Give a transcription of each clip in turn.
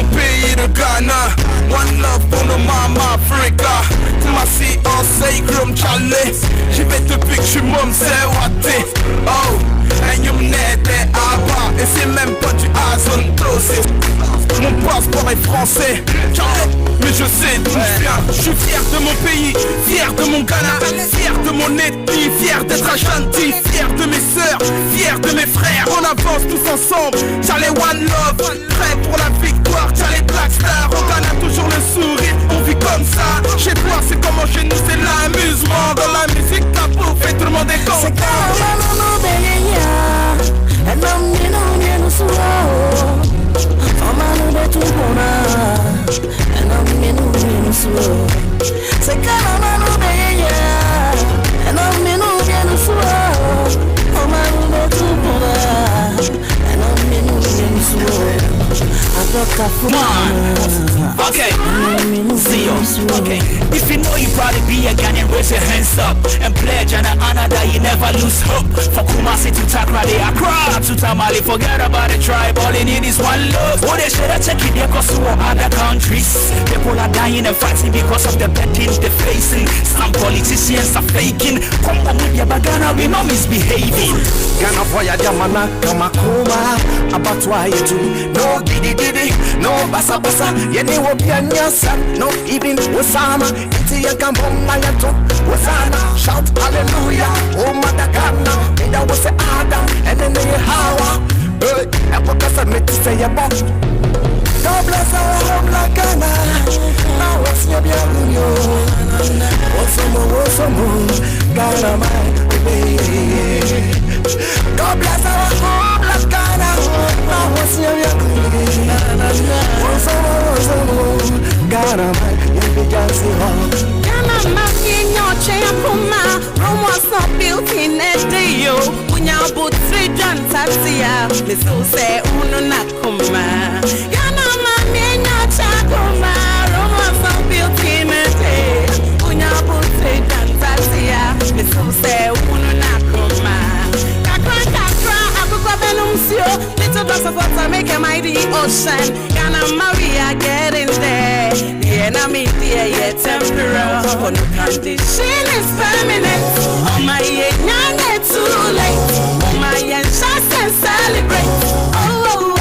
mon pays de Ghana. One love pour nos mamans Africa. Ma fille en say grum chale. J'y vais depuis que je suis môme, c'est waté. Oh, and you n'étais Abba. Et c'est même pas du Azon Close. Mon passeport est français, mais je sais d'où je viens. Je suis fier de mon pays, fier de mon Ghana, fier de mon ethnie, fier d'être Ashanti, fier de mes sœurs, fier de mes frères. On avance tous ensemble, Charlie One Love, prêt pour la victoire, Charlie Black Star. Au Ghana toujours le sourire, on vit comme ça. Chez toi c'est comment chez nous c'est l'amusement. Dans la musique t'as pour fait tout le monde est content. Amanu de tu bona, enam menu suo. Se kana manu de ya, enam menu suo. Amanu de tu bona, enam menu suo. Okay, see you. Okay, if you know you proud to be a Ghanaian, raise your hands up and pledge and honor that you never lose hope. For Kumasi to Takra, they are crowd to Tamale. Forget about the tribe, all they need is one love. Oh, they should have checked it because to other countries. People are dying and fighting because of the bad things they're facing. Some politicians are faking. Come on with your bagana, we not misbehaving. Ghana boy, Jamana, Kamakuma, Abatwa, you do. No didi, no basa basa, yeni wopianyasa, no even Osama, iti yakambomba yato, Osana, shout hallelujah, oh Madagana, Ida was Adam, and then they Hawa, Apokasa meti say about. God bless our home like Ghana, now what's your biagunyo, Osamu, Ghana my baby. God bless our home like Ghana, now what's your biagunyo. Ghana, in your champuma, Rome was not built in a day. When you put 3 Tatia, the so say Unakuma. Ghana, in your champuma, Rome was not built in a day. When you put 3 Tatia, the so say Unakuma. Little glass of water make a mighty ocean. Ghana Maria get in there. The enemy dear yet temporal. But no condition is permanent. Oh my young too late. Oh my young shots and celebrate. Oh,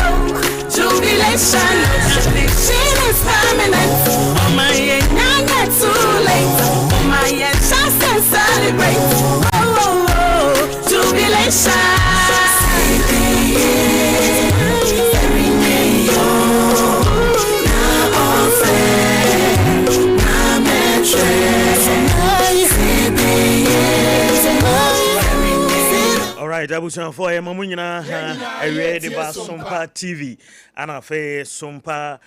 jubilation. No condition is permanent. Oh my young too late. Oh my young shots and celebrate. Oh, jubilation. Alright, Abusan for a Mamunina, I read about Sompa TV and I say Sompa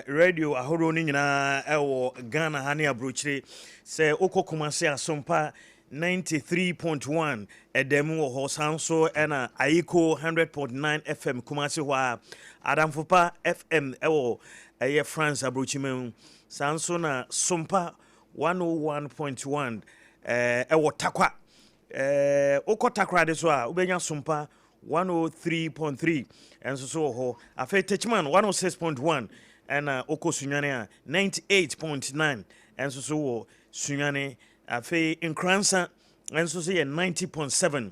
radio, a Horonina, or Ghana Hania Bruchere, say Oko Kumasi Sompa 93.1 Edemu Hosanso and Aiko 100.9 FM Kumasi wa Adam Fupa FM ewo eye France Abruchimem Sansona Sompa 101.1 ewo Takwa Oko Takra deso a ubenya Sompa 103.3 and so ho afa Techman 106.1 and Oko Sunyane 98.9 and so Sunyane afe Nkransa enso so ye 90.7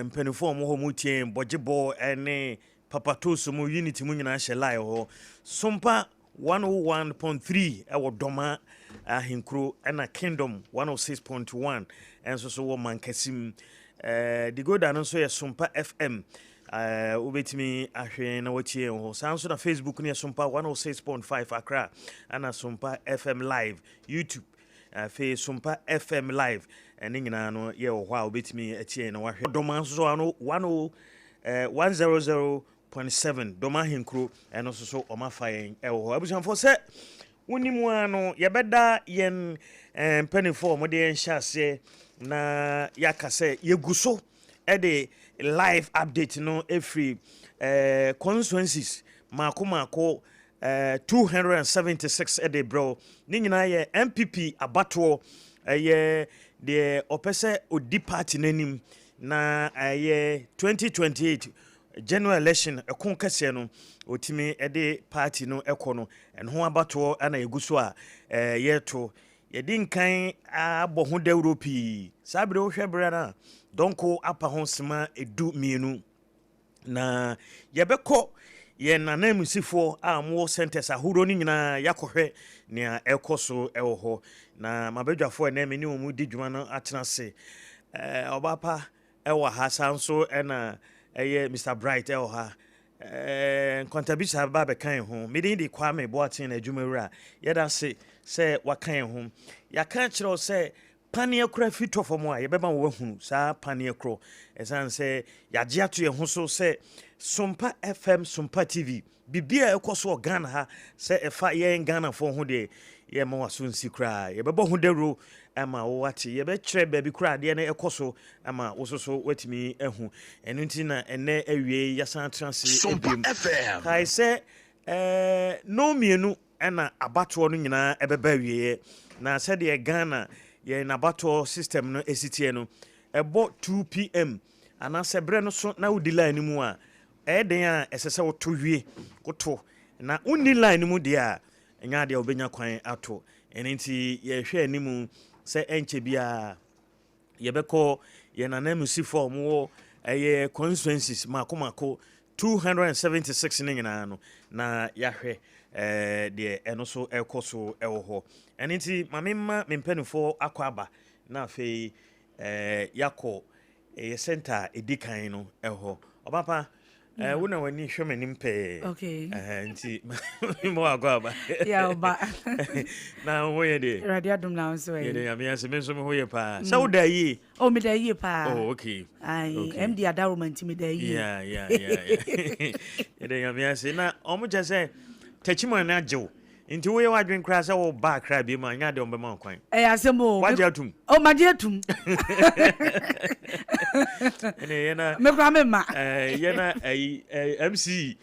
penifom ho mutie bojebo ene papato so mu unity mu nyina hye live ho Sompa 101.3 ewo doma ahinkro ena Kingdom 106.1 enso so wo mankasim the go down so ye Sompa FM ubetimi ahwe na watie ho sanso na Facebook ne Sompa 106.5 Accra ana Sompa FM live YouTube fe Sompa FM live ene nyina no ye ho a ubetimi atie na wahwe doma so ano 100.7 doma hinkro eno so omafayen ho abusanfo se wonimu ano ye beda yen penifo mo de yen hyase na yakase yeguso de live update no every constituencies mako 276 ede bro ni nyina ye MPP abato ye de opese odi party nanim na ye 2028 general election ekon kase no otimi ede party no ekono enho abato ana eguso a yeto yedi nkan abɔ ho dawro pi sabre wo hwebra na donko apa ho sema edu mienu na yebekɔ ye nanamusifo a mo centers ahuro ni nyina yakohwe nea ekoso ewo ho na mabadwafo na me ni omu di dwuma no atena se Obaapa ewo ha sanso na eye Mr Bright ewo ha Nkwanta Bisa ba be kan ho me di Kwame Boatin na adwumawura yeda se wakan ho yakan kyerɛ se panie kura fito fom a yebeba wo hunu sa panie kro esan se yagye ato ye ho so se Sompa FM Sompa TV bibia ekoso Ghana ha se efa ye Ghana fo ho de ye ma waso nsi kra yebeba ho dero ama wo wate yebe kyerɛ ba bi kra de na ekoso ama wo so watimi ehu enu nti na ene awie yasan transe Sompa FM kai se no mienu na abato no nyina ebeba awie na se de Ghana ye na bato system no esitie no ebo 2 pm ana sebre no so na udi line mu a eden a esese woto wie koto na uni line mu de a enya de obenya kwan ato enenti ye hwe animu se enche bia ye beko ye na namusifo mo eye constituencies makomako 276 ne nyina no na yahwe de eno so ekoso ewo ho enenti mamemma mempanifo akwaba na afei yako center edikan no eho Obaapa wona wani hwemanim pe okay enti mo akwaba ya oba na hoye de radio dum na so ye de amiase menso me hoye pa sa wo da yi oh me da yi pa oh okay ai md adaroma nti me da yi yeah ye de amiase na omo je se techimo na agyew nti wo ye wadwen kra se wo ba kra bi ma nya de on be ma kwan asemo waje atum oh maje atum ene yena me kra me ma yena MC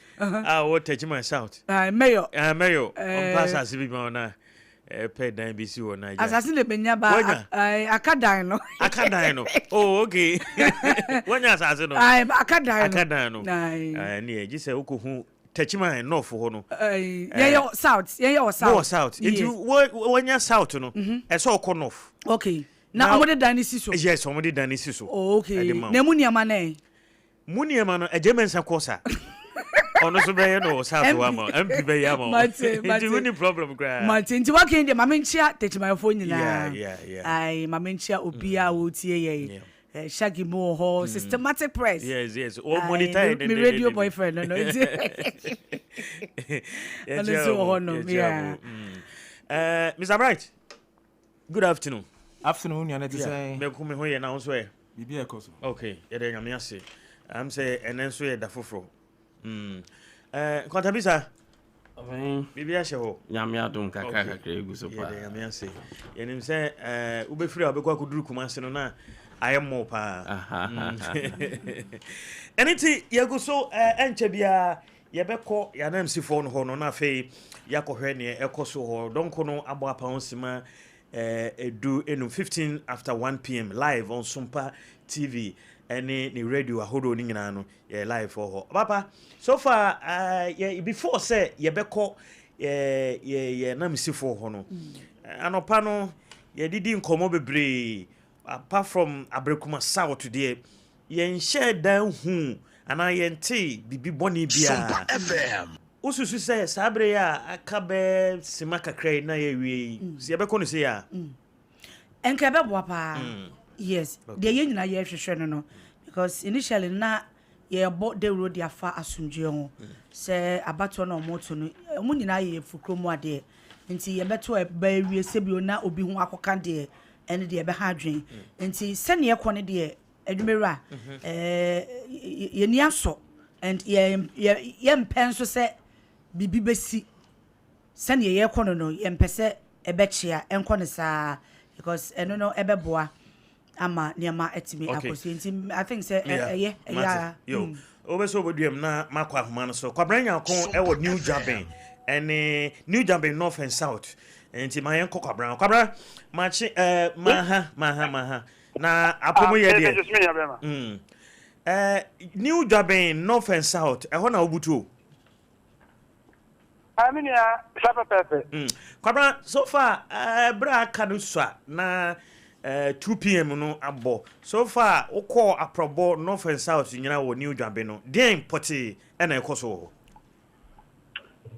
wo techimo south mayor on pass as bi ma na pe dan bi si wo na ja asase le benya ba akadan no oh okay wonya asase no akadan no ne e gise ukohu techima north ho no yeah south south it wonya south no e so ko north okay na omode danisi so yes omode danisi so okay na muniama na muniama no ejemensa kosa ono so be no south wa ma mp be ya ma mate any problem gra mate nti wa kende mamenchia techima fo nyina yeah ai mamenchia obia wo tie ye Shaggy Mo ho systematic press. Yes. All monitor my radio boyfriend no. Yeah. Mr. Bright. Good afternoon. Afternoon, you need to say. Me come here now so e. Bibi ekoso. Okay, ye dey nyame ase. Am say enen so ye da foforo. Nkwantabisa. Bibi a sheho. Nyame adom kakra egu so pa. Ye dey nyame ase. Ye nim say ubefiri obekwa kuduru kumase no na I am more pa. Anything you go so enchebia yebeko ya na msifo no ho no na fe yakohwe ne ekoso ho donko no Obaapa onsima edu enu 15 after 1 p.m. live on Sompa TV any radio ahodo ni nyina no live ho Obaapa so far before say yebeko ye na msifo ho no anopa no ye didi nkomo bebre apart from Abrekuma South today, yen share down who and I yente bibi boni bia. Sompa FM. Ususu say sabre ya akabe simaka kray na ye wi. Si abeko no say ya. Enka be boa pa. Yes. The yen nyina ye hwehwe no because initially na ye bo the road ya fa asumdwe ho. Say abato na omoto no omo nyina ye fukromu ade. Nti ye beto e ba wi sebio na obi hu akoka de ene de be ha dwen nti sene ye kone de adwumera ye ni aso and ye mpen so se bibi besi sene ye kone no ye mpese ebechia enkone sa because eno no ebeboa ama niama etimi akosi nti I think say yo obeso boduem na makwa ahoma no so kwabranya kon e wo new jabbing ene new jabbing north and south enti mayen kwabra machi maha na apomo ye de New Jabin, North and South. I want to Ubutu. I mean, Kwabra, so far, bra Kaduswa, na 2 p.m. no abo. So far, Oko Aprobo, North and South, you know, New Jabino. Dame Potty, and a Koso.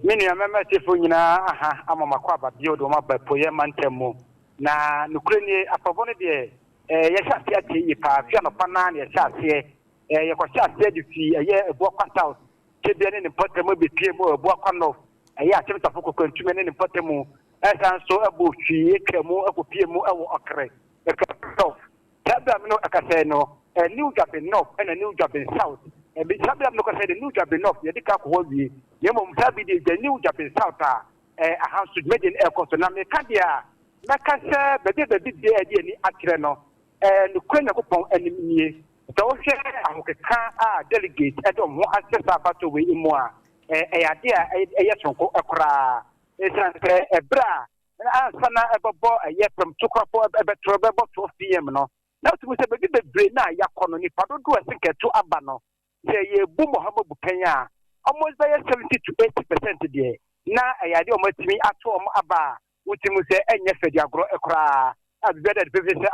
Many a member Tifuna, I'm a Maquaba, Biodoma by Poya Mantemo. Na Nukreni Aprobone de Yashati, Piano Panan, Yashati, Yakosha, a year of walk out. Kibian in Potemo be PMO, walk on off. A year of Foko countrymen in Potemo, as I saw a bush, Kemo, PMO, Okre. Tabam no Acaseno, a new job in North and a new job in South. And Tabam no Casa, a new job in North, Yadika Hobi, Yamum Sabi, the new job in South, a house to make in Elcosoname Candia. Nakasa, but the big day any Atreno, and Queen of Upon enemy. Don't share a delegate at more access about to win more. A idea, a yes, a cra. It's a bra. And Sana a boy, a year from Tukapo, a better about 12 p.m. No, now to say, but the brain, Yakono, if I don't do a think to Abano, say, boom, Mohammed Bukenya, almost by 70 to 80% today. Now, I idea much me at home Abba. Which you say, and yes, you grow a cry. I've read it,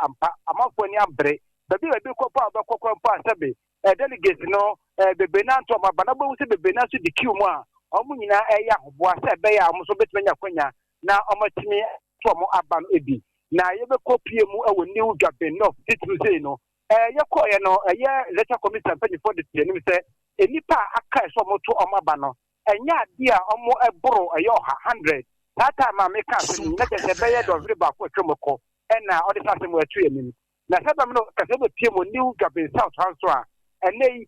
I'm off when you break. The bill of Copa Sabi, a delegate, no, the Benanto, but I will say the Benanto de Cuma, Omuna, a young boy, said Bay, almost a bit when you're now, almost me from Aban Ebi. Now, you have a copy of a new job enough, did you say no? You know, a year letter commission for the enemy say, a nipa a cash or to Omabano, and ya dear, almost a borrow a your 100. That time I make us let us a bed of river for Chomoko, and now all the time we're training. Now, some no Casaba Pimo new job in South François, and they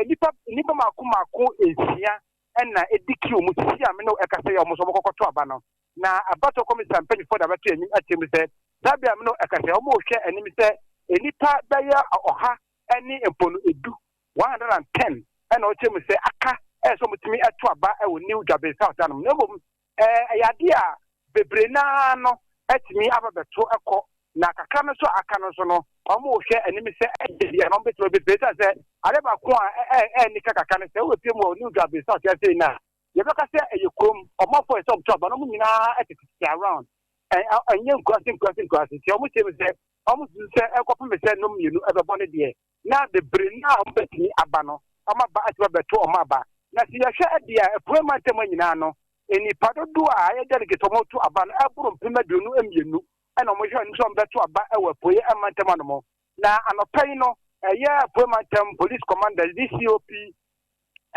Nipa Makumako is here, and a DQ Mutia, no Ecase almost a Trabano. Now, a battle commission penny for the training at him said, that be no Ecase almost share, and he said, any part there or ha, any upon it do 110, and all Tim say, Aka, as so much me at Traba, I will new job in South Anum. A idea, the Brenano, at me about the 2 o'clock. Nakakano so akanosono, almost share and me say, and on between the better said, I never quite any Kakana say, with you more new job is not just now. You look at you come, or more for some job, but I'm not around. And young crossing, you almost say, almost say, a couple of said, no, you know, ever bonnet dear. Now the Brenano bet me abano, I'm about to have a 2 or maba. Now, see, I share a dear, a poor man, Temanino. Any part of do I delegate to Aban Abrum Primadunu and you and I'm sure some better about our poet and Mantamano. Now, I'm a payno, a year Pumatam police commander, DCOP,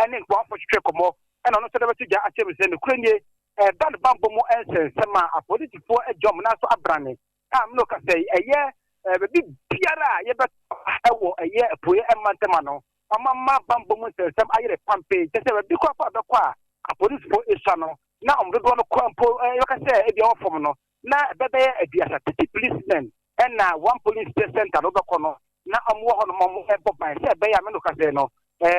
and in Guapo Strecomo, and on the Tiga Achemis and Ukraine, a bad bambomo answer, Sama, a political for a job, Naso Abrani. I'm look at say, a year, a big Piara, a year, a poet and Mantamano. A mamma bambomo, some iron pampe, just a big of the qua. A police for a son. Now I'm going to call, you can say, a young woman. Now, baby, a policeman, and now 1 police station at over corner. Now I'm walking on my head, by a Meno Casino. You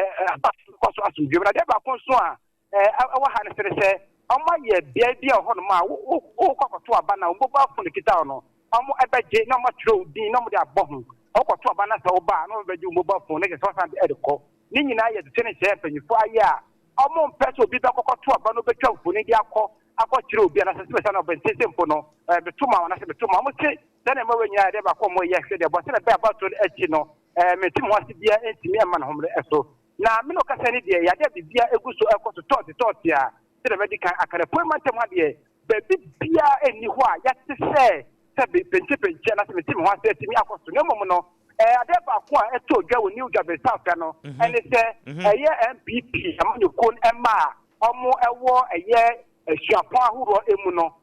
never consume. Our hand say, oh, my dear, dear, Honma, who come to a banner, mobile from the Kitano. I'm a bad J, no much true, the number of bomb. Oh, to a banner, so bad, no, you mobile phone, like a source and edical. Nini, I had to finish happening for a year. Among petrol be the cocoa to a bano betrol for India. I got you be an assistant of the system for no, the 2 months, the 2 months. Then I'm when you never come away yesterday, but about to Etino, Metim was to be an intimate man home. Now, Mino Cassani, I did be a good to talk to talk here. To the medical, I can appoint my time, but big beer anywhere, just to say, Sabi, Principal, Jenna, Tim was to me, I was to no moment. I told you new job in South Cano, and it's a year MPP, among you call Emma, almost a war a year, a Shapa who wrote Emuno.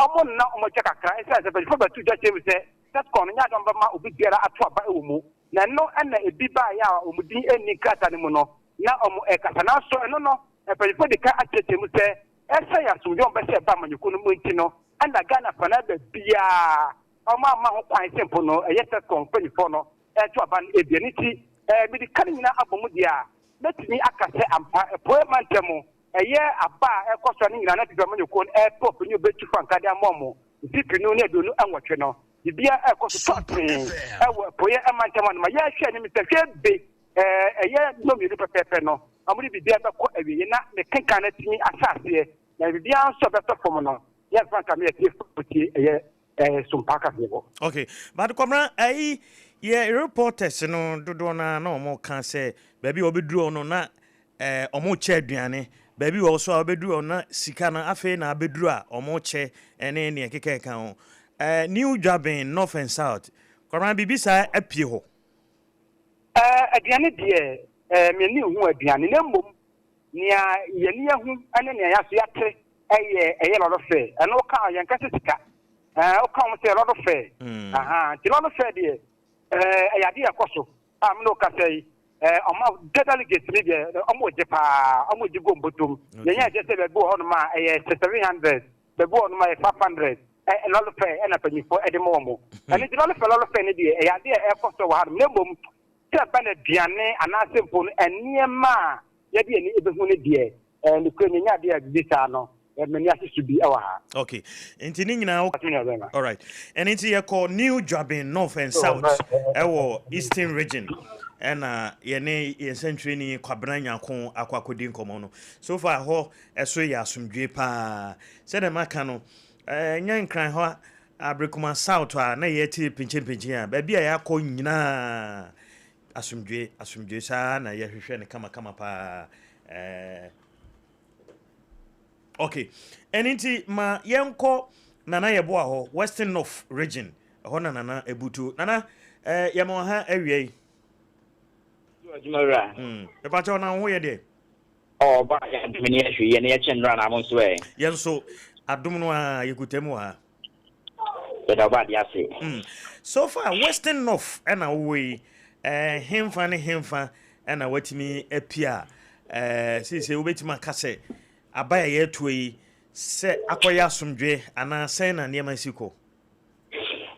Almost not much a cry, says, but for the 2 judges say, that's calling out on Bama will be there at Trapa Umu. Now, no, and a Biba, Umudi, any cat animal. Now, a Catana, so no, a for the cat at him say, Essay, as you don't better Bama, you couldn't win, and I got a fanada beer. Mamma, quite simple, no, a yes, company for no, to a ban identity, with the Canina Abudia. Let me say, I'm a poor man, Temo, a year, a bar, a costing, and a government you call airport, when you bet you from Cadia Momo. If you know, do no, and what you know. The beer, a cost of me, I will poor and my Taman, my year, Mr. Fairby, no me pepe no amuri bi bia beko awie na me kenkan na timi asase na bi bia so beto fom no yes man ka me tie Sompa ka febo. Okay, but komra reporters no dodo na omo kan say baby obeduru no na omo che aduane baby wo so obeduru na sika na afi na abeduru a omo che ene ne keke kan ho new Dwaben north and south komra bibisa apie ho aduane de me ni hu aduane na mbom nia ye ni hu ane ne ya so yate eye lo fe eno ka yan ka sika o ka mo se lo fe ti lo fe de ayade yakoso am no ka sei omo delegate ni de omo je pa omo je gombotum ye nya je se be go ho no ma 700 be go no ma 500 lo fe na pani fo e de mo mo ani ti lo fe ni de ayade yakoso wa ha ne mbom se ba na duane anase mpo eniema ye de ni ebehu ni de ni ko nya de bisa no many assist be our okay into now all right and into your call new Dwaben north and south our eastern region and ye century ni kwabena nyako akwakodi nkomo no so far ho eso ya asumdwe pa se dem aka no nyankran ho abrekuma south na ye ti pinche a ba bia ya kọ nyina asumdwe sa na ye hwehwe ne kama pa okay eniti ma yenko nana yebo aho western north region ho nana ebutu nana yemo ha awie Jumara e pa cho na ho ye de ba ya dmini ahwe ye na ye chenra na monso yenso adum no a yekutemu ha e da ba dia se so far western north na we hemfa na watimi apia sise obetima kase abaya yetuyi se akoya asumdwe ana sen na niam siko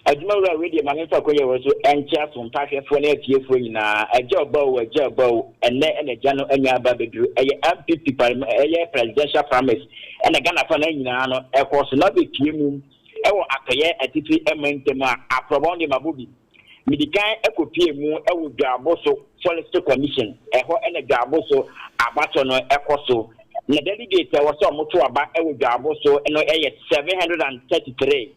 Ajumara we de manfa koye wo so encha Sompa hwefo na atiefo nyina ajabawo ene jano anya ba bedru eye MPP eye presidential primaries ene Ghana fa na nyina no ekoso na betie mu ewo akoye atifi ementema aprobon mabubi midikan ekopie mu ewo dwaboso policy commission eho ene dwaboso abato no ekoso na delegate was moto aba ewo dwaboso eno eye 733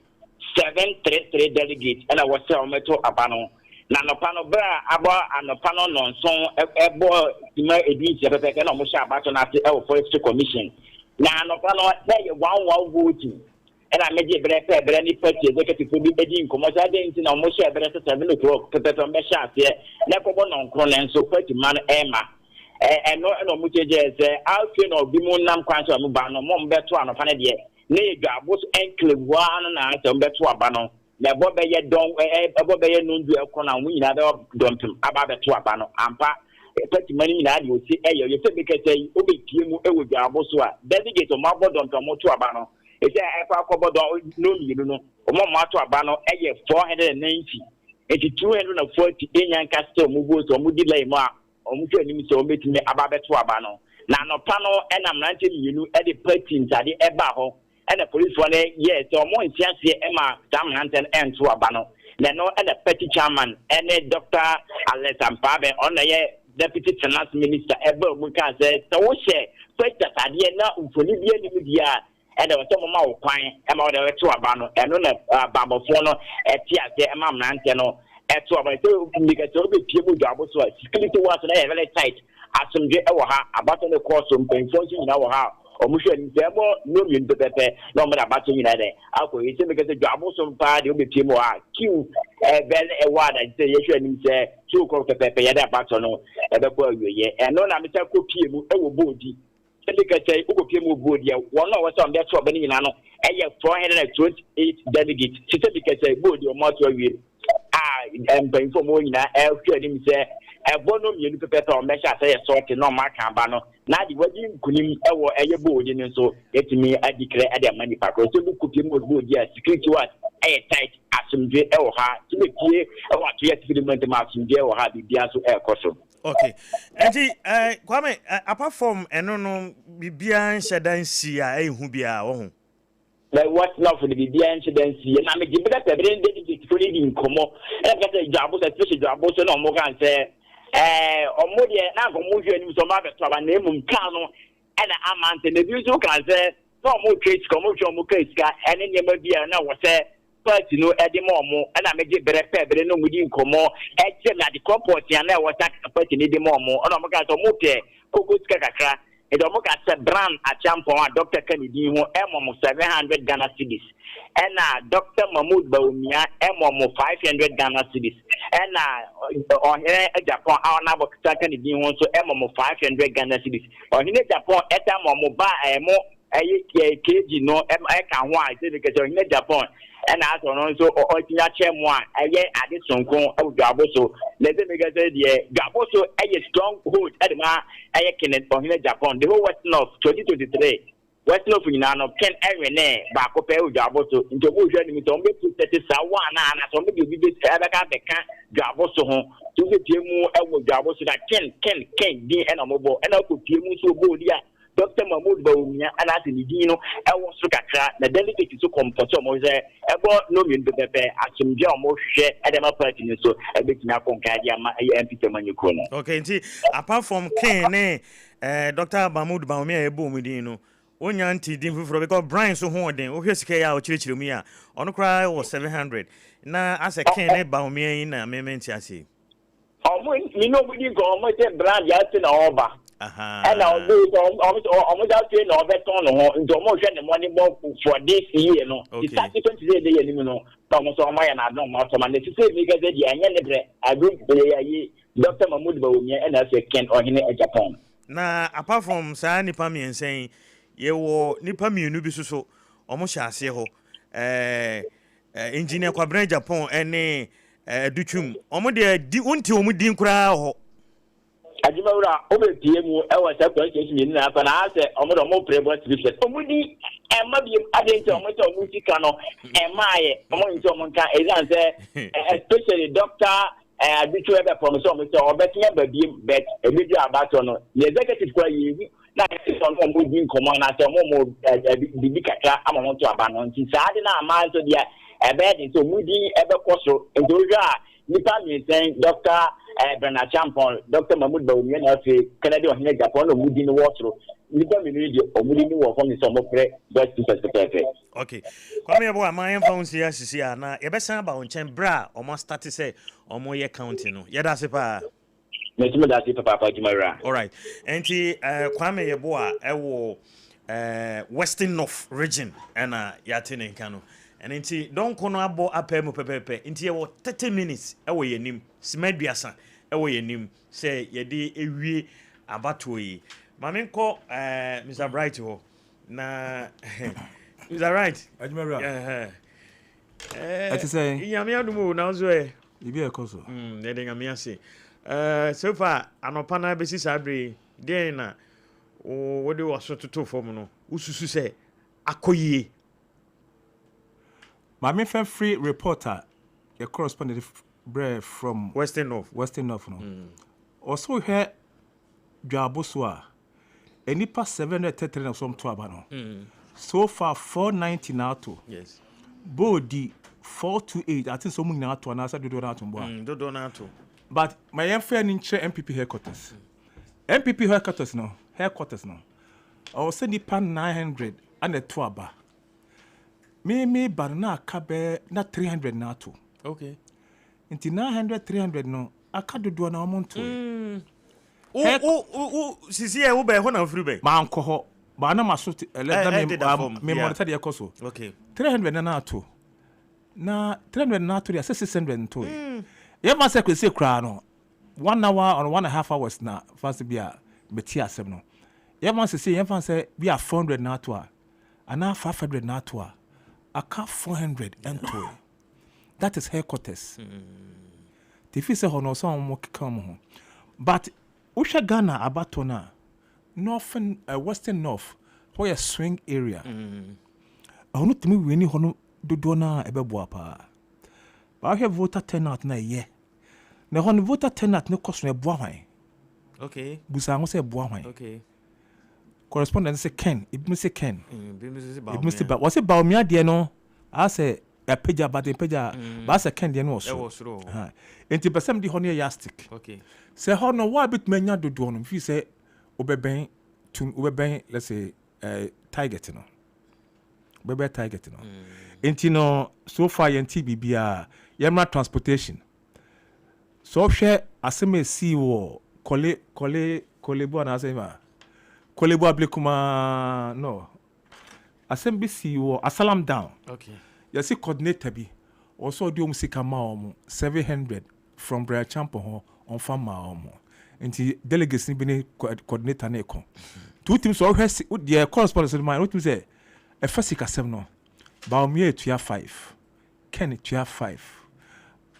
delegates and I was meto abano na nopano bra aba anopano nonson ebo tima edin se pepe na mo sha abato na ase ewo forest commission na anopano na ye 1 voting and I made bre ni party executive bi edin komo sa dey nti na mo sha bre 7 o'clock pepe to be sha ase na kobo nonkro na nso party man ema no mo cheje se alfe no bi mu nam kwanso mo ba no mo mbeto anopane de ne dwabos enclave one na atombeto aba no na bobe ye don bobe ye nundu ekona mu nyina be dontum aba beto aba no ampa party mani nyina de oti ye se bekete obepie mu ewo dwabos a delegate mo abodontom mo to aba no ese ekwa akobodo no mienu no mo ato aba no ye 490 240 enyanka still mu vote mu delay mo a mu twa nim se o betime aba beto aba no na no pano enam 90 mienu de party ntade eba ho and the police one yes so more intiasie Emma Damhanten and to abano na no and the petty chairman and Dr. Alex Ampabe on the deputy finance minister ebe muka say so wo share petty tade na ufoni bia ni media and the some ma wo kwan Emma the to abano and no babofo no etiase Emma Mnante no eto abano so because so be pie mu dwabo so security was na very tight asomdwe ewo ha abato ne course mpenfonsi nyina wo ha omushe ntemo no mi ntepepe no mo na bato nyina de akọ yese me kese dwabo so mpa de obepie mo a kiu bel wada se yehwe anim se kiu ko pepepe ya de bato no ebekọ awiye no na meta kopie mu ewo bodi se kese ukopie mu bodi e wono wo so mbe to obani nyina no eye 428 delegates se kese bodi o mo to awiye mpenfo mo nyina ehwe anim se ebono mienu pepepe o mesha say sort no maka ba no na di wadi nkunim ewo eye boodi ni so etimi adiclare ade mani pakro so bu kupie mo boodi a security was tight asumdwe ewo ha timepie ewo ato ya tifidiment ma asumdwe ewo ha bibia so ekoso okay enti kwame apart from eno no bibia nhyedan si a ehu bia wo ho like what now for the bibia nhyedan si na me give that pebre dey for the nkomo e ga say jabo say special jabo so no mo kan say ọmụ dị na agụmụ hwe ni so ma be to ba na emu nka no na amante na bi so kan se no ọmụ case ko ọmụ case ka ene nyema bi na wo se party no edi mo ọmụ na meje bere pe no mudi nkomo eche na the comport ya na wo ta party ni di mo ọmụ ona ọmụ ka so ọmụ te koko sika kakra edo ọmụ ka se brand achampo a Dr. Kennedy ho emo 700 Ghana cedis ena Dr. Mahmoud Bawumia emo 500 Ghana cedis ena ohere Japan na Dr. Kennedy ho so emo 500 Ghana cedis ohere Japan eta mo ba emo keji no ka ho a se ke ohere Japan ena aso no so otinya chemo a ade sonko awuaboso leze mega say die gaboso strong hold edema Kenneth ohere Japan the whole Western of 2023 Western of Uniano Ken Erene ba ko pe awuaboso nto bo hwe ni to mbe put sawa na so mbe bi be ka beka gaboso ho to be tiemu awuaboso da Ken di ena mobo ena ko tiemu so bo dia Dr. Mahmoud Bawumia and at the Dino, I was to catch the delegate to come for some of the ebo no mean to prepare as some more share at the party so a bit now from Kadia MP Manukono. Okay, apart from Ken, Dr. Mahmoud Bawumia, boom with you know. Onyanti dim for because Brian so holding, okay, our church Lumia on cry was 700. Now, as a Ken Bawumia in a moment, I see. Oh, you know, we didn't go on the brand yet in over. And I'll do almost out here no beton no into more the money for this year no. It's 20 days you know. Thomas on my and I don't know man to say because the I don't play Dr. Mahmoud Bawumia and I say Ken or in Japan. Now apart from say nipa me saying ye wo nipa me nu bi so almost ase ho engineer Kwabran Japan ene duchum omo de di unti omo din kura ho Ajimawura obepie mu ewa sa question ni na fa na ase omodo mo prebo scripture omudi ema bi adenti omoto omusika no emaye omo nti omonka exam especially doctor abitu ebe promise omoto obetia babie bet emedu abato no the executive kwa yi na se on omudi nkomo na se omo bibi kakra amomonto abano nti saade na amanto dia ebe de so omudi ebe koso endoja nipa mi sen doctor Bernard Champon, Dr. Mahmoud Bawumia na fe Canada on Japan no mudi no water. Nipa mi ni omudi ni wo from some pre just to perspective. Okay. Kwame abo aman fa unsi asisi na ye be san ba onchen bra omo start say omo ye counting no. Ye da se pa. Metimo da se papa Jimara. All right. Enti Kwame yebo a ewo Western North region na yatene nka no. And inti don't kono abo apemu pepepe inti ye wo 30 minutes ewo yenim simeduasa ewo yenim say ye de ewie abato yi mame nko Mr. Bright ho na Mr. Right Ajimara ati say yame adumo na zo e ibi e koso de de ngame ase so far anopa na besi sabre de na wo de waso toto fom no ususu say akoyie my friend free reporter, a correspondent from Western North no. Also here Jaboswa. Any past 730 of some 12 So far 490 now to. Yes. Body 428. I think someone now to answer do donato. But my friend in chair MPP headquarters. MPP headquarters no. I was sending pan 900 and a 12 Me barna kabe na 300 na to. Okay. Inti 900 300 no akado do na omonto. Sisi e wo be ho na free be. Ma anko ho. Ba na maso me monitor de ekoso. Okay. 300 na to. Na 300 na to ya 600 to. Ye ma se kwese kra no. 1 hour or 1.5 hours na fast bia beti asem no. Ye ma se ye fa se bia 400 na to a. Ana 500 na to a. Aka 400 and two. That is headquarters. The fee say hono so mo keka mo. But Usha Ghana abatona northern western north where swing area. Hono timi weni hono dodo na ebeboa pa. Ba hwe voter turnout na ye. Na hono voter turnout ne koso na eboa hwan. Okay. Busa ngo say eboa hwan. Okay. Correspondent say Ken, Ibn say Ken. Ibn say ba. Was it Bawumia de no? I say page but the page but a candy and also into person the honey yastic okay say how no why bit menya do do if you say obeben to obeben let's say tiger no bebe tiger no into no so far yenti bibia yemra transportation so share aseme see wo kolebo na asema kolebo ablekuma no asem bi see wo asalam down okay you see coordinator bi also do musika ma omo 700 from Bra Champo ho on farm ma omo nti delegates ni bi ni coordinator na ekon two teams so hwe the correspondence of mine what you say e first kasem no ba omo etua 5 Ken etua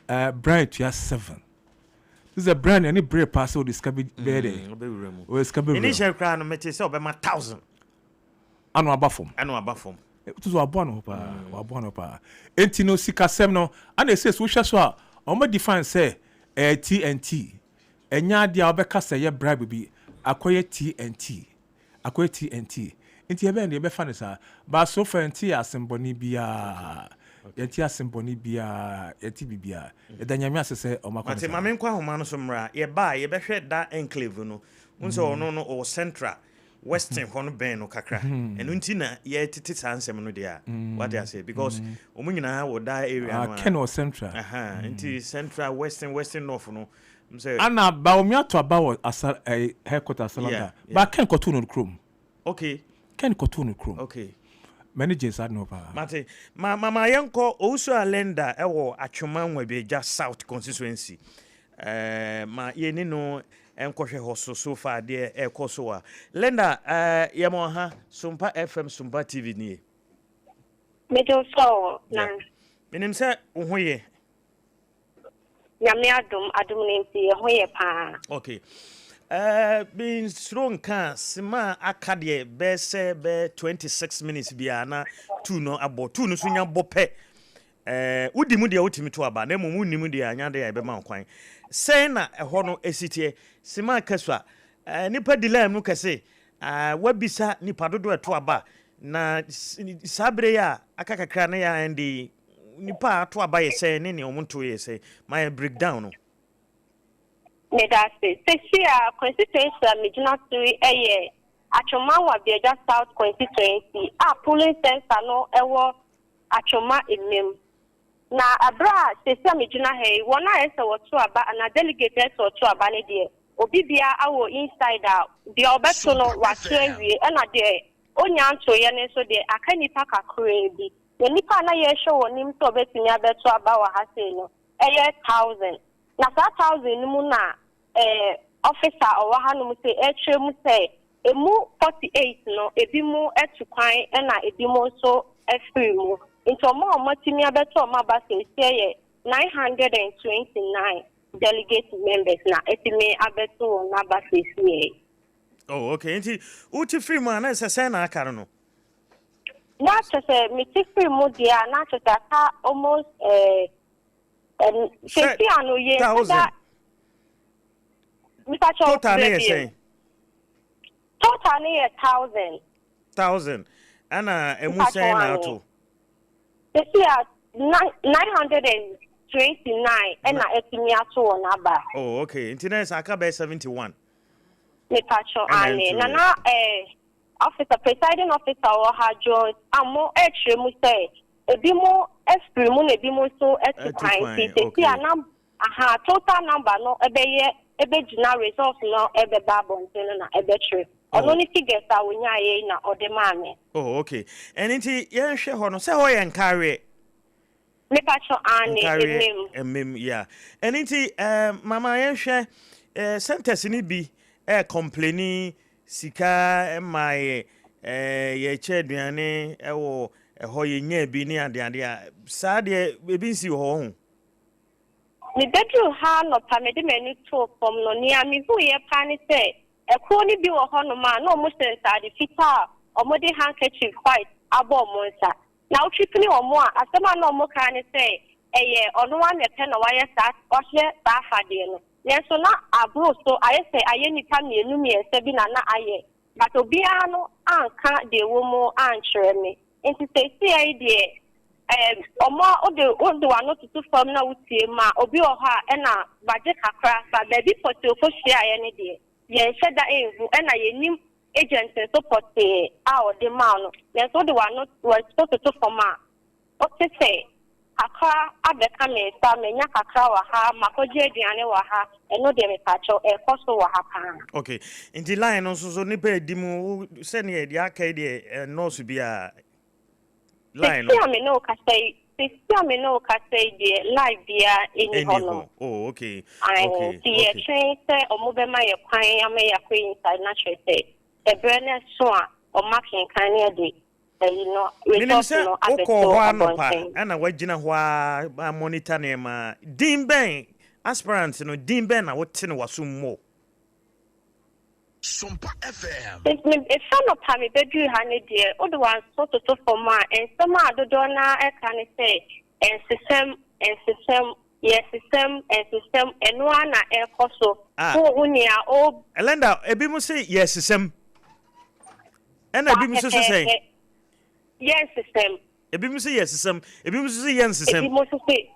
5 Brian etua 7 this is a brand any break pass or discover there o discover initial crown mete say obema 1000 anu abafom it was abono pa enti no sikasem no and say so hwe so a omo define say TNT enya dia obeka say ye bribe bi akoye TNT enti ebe na ebe fa ne sa ba so fa enti asemboni bia yeti asemboni bia yeti bibia edanyame asese omakwa ati mame nkwa homa no so mra ye ba ye behwe da enclave no unse ono no o central western hono ben no kakra enu nti na ye titi sansem no dia what I say because omunyina wo da area no Ken o central nti central western north no mse ana ba omiato aba asa headquarters salanda ba Ken kotu no chrome okay Ken kotu no chrome okay managers are no pa mate mama yanko also alenda ewo atwoma nwabeja south constituency ma ye ni no enkohwe hoso so far de ekoso a lenda yemo ha Sompa FM Sompa TV ni mejo so na menim se hoye nyame adum nti hoye pa okay bin strong can sima akade be 26 minutes bia na 2 no abo 2 no so nya bope wudi mu de wotimi to aba na mu nimu de anya de ebe ma kwan sei na eho no esitie sima kaswa nipa dilam no kase wabisa nipa dodo eto aba na sabre ya akakakra na ya ndi nipa to aba ye sei ne omonto ye sei my breakdown no Medase Sesia constituency Mijinaturi eye Achoma wa Bieja South constituency polling center no ewo Achoma emem na abra Sesia Mijina he wona ese wotu aba na delegates wotu aba ne de obi bia awo insider de obeto no watwe na de onya nto ye ne so de aka nipa kakure bi ne nipa na ye hwe wonim to obetumi abeto aba wa ha sei no eye 1000 na 4000 mu na officer owa hanu say etwe mu say emu 48 no ebi mu etukwan na ebi mu so free mu into mo matimi abeto ma ba say 929 delegate members na etimi abeto na ba say oh okay nti uti free mu na say na akaro no na say mi free mu dia na ka almost 50 anu ye that total is saying total is 1000 ana emu say na to this year 929 and etimi ato na ba oh okay internet aka be 71 me pacho ane na officer presiding officer or ha Jones amo etre mu say ebi mu esprit mu na ebi mu so etukan ti anam total number no ebe jina results no ebe babonte na ebe tre ono ni figures a wonya ye na ode maame oh okay and nti ye hwe ho no se ho ye nkare me pacho ane emem yeah and nti mama ye hwe sentence ni bi complaining sika my ye che aduane ewo ho ye nya bi ni ade a sa de ebi nsi ho ho ni bedru ha no pa me de mani to pom no ni ami hu ye pa ni se ekwo ni bi wo ho no ma no mo sensa de fita o mo de handkerchief white abo mo nsa na o tripini o mo a asema no mo ka ni se eye ono wa ne pe no wa ye sa o hye sa afade no yenso na abro so aye se aye ni pa mienu miense bi na aye but obi a no anka de wo mo ankyere me enti se si aye de omo do ano to form na wutie ma obi oha e na baje kakra ba baby poti ofohia ye ne de ye sheda enhu e na ye nim agent so poti a o de ma no ye so de wano was supposed to form a o te say akra abeka me sta me nya kakra wa ha makoje aduane wa ha eno de me pacho e koso wa ha kan. Okay, in the line also so nipa edimu send ye dia aka de nurse bia line no me no ka say the live bia any hono. Oh, okay. Okay. The train say omo be ma ye kwan ya me ya kwan inside na say e brene so a o makin kan ne de Minister, and I wajina wa monitor nema Dimben aspirants no Dimben na wotin wasum mo Sompa FM. It's some of time bedu ha ne de o de wan so to for ma and some adodo na e kan say and system eno na e koso so unia o Elenda ebi mu say yes system and ebi mu so say yes system ebi mu say yes system ebi mu so say yes system ebi mu so say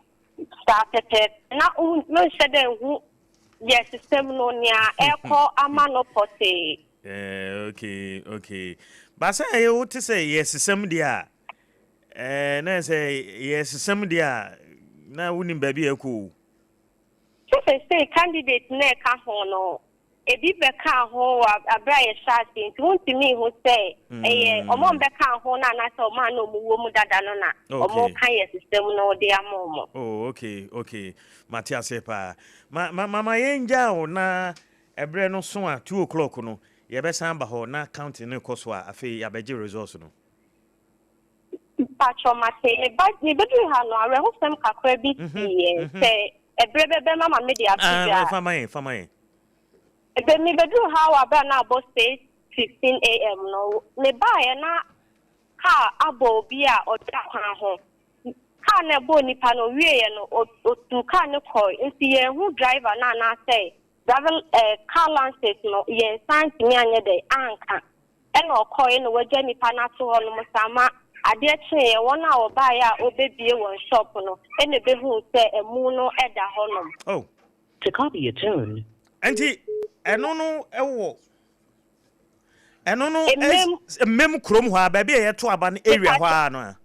started na no shede hu yes system no nia eko ama no pote okay but say you to say yes system dia na say yes system dia na woni baby eko so say candidate na ka ho no ebi beka ho abra ye shati nti me ho say omo beka ho na na say omo na omuwo mu dada no na omo kan ye system no de amomo. Oh, okay Matia sepa mama yenja o na ebre no so a 2 o'clock no ye be san ba ho na counting no cost wa afi ya beji results no Pacho mate ni bedu ha no awe ho sem kakra bi say ebre bebe mama media pia famaye Ebe mi bedu ha wa ba na about 15 a.m. no me ba ye na ka abo bi a oda kwan ho ka na bo nipa no wie ye no otu ka ne koi nti ye hu driver na say travel car lances no ye santi mi anye de anka e no koi no waje nipa na to ho no sama ade che ye wona oba ya obebie won shop no e ne be hu say emu no eda ho no. Oh, to copy a tune anti eno no mem krom ho ba bia ye to aba no area ho a no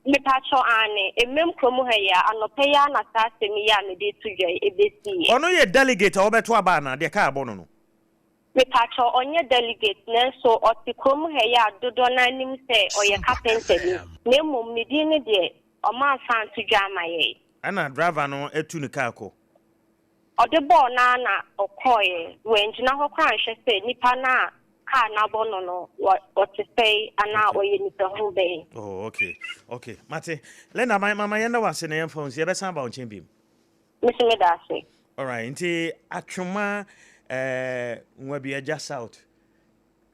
me pacho ane mem krom ho ya anope ya na sa semi ya me de tuje ebesi ono ye delegate obeto aba na de ka abo no me pacho onye delegate na so oti krom ho ya dodo na nim se oye carpenter ni na mum ni di ne de o ma fan tuje amaye ana driver no etu ni ka ko Odebo na okoye wenjina ho kwan hwe se nipa na ka na bono no what to say ana oye nipa ho be. Oh, okay mate lena mama yenda wase na yemfon se be san ba onchen bim Mr. Medase. All right nti atwoma nwa bi aja south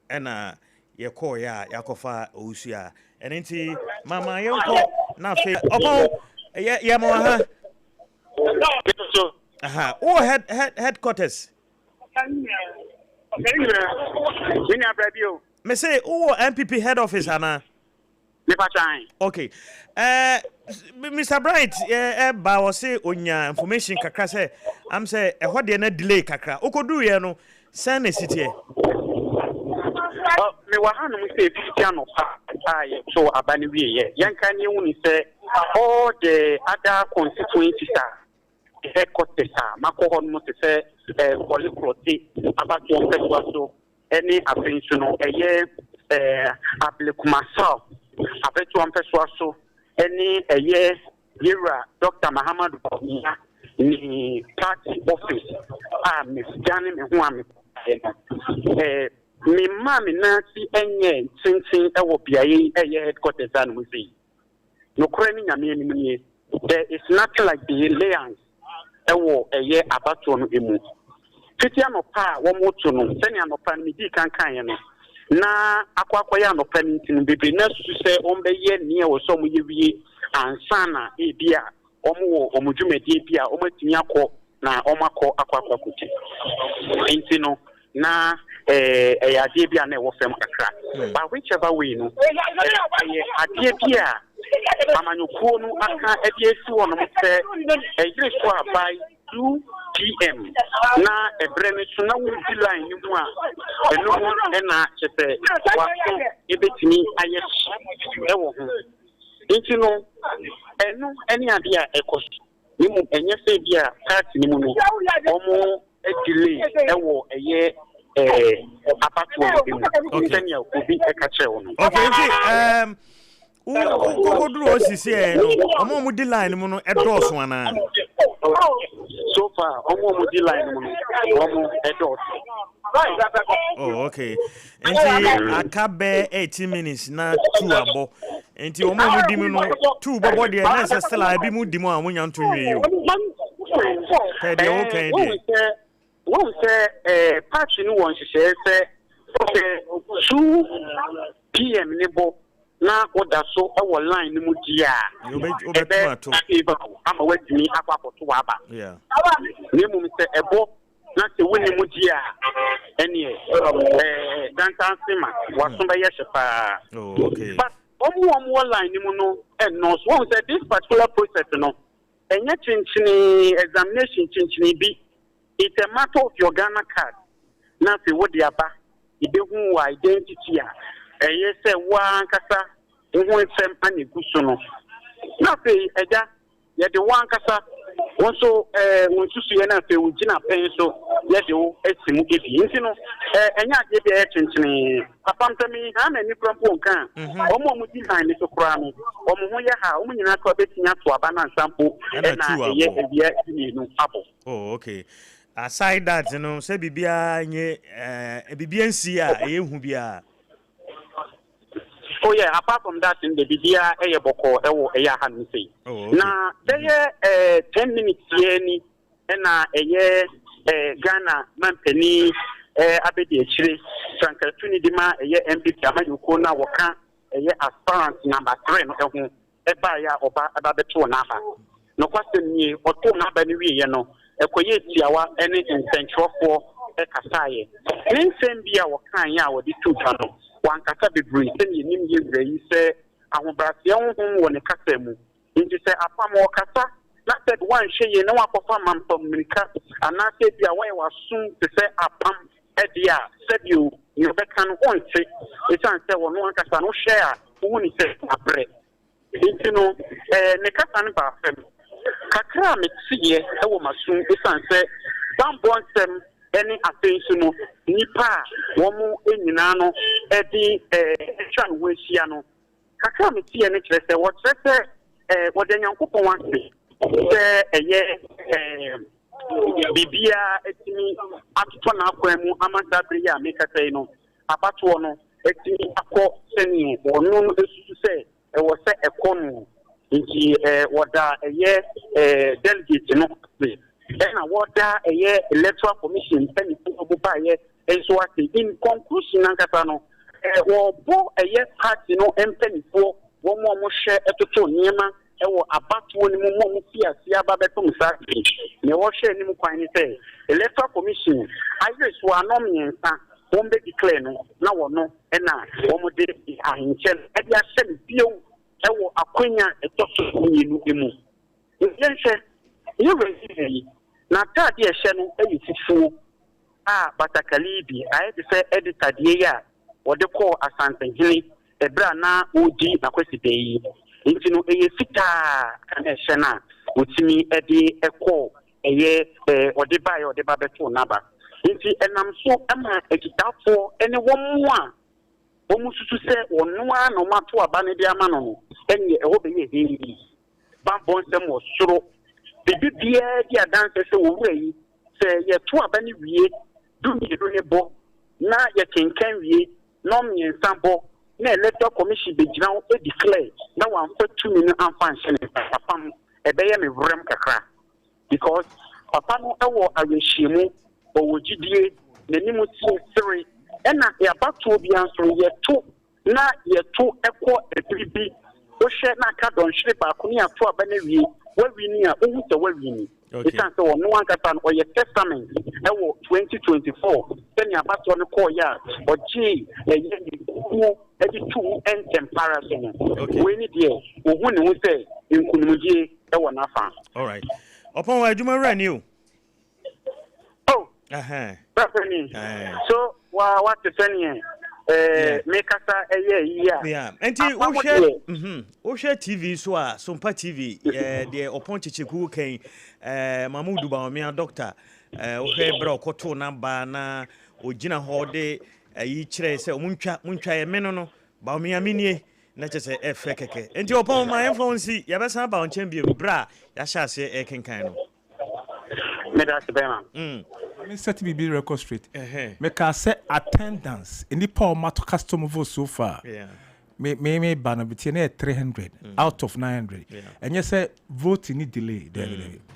ena ye call ya yakofa osu a nti mama yenko na fe obo ye mo ha oh headquarters. Me say oh MPP head office ana. Okay. Mr. Bright ba was say onya information kakra say am say e ho de na delay kakra. Okodu ye no send a city. Me wa hanu mu say Christian of so abani we ye. Yanka ni uni say all the other constituencies headquarters mako no se say polycloti about your so any attention applicuma so abetu ampeso so any yera Dr. Muhammad Bawumia ni party office Miss Jani me ho am me mama na si enye tintin ewo biaye headquarters an we see no krani nyame ni nie there is nothing like the alliance ewo abato no emu fitia no pa wo moto no sene anopa no di kankan ye no na akwakwa ya anopa ni ntinu bebe na su se ombe ye ne wo so mo ye wie ansana bia omo omudwumadi bia omatumi akọ na omakọ akwakwa kuti ntino na ade bia na wo fem kakra but whichever way no ade bia amanyɔkuo no aka ɛde esi wɔ nom sɛ ɛyere so a by 2 p.m. na ɛbrɛ no so na wodi line no mu a ɛno mu ɛna kyerɛ sɛ waso ɛbɛtumi ayɛ ɛwɔ ho nti no ɛno ɛne adeɛ a ɛkɔ so ne mu ɛnyɛ sɛ bi a party ne mu no ɔmo delay ɛwɔ ɛyɛ apatoɔ no mu sɛnea obi ɛka kyerɛ wo no okay nti woduru osisi no ɔmo di line mu no ɛdɔɔso anaa so far ɔmo di line mu no ɔmo ɛdɔɔso oh okay nti aka bɛ 18 minutes na 2 abɔ nti ɔmo di mu no 2 bɔbɔ deɛ na sɛ still a bi mu di mu a mo nya nto nwie yo tɛde o kan deɛ wọ́n sẹ́ patch ni wọ́n ṣiṣẹ́ sẹ́ 2 p.m. ní bọ́ na ọ̀dà so ẹ̀wọ̀ line ni mo di a ẹ̀bẹ̀ ama wọ́n ti ní akọ akọ̀tọ̀ wà bá ní mu sẹ́ ẹ̀bọ́ na sẹ́ wọ́n ni mo di a ẹni ẹ̀ dantansi ma wàásù bẹ́ yẹ ṣe paa but ọmọ wọ́n line ni mu no ẹ̀ nọ́ọ̀sì wọ́n sẹ́ this particular process no ẹ̀yẹ kyinkyin examination kyinkyin bi. It's a matter of your Ghana card. Now, say what the aba, you don't identity. Yes, say one kasa, one sem and a gusono. Now, say, Eja, yet the one kasa, also, when you see an affair with Gina Penso, yet you estimate it. You know, and yet, you be attention. Papa, tell me, how many from Ponkan? Omo design is a crime. Omo ya, woman, you are betting up to a banana sample and a apple. Oh, okay. Aside that, you know, say bibia nye bibia nsi a ehu bia. Oh yeah, apart from that in the bibia boko ewo eya han say. Na there 10 minutes here ni na Ghana mampani abedi echire sankatuni di ma MPP amayuko na woka aspirant number 3 no ehu eba ya oba ababeto na aba. No kwasem ni oto na aba ni wiye no ekoye tiawa ene nsentwofo kasaye nsem bia wokan ya wodi tuta no wankasa bebre sene nim ye brayi se ahobrase honhom wo ne kasa mu nti se apam wo kasa na said one hye na wakofa mampam mirika ana se bia wo wasun te se apam edia said you bekan onte etan se wo no wankasa no share wo ni se apre nti no ne kasa ne ba fam kakra metsiye ewo masun esan se bambonsem eni attention no nipa wo mu enyina no edi twan wehia no kakra metsiye ne kire se wo kire se wo de nyankopon wanse se eye bibia etimi atoto na akwa mu amasa bere ya mekata no abato no etimi akọ seni onu esusu se wo se ekonu nti wada delegate no na wada electoral commission pani ko ba enso ati in conclusion nankata no wo bo party no empanifo wo mo hye etoto niema wo abato ni mo fiasia ba beto msaki ne wo hye ni mo kwan ni say electoral commission ayes wa no miensa won be declare no na wo no na wo mo de ahinchen e dia hye bio ewo akwanya etoso nyinu emu yenhwe yewe na tade ehye no eyifufu a batakali bi ayede se editor de ya wode call asantanhini ebra na odi na kwesipe yi nti no fita kana ehye na otimi ede ekọ wode ba ya wode ba beto naba nti enam so ama ekitafo ene womu a omususu se onua no mato aba ne dia ma no enye eho be ye hiri bambon sem wo soro bibia dia dance se wo wura yi se ye to aba ne wie dumi do ne bo na ye kenkan wie no me nsambo na electoral commission be gina o declare na wan fa 2 minutes amfa nhene papa ebe ye me vrem kakra because papa no ewo awehyiemu o wogidie n'animu siri ena ya bato bi anso yeto na yeto ekọ ebibi wo hye na ka don hye ba ko ni ato aba na wie wawi ni a ohu se wawi ni etan se wonu ankata no ye testament ewo 2024 senya bato no call ya oji who two and comparison. When it is, when we say in Kunumuji, all right. Upon why do you run you? Oh, so what the sending? Make us yeah. And Osha TV so Sompa TV the upon Chichiku came Mamudu Baumia doctor bro koto number na ojina hode yi kire se muntwa menono Baumia minie na chese efekeke enti upon my influence ya besa ba onchen bi bra ya sha se kenkan no me da se bema me set be record straight make I say attendance in the power matter customer vote so far me ban biti na 300 out of 900 and you say vote in delay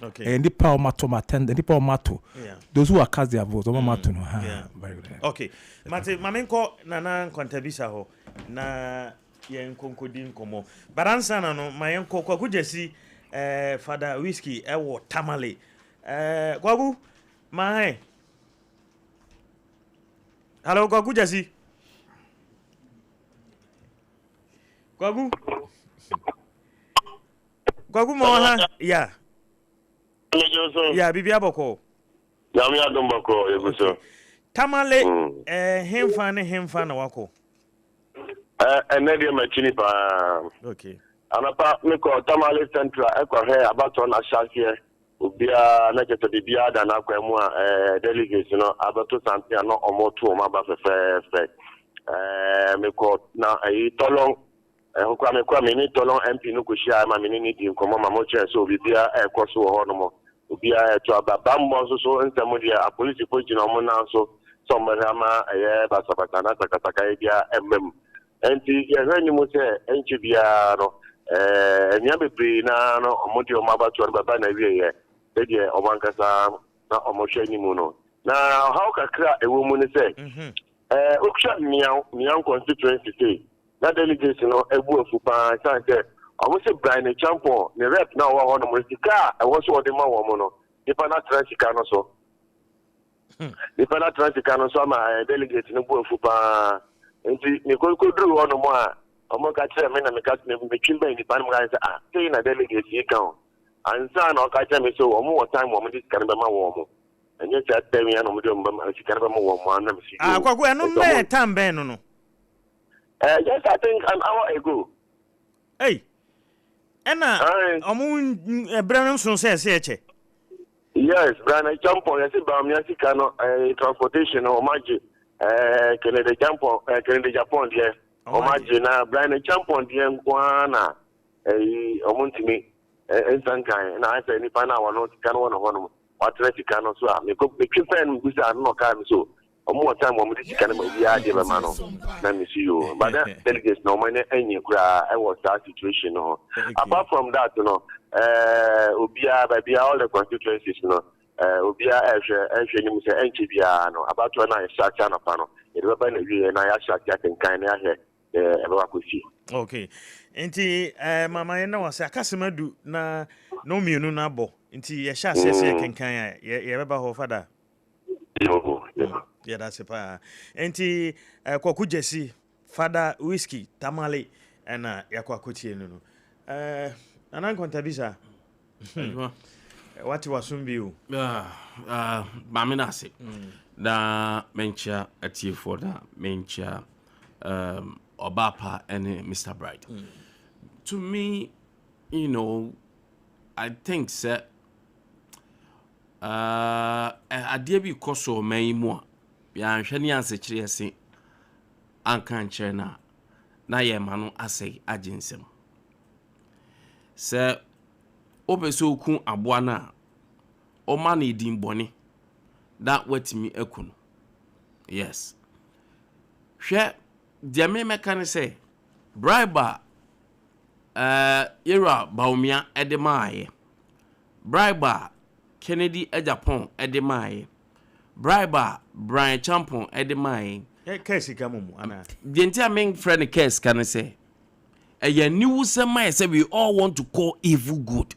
okay and the power matter attend the power matter those who are cast their votes matter no very good okay mate mamenko nana Nkwantabisa ho na yen konkodi nkomo baransa na no mayenko kwagu jesi Father Whiskey ewo tamale kwagu my hello kwagu jesi Kwagu moha yeah bibi aboko yami adombako yeguso tamale hemfa na wako enedi machini pa okay anapa miko tamale central ekwa he abato na shakie ubia na kete bibia da na kwa mu delegates no abato sampia no omoto o maba fe miko na tolong kwa mini tolong MP no kushia ma mini ni di nkomo ma mo che so bibia ekoso ho no mo ubia to ababa mo so nsemo dia a police poji no mo na so somebody ma basabata na takataka dia enti ye ni mo se enchi bia no enya bebre na no omodi o maba to baba na wie ye de o bankasa na omo hwe ni mu no na how kakra ewo mu ni se okusha mian constituency say na delegation no ebu afupa sanse omo Brian Champion ne rep na wo ho no mo sika e wo so ode ma wo mo no ipa na transika no so ipa na transika no so ma delegate no bu afupa enti ne ko dru ho no mo a omo ka kire me na me ka ne me twimba ni pa no ga say say na delegate yi kan ansa na o ka kire me so omo wo time wo mo dis kan be ma wo mo enye cha temi ya no mo de mo ma sika be ma wo mo na me sika kwaku eno me tambe no yes, I think an hour ago. Hey, Anna, Brennan son says, yes, Brian Champion, yes, Bamiasicano, transportation or magic, Canada Japan, yes, or magic, Brian Champion, the Nkwana, Omontimi, and Sankai, and I said, if I know not can one of them, what Reticano, so I could be pen, which are not kind so. More time when we can be idea mano. Let me see you. But that delegates no money any cry. I was that situation. No. Apart from that, you know, Ubia baby all the constituencies, you know, Ubia actually say NGBA no about to na shut down pano. It will be and I shut that and kind of here. Okay. Enti mama na wase akasema du na no mienu na bo. Enti ye sha sese kenkan ye beba ho fada. Yeah, that's a enti kwaku jesi Father Whiskey tamale na yakwakutie no Nkwantabisa what was sumbi you mamina se da mencha atie for da mencha Obaapa and Mr. Bright to me, you know, I think that adeɛ bi kɔ so man mu a ya nhwɛ ne ansɛkyerɛ ase anka nkyerɛ na yɛ ma no asɛe agye nsɛm sɛ obɛsɛ oku aboa no a ɔma no edin bɔne da watimi aku no yes hwɛ deɛ mɛka ne sɛ bribe yɛwura Baumia ɛde maaeɛ bribe Kennedy Japan edemaye bribe Brian Champion edemaye case kamumu ana the entire main friend case can say a new semi say we all want to call evil good.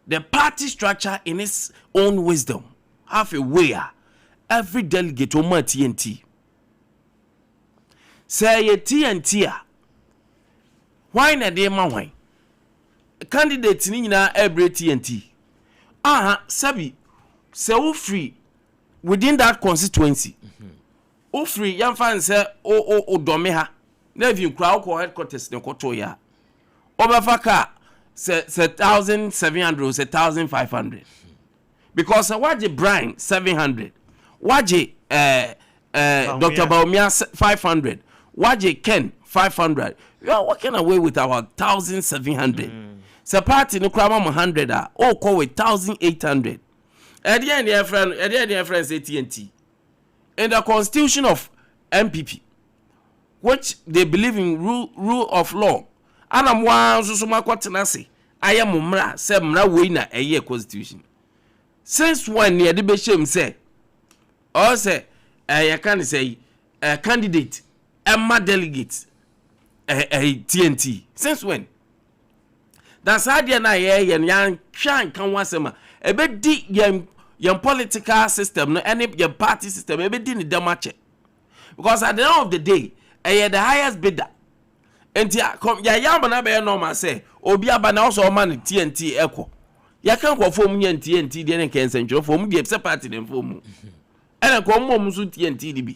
The party structure in its own wisdom have a way every delegate on my TNT say ye TNT why na dey ma why candidate ni nyina every TNT sabi say who free within that constituency who free yan fan say o dome ha na if you crowd ko headquarters ne koto ya obafaka say 1700 or say 1500 because waje Brian 700 waje Dr. Baumia 500 waje Ken 500 you are walking away with our 1700 so party no crama 100 or call with 1800 at the end their friends say TNT in the constitution of MPP which they believe in rule of law and I'm one so makwatenase I am mumra say mra we na eye constitution since when near the beshem say or say you can say a candidate Emma delegate a TNT since when that's idea na yan shan kan wasema e be di yan political system no any your party system e be di ni demache because at the end of the day the highest bidder enti ya yamba na be normal say obi aba na also man TNT eko ya kan ko fom nya TNT de ne kan senjuro fom de se party dem fom and ko mom so TNT di bi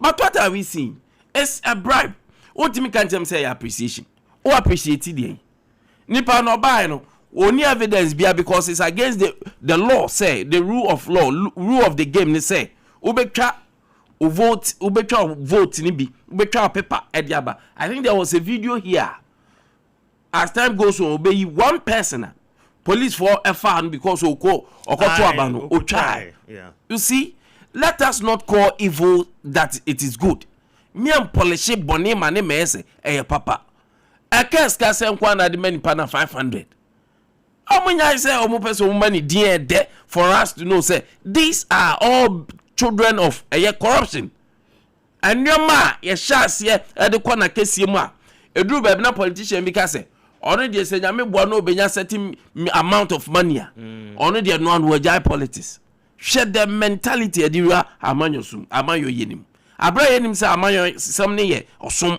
but what are we seeing it's a bribe what me can tell say appreciation o appreciate the nipa no buy no only evidence bia because it's against the law say the rule of law rule of the game they say ubetwa vote ni bi ubetwa paper ediaba I think there was a video here as time goes on obey one person police for a fan because oko to abano o try you see let us not call evil that it is good me am polish boni mane mese papa akes ka se nkwana de mani pana 500 omunya say omu person money there for us to know say these are all children of corruption and your ma ye shas ye de kona kesie mu a eduru ba na politician bi ka say ono de say nyame bo na obenya certain amount of money ono de no an wajai politics share the mentality ediwa amanyosum amayo yenim abra yenim say amayo something ye osum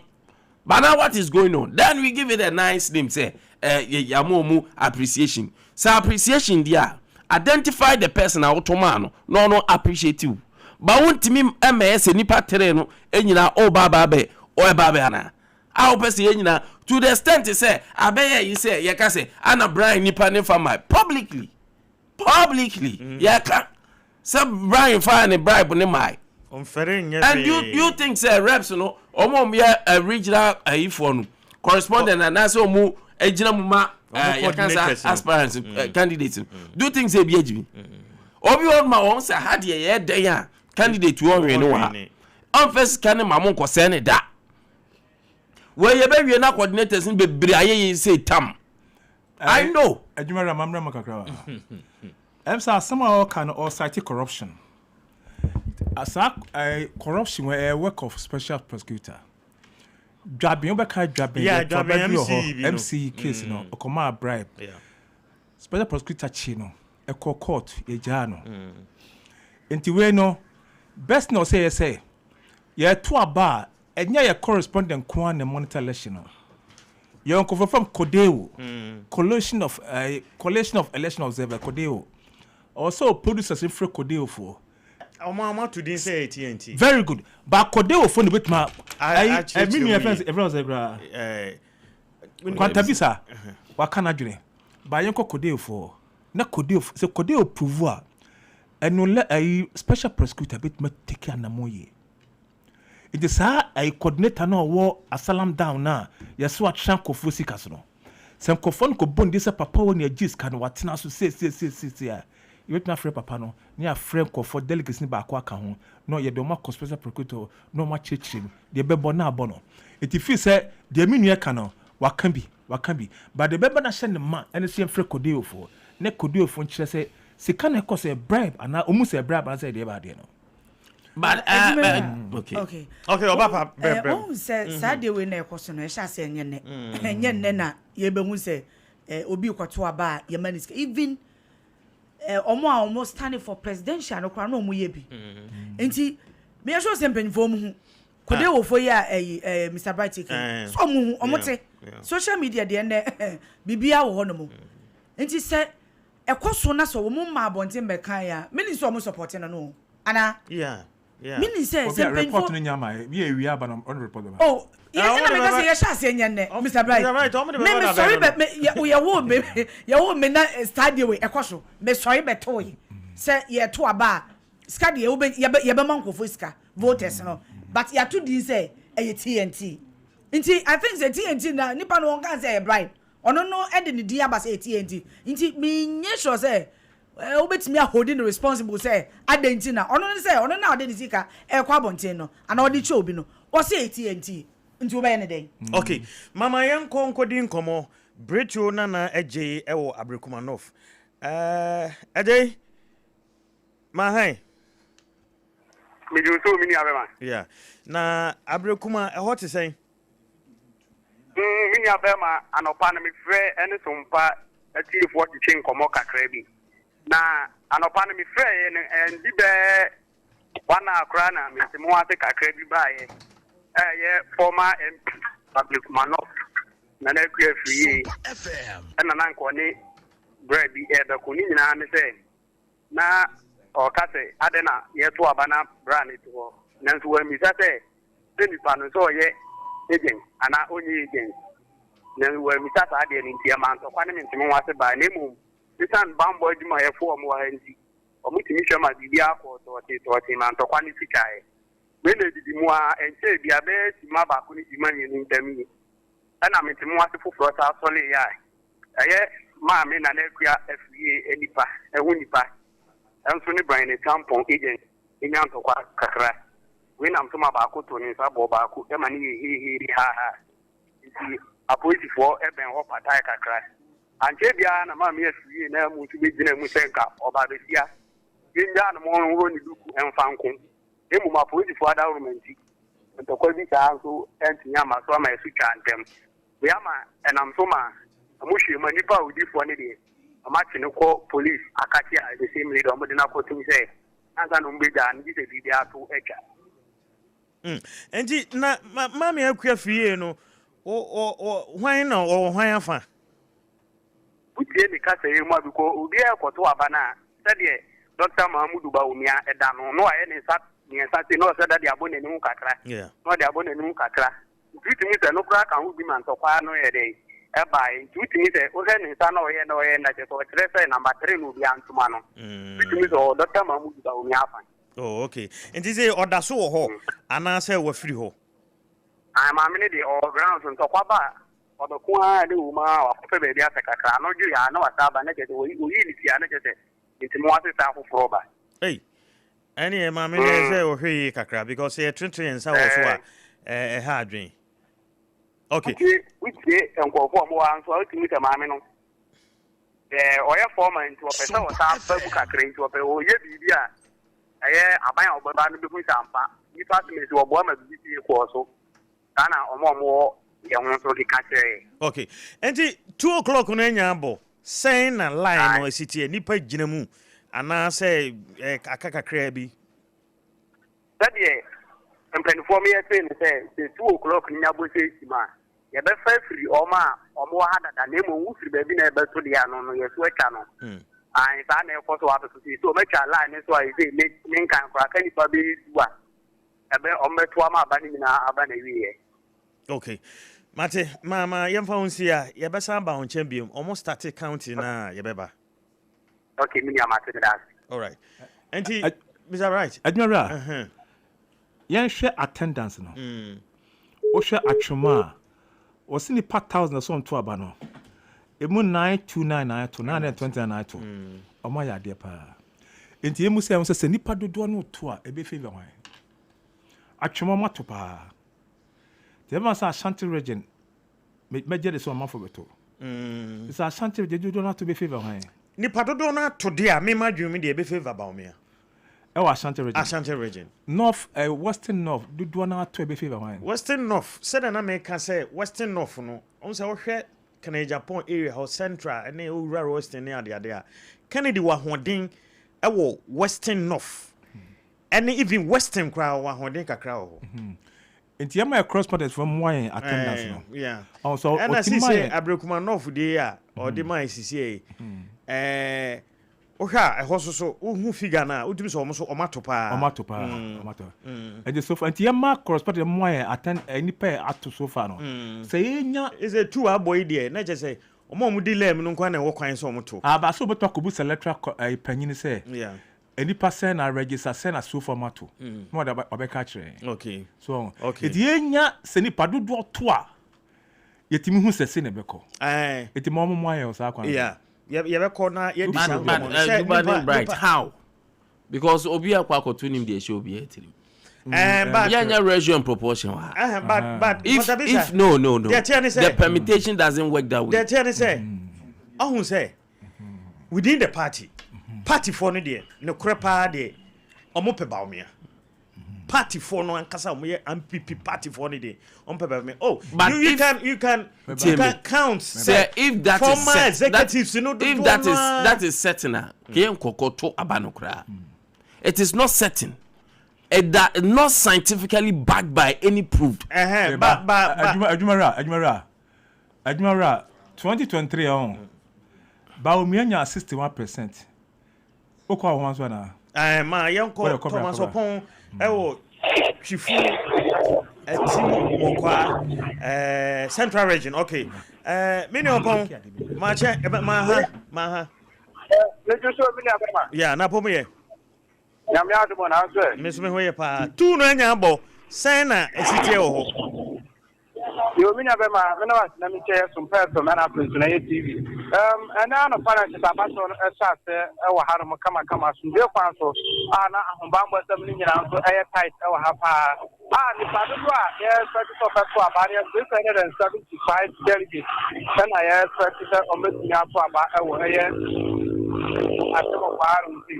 but now what is going on then we give it a nice name say yamomu appreciation so appreciation dia identify the person automano no appreciate you but won't me ms nipa tere no enyina Obaapa be o Obaapa ana how person enyina to the extent say abeye you say ye ka say ana Brian nipa ne fama publicly yeah some Brian fine a bribe ne mai and you think say reps no omo me a regional ifo correspondent and na so mu ejina mu ma aspirants candidates do things say be ejimi obi on ma won say had ye den a candidate won we no ha on first can ma mon ko se ne da we ye be we na coordinators be bre aye say tam I know ejuma ramamra makakra emsa somehow can or cite corruption as a corruption where a work of special prosecutor Jabbing MC case no okoma bribe special prosecutor chino e court e jano enti we no best no say ye to aba enya ye correspondent kwan na monitor election no ye uncle from Kodeo collation of election observer Kodeo also producers in free Kodeo for Mama to din say TNT. Very good. But Kodeo phone bit ma I mean your friends everyone say Nkwanta Bisa wa kana dwene. Ba yenko Kodeo for na Kodeo say Kodeo prove and no let a special prosecutor bit ma take anamoye. It is a coordinator no war asalam down na yeso atran kofu sikas no. Sem kofon ko bon dis papa won ya gis kan watena so say you wait na free papa no near frame for delegates ni ba kwa ka ho no ye de ma special prosecutor no ma chechim de bebo na abono it feel say de minua ka no waka bi but de bebo na hye ne ma ene se free Kodeo for ne Kodeo for nchire say sika na cause a bribe and omu say bribe and say de ba de no but okay Obaapa oh say Saturday we na ekoso no e sha say enye ne na ye be hu say obi kwato aba ye maniska even almost standing for presidential no kwa no mu ye bi enti me sure say mpanifo mu hu kode wo fo ya Mr Bright King so omote social media de ne bibia wo ho no mo nti se ekoso na so wo mo ma abonte mbeka ya me ni so mo support no ana yeah mini say report no nyama we wi aba no on report ba oh yeah na me ka say ya sha se nyane Mr Bright me sorry me ya wo me na stadium we ekoso me sorry be toy say ye to aba ska de ye be man kofo ska voters no but ya to din say TNT nti I think say TNT na nipa no kan say Bright ono no e de ne din aba say TNT nti me nye sure say obetimi holding responsible say adenti na ono say ono na ode sika e kwa bonten no ana ode che obi no o say TNT nti obaye ne den okay mama yen konkodi nkomo brecho na eje e wo Abrekumanov eje ma hai me do so mini abema yeah na Abrekuma e hot say mini abema anopa na me frɛ ene sompa ati for the chain komo kakra bi na anopa na me frɛ endi be wana akra na me se mo ate kakra bi ba ye former MP Abrekumanov na na ku afie FM na na nkone bread bi e be ko ni nyina me se na o ka se adena ye to abana brand to nanso wa mi sa se nipa no so ye agent ana onye agent na wa mi sa ade ni ntia man to kwa ne ntimo wa se ba na mu bisan bambo adwuma ye fo mo wa nti o mu timi hwe ma bibia ko to man to kwa ne sikae me na didi mu a enche bia be si ma ba ko ni di man ni ntami ana mi timo wa se foforo sa so le ya eye ma me na na kua afie enipa ehu nipa enso ni ban ni tampon agent inyanto kwa kakra we nam to ma ba ko to ni sa bo ba ko e ma ni hi ha nti apolisi fo e ben ho patai kakra anche bia na ma me afie na mu tu be gina mu senka oba be sia ginja na mo ro ni duku enfanko e mu ma apolisi fo ada rumenti to ko bi ta so entinya ma so ma esu chantem we ama enam so ma amuhwe ma nipa odi fo ne de amachi ne ko police akati at the same leader mo de na ko tumi say anza no mbeja ni se bibi ato echa enti na mama akua fie no hwan na hwan afa utie ni ka say mu abiko obi ekoto abana se de Dr. Mahmudu Bawumia eda no aye ne sa ni sa se no se da de abone ni mu kakra no de abone ni mu kakra utie mi se no kra kan hu bi man to kwa no ye de eba utimi se o he ni sa na o ye na je so kire se number 3 no bi antuma no utimi so Dr. Mahmudu Bawumia afa oh okay enti say oda so wo ho ana say wa free ho ma me ne de o ground so to kwa ba o do ku a de wo ma wa fe be bia kakra no ju ya na wa sa ba na je o yi ni ti ana je se enti mo ase sa foforo ba any ma me ne say o hwe kakra because e tren sa wo so a ha adwen okay utie enkofo mo wa nso utimi te ma me no oye former into opesa o sa babu kakra into ope o ye bibia eye aban obaba no be hu sampa ni pass o bo ma bibia ko so kana omo ye hu so di kakere okay enti 2 o'clock no anya abo sen na line no asitie nipa gina mu ana say akakakra bi that ye empenfo me say 2 o'clock nya bo say sima ye be fa free omo ha dada na emo wu free ba bi na be to dia no ye so echa no an sa na e ko so ato so me cha line so ai say me nkan kra ka ni pa be duwa e be o me to ama aba ni na aba na wiye okay mate mama yemfa unsi a ye be san ba on champion almost start counting na ye be ba okay me ya mate that all right enti Mr. Right admira yen hwe attendance no o hwe atwoma o sini pa 1000 so nto aba no emu 9299 o ma ya de pa enti emu se nipa dodo no to a ebe favor hwan atwoma ma to pa te ma sa Ashanti region me je de so ma fo beto sa Ashanti region dodo no to be favor hwan nipa dodo na to de a me ma dwumi de ebe favor ba o me Ashanti region north western north dodo na to ebe favor hwan western north said na me can say western north no on say wo hwe Kennedy Japan area how central and rural western near there Kennedy wa hoden e wo western north and even western crowd wa hoden kakra ho Nti yama correspondent from one attendance no. Yeah. Also and I see say Abrekumanov dey or the man CCA. Oha ehwo so hu figure na udimi so omo omatopa. And so far nti yama correspondent from one attend nipa ato so far no. Say nya is a two boy there na just say omo di lem no nkwa na wo kwan so omoto. Ba so beto akobu electoral panyin say. Yeah. Any person I register send a so formato. More than Obeka chere. Okay. So okay. It yenya seni padudu toa. Yetimi hu se sene beko. Eti mo mo ayo sa kwa. Yeah. You be corner you right how? Because obi akwa akotu nim dey show obi etiri. But yenya ratio and proportion. But if no. The permutation doesn't work that way. The tell say. Who say within the party for no there no crepa there omo pe ba omia party for no ankasa omo ye MPP party for no there omo pe ba me but you can count say if that is set, executives that, if that is certain ke nkokoto abanokra it is not certain that not scientifically backed by any proof but Ajumara 2023 on Baumia 61%. Okwa wanso na. Ma yanko Thomas Opon ewo chifu eti mokwa Central Region. Okay. Mini Opon ma ha. Yeah, na pomo ye. Nyame adumo na so. Mesome ho ye pa. Tu no anya abo. Sen na esitie wo ho. Yo minya be ma me na was na mi che Sompa to me na print na TV. Ana no para che tabaso esa se e wa harum kama so be kwan so ana ahomba mbasam ni nyina so e tight e wa ha pa. Ni pa do a ye so to pe so aba ye 375 delegates. Na ye so to o me nya so aba e wo ye atimo paru ti.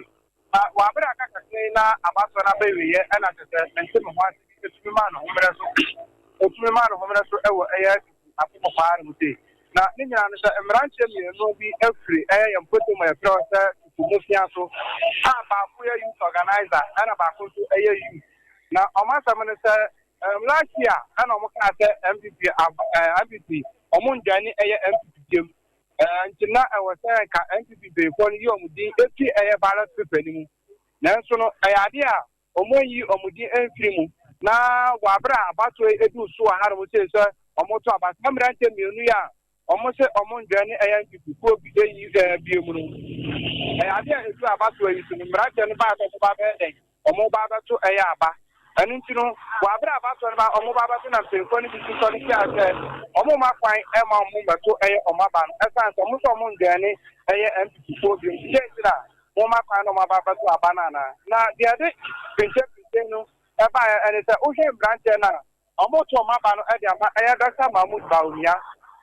Wa bra ka ka na abaso na be wi ye na te se mente mo wa ti tu ma no umre so. Otumi ma no homena so ewo eya akoko paare muti na ne nyina no sɛ mmeranche mi no bi afiri eya mpoto ma yɛfrɛ sɛ kumufia so baako yɛ youth organizer ana baako so eya youth na ɔmasɛm no sɛ last year ana ɔmo ka sɛ MPP ɔmo ndwane eya MPP gem nti na ɛwɔ sɛ ka MPP beefo no yi ɔmo din efi eya ballot paper ni mu nanso no ɛyɛ ade a ɔmo yi ɔmo din emfiri mu na wabra abato edu so ahara mo se so omoto abasa mrante mienu ya omo se omo ndwane eyan pipo bi eyi bi emu no ade edu abato eyi so mrante no ba to ba be den omo ba ba to eya aba anu nti no wabra abato no ba omo ba ba to na mpemfo ni bi so ni ya se omo ma kwan e ma omo ba to eya omo ba no esan so omo so omo ndwane eya pipo bi nti mo ma kwan no ma ba ba to aba na de ade pinche no eba ene se o hwe branch na omoto maba no e dia ma e Dr. Mahmoud Baumia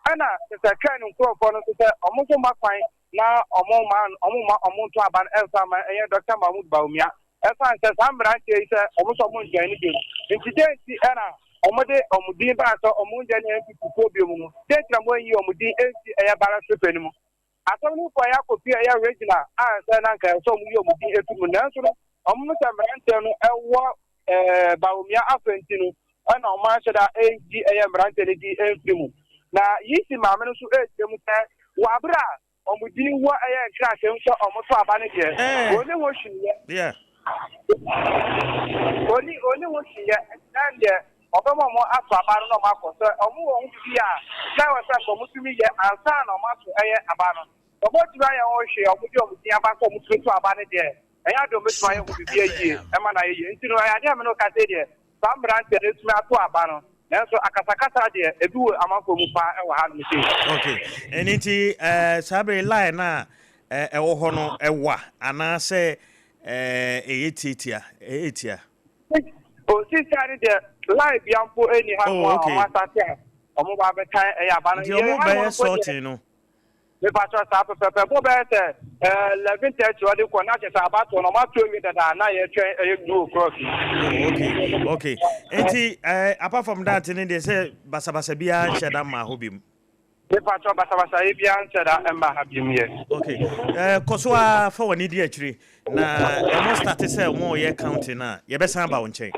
ana se kan nkrofo no se omoto makwan na omoto aba no e ma e Dr. Mahmoud Baumia e fa se sam branch e se omoto mo njan ni bi incidenti ana omode omudi ba so omonja ni MPP bi mu tetra mo yi omudi enti e bara sope ni mu atom ni ko ya kopi e regional a se na nka so mu yi omudi etumu na so omo se branch no ewo Baumia afentinu ana o ma sheda AG mbrante di enfrimu na yisi maame no so ejemu se wabra omudi wo kra se nso omoto abane de oni wo hwiye yeah oni wo hwiye and obemo mo ato abano no makoso omo wo hwi a na we se ko mutumi ye ansa na omato abano oboti ba ye wo hwi omudi abaso mutu abane de eya do metu aye wo bibia yie ema na yie ntino ya de me no ka se de sambrante etumi ato aba no nanso akasakasa de edu amanfo mu pa e wo ha no se okay eniti sabre line na wo ho no ewa ana se eyetia o si sare de live yampo eni ha mo amasate omo ba be kan e ya ba no ye mo be sorting no me patro sa pepe bo be se 11:30 odi ko na che sa abato no ma to mi dada na ye twen e do cross okay enti apart from that ni dey say basabasa bia ncheda ma ho bim me patro basabasa e bia ncheda emba ha bim ye okay koso a fa wani di akire na almost start say mo ye counting na ye be san ba won chen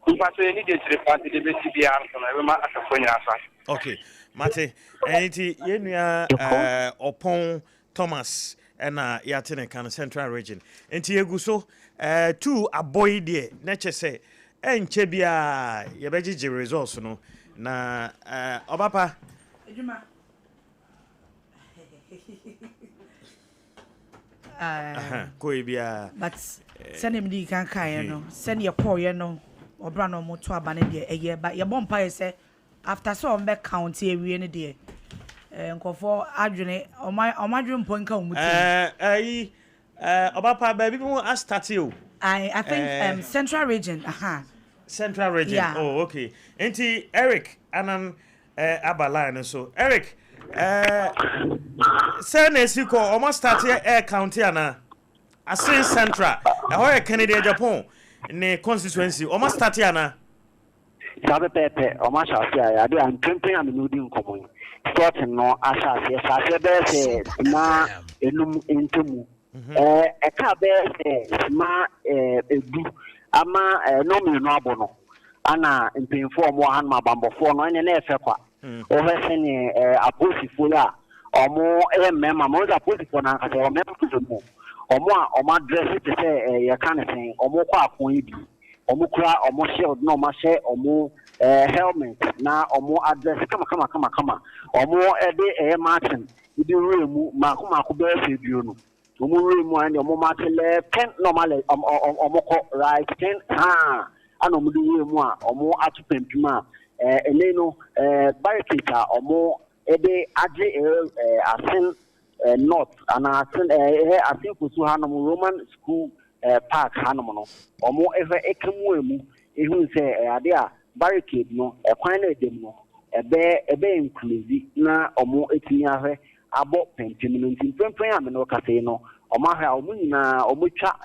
Mpaso ni de tire party de be CBR so na we ma asafo nyina asa. Okay, Mate, enti yenua Opon Thomas na yatene kan Central Region. Enti eguso two aboy de na chese enche bia ye begije results no na Obaapa Ejuma koi bia but send him the kan kai no send your call you know obra no mo to aba ne de eye ba ye bompa ye say after so on be count here we ne de nkofo adwene omadwe mpo nka omuti Obaapa baby mo a start you I think Central Region Central Region. Yeah. Oh, okay. Enti Eric anan abaline so Eric Senesi ko almost start air county ana Asin Central. Ahoy Kennedy Japan ne constituency almost start ana. Sabe pepe o ma sha sia ya de an pempen am no di nkomo. Sport no asha sia sa se be se na enum entemu. E ka be se ma edu ama no mi no abono. Ana mpemfo mo han ma bambofo no ene na efe kwa. O he se ni aposifo ya omo mema mo za aposifo na nka se o mema kuzo omo a omo address te se ye kan sen omo kwa akon yi bi omo kura omo shield na omo she omo helmet na omo address kama omo de martin di remu mako be fe bio no omo remu and omo martin le pen normal omo ko right pen ana omo di remu a omo atu pempima eleno barricade omo de age asen north and asen kusu hanum Roman school park hanum no omo ever ekemu emu ehun se ade a barricade no ekwan na edem no ebe inclusive na omo etimi ahwe abo pempim no ntimpempem am no kase no omo ahwe omo nyina omo twa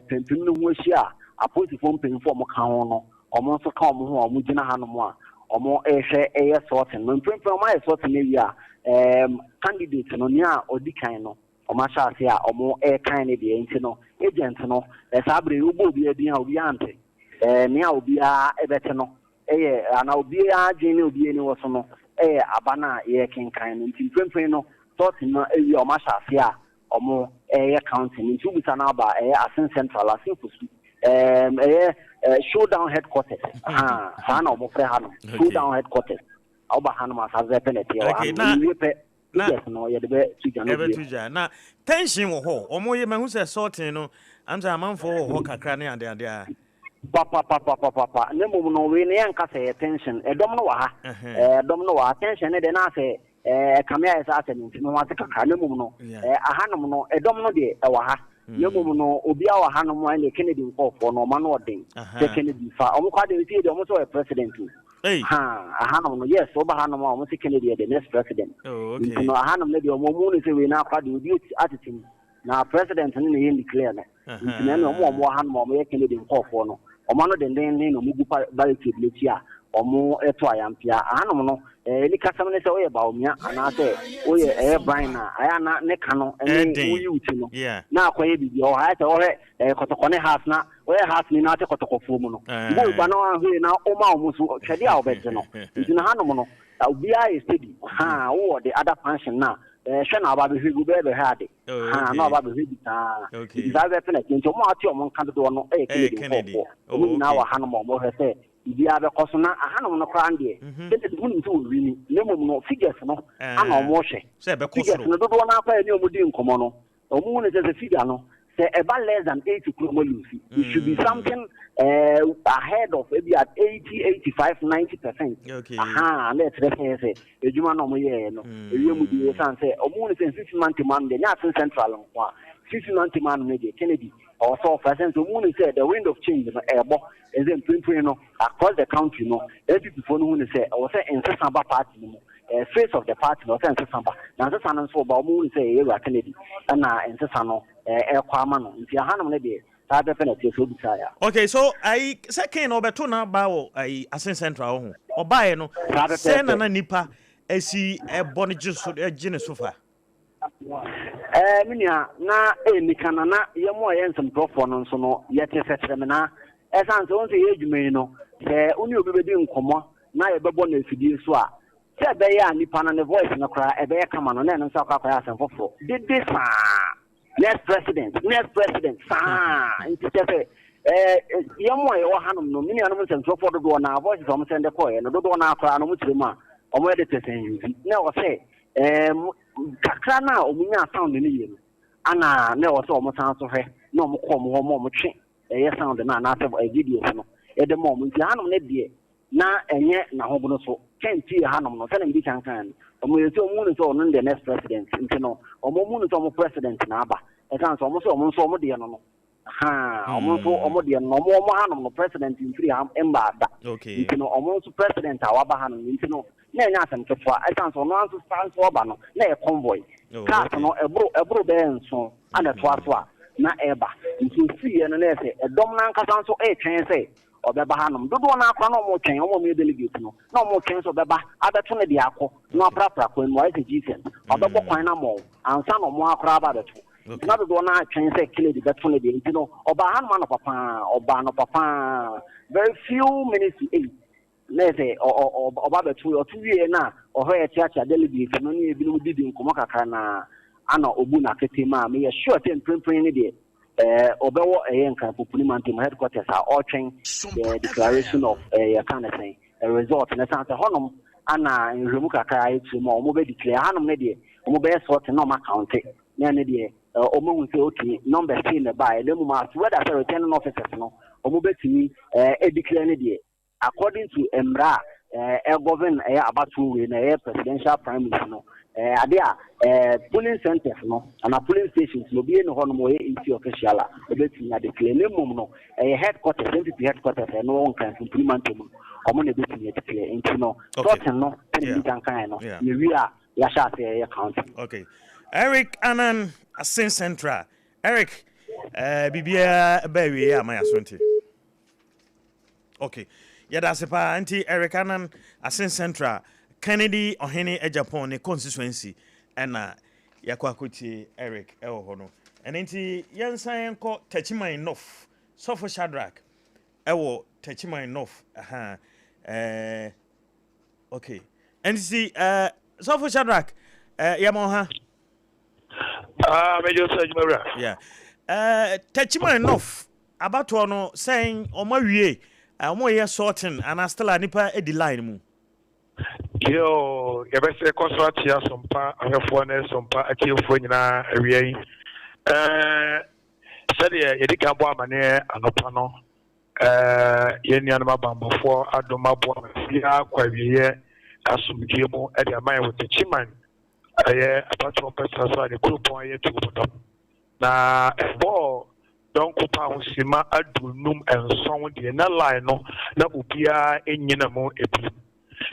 pempim no ho ahia aposifo mpemfo omo ka ho no omo nso ka omo ho omo gina hanum a omo ehwe sorting no mpempem omo sorting na wi a candidate no nya odikan no omo asase a omo kan ne de enti no agent no sabre ubo bi adin a obi ante nia obi a ebete no ana obi a gene obi ni wo so no abana ye kenkan no nti mpempem no sorting no ewi omo asase a omo counting nti ubisa na ba asen central asen fusu showdown headquarters sana omo pre hano showdown headquarters oba hano masaze penalty na yes no ye de be tuja na tension wo ho omo ye mehu se sorting no amza amanfo wo ho kakra ne ade a papa ne mum no we ne yanka se tension edom no wa ha edom no wa tension ne de na se kamia esa ase ni no wa se kakra ne mum no ahanom no edom no de wa ha ye mum no obi a wa hanom wa ne Kennedy nkofo no ma no odin se Kennedy fa omo kwa de ti de omo so president ahanom no yes oba hanom a omo se Kennedy the next president no ahanom ne de omo mu ne se we na kwa de obi attitude na president ne ye declare na na omo hanom omo ye Kennedy nkofo no omo no den no mugu barricade leti a omo eto ayampia ahanom no ni kasam ne se oye ba omia ana se oye brain na aya na ne kano ene oyi uti no na akoye bibi o ha te ohe kotokone house na oye house ni na te kotokofo mu no bo ba na ahwe na oma omusu twede a obedze no nti na hanom no obi a steady wo the other function na hwe na aba be hwegu be ha de na aba be hwegu ta za be pele nti omo ati omo kan do no Kennedy omo na wa hanom omo hwe se ibi abe koso na ahanom no kra ande tete du ni to wini nemom no figures no ana omo hwe se be koso no do na kwa ni omo di nkomo no omo ne se figure no say about less than 80 kilometers. It should be something ahead of maybe at 80, 85, 90%. Okay. Let's say, Ejuma no moye no. You mu di say, omo ne 6 month man de na central no. 6 month man ne Kennedy. Also, for instance, omo ne say the wind of change no ebo is in twin no across the country no. Every before no ne say, or say in Samba party no. Face of the party no say Samba. Na Samba so ba omo ne say you Kennedy. Na in Samba okay, so I second obeto na ba wo I Asen Central ho obae no se na nipa esi ebone gine sofa minia na enikana na yemo yen some profo no so no yete fetrem na esan so nse edwuma no se uni obi bedi nkomo na ye bebo na efidi so a se be ya nipa na ne voice no kra e be kama no na no so akwa asem fofo dede sa next president sa nti se yemo ye wo hanom no mini anom nsem fofo dodo na voice so mo sende koye no dodo na akra no mo tiremu a omo ye de tesen yuzi na wo se kakra na omunya sound ni ye no ana na wo se omo san so hwe na omo ko mo twe sound na na se video no e de mo nti hanom ne de na enye na ho no so kenti hanom no se na mbi kan omo ye se omo no so no the next president nti no omo mu no so omo president na aba e kan so omo de no omo de no omo hanom no president free am emba da nti no omo so president awaba hanom nti no na enya asem kefa e kan so no anso stand so ba no na e convoy car no ebro be nso ana to aso a na eba nti free no na se edom na nkasa so e twen se obeba hanom dodo na akwa na omo twen omo me delegate no na omo twen so beba abeto ne de akọ no aprapra kwa no ise Jesus obebo kwan na mo ansa no mo akra ba beto na dodo na twen se kile de beto ne de nti no oba hanom no papa very few minutes na say oba beto o tuwie na oho ye tiacha delegate no ne ebi no didi nkomo kakra na ana obu na ketema me sure ten prinprin ne de obewo enka population headquarters are ordering the declaration of kind of thing a result na say honom ana nhwemu kakra etu ma omo be declare hanom ne de omo be sort no ma count na ne de omo hu say okay number 3 ne by le mu ma whether say returning officers no omo be timi declare ne de according to emra govern abatu we na presidential primaries no adia polling centers no and polling stations no be no hono mo official a obetini declare ne mum no headquarters entity headquarters no on kan implement mum omo na betini declare enti no sorting no can be kan no ye wi a ya sha say count. Okay, Eric Anan Asin Central. Eric bibia ba wi ya ma yasonti. Okay, yada sepa anti Eric Anan Asin Central Kennedy Ohene Japan ne constituency ena yakwakuti Eric hono enenti yensan ko Tachiman North Sofo Shadrack ewo Tachiman North okay enti Sofo Shadrack yamonha major Sajmara yeah Tachiman North abato no saying omawie omo ye sorting and still anipa edi line mu. Yo, yabese consorti ya Sompa, ahefo na Sompa akiyefo nyina awie. Sade yedika abo amane anopa no. Yenianu mabambofo adomabo afia kwawiye asumdie mu e de aman wote chiman. Abato pesa so de grupon aye tubodom. Na ebo don kupa hosima adunum enson de na line no na obia enyina mu ebi.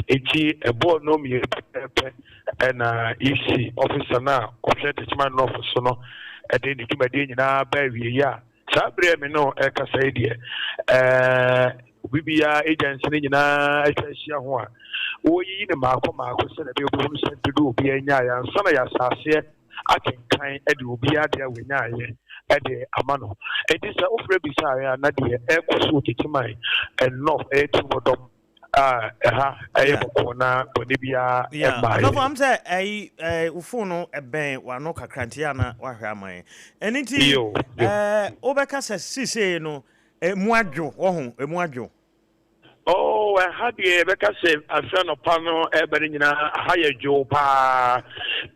Eti ebo no mi pepe na EC officer na officer Tachiman North so no e de ni kimade nyina ba wie ya sabre me no e kasa ide bibia agency ni nyina atwahia ho a oyi ne maako se na be obi se dudu obi anya ya nsa na ya sase akenkan e de obi ade awenya ye e de amano e di se ofre bi sa ya na de e koso Tachiman enough e tu bodom na bonibia no for am say ufunu eben wa no kakrantia na wa hwe aman eniti obeka se sise no muadwo wo ho muadwo had the beka se afia no pano ebe nyina haye jo pa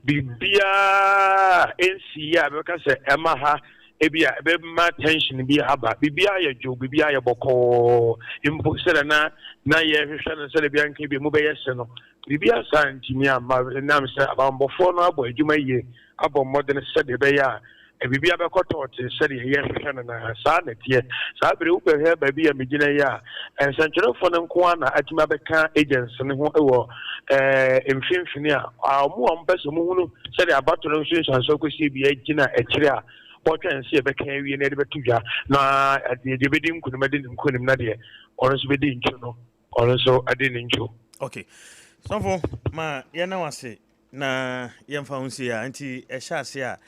bibia NCA beka se ema ha ebia ebe ma tension bi haba bibia ye jo bibia ye boko impo sele na ye hwehwe no sele bia nka bi mu be yese no bibia santimi ama na me se abambofo no abo adwuma ye abo modern sele be ya bibia be kotote sele ye hwehwe no na sa na tie sa bere wo hwe ba bia megina ya ensancherefo no nko na atima be ka agency ne ho ewo emfimfini a amu ampese mu hunu sele abato no nso kosi bia gina ekire a Portrait see a back and we never to ya. Na at the dividend could imagine Nadia, or else we didn't know, or also I didn't know. Okay, so for ma yana say na yam found here, anti a shasia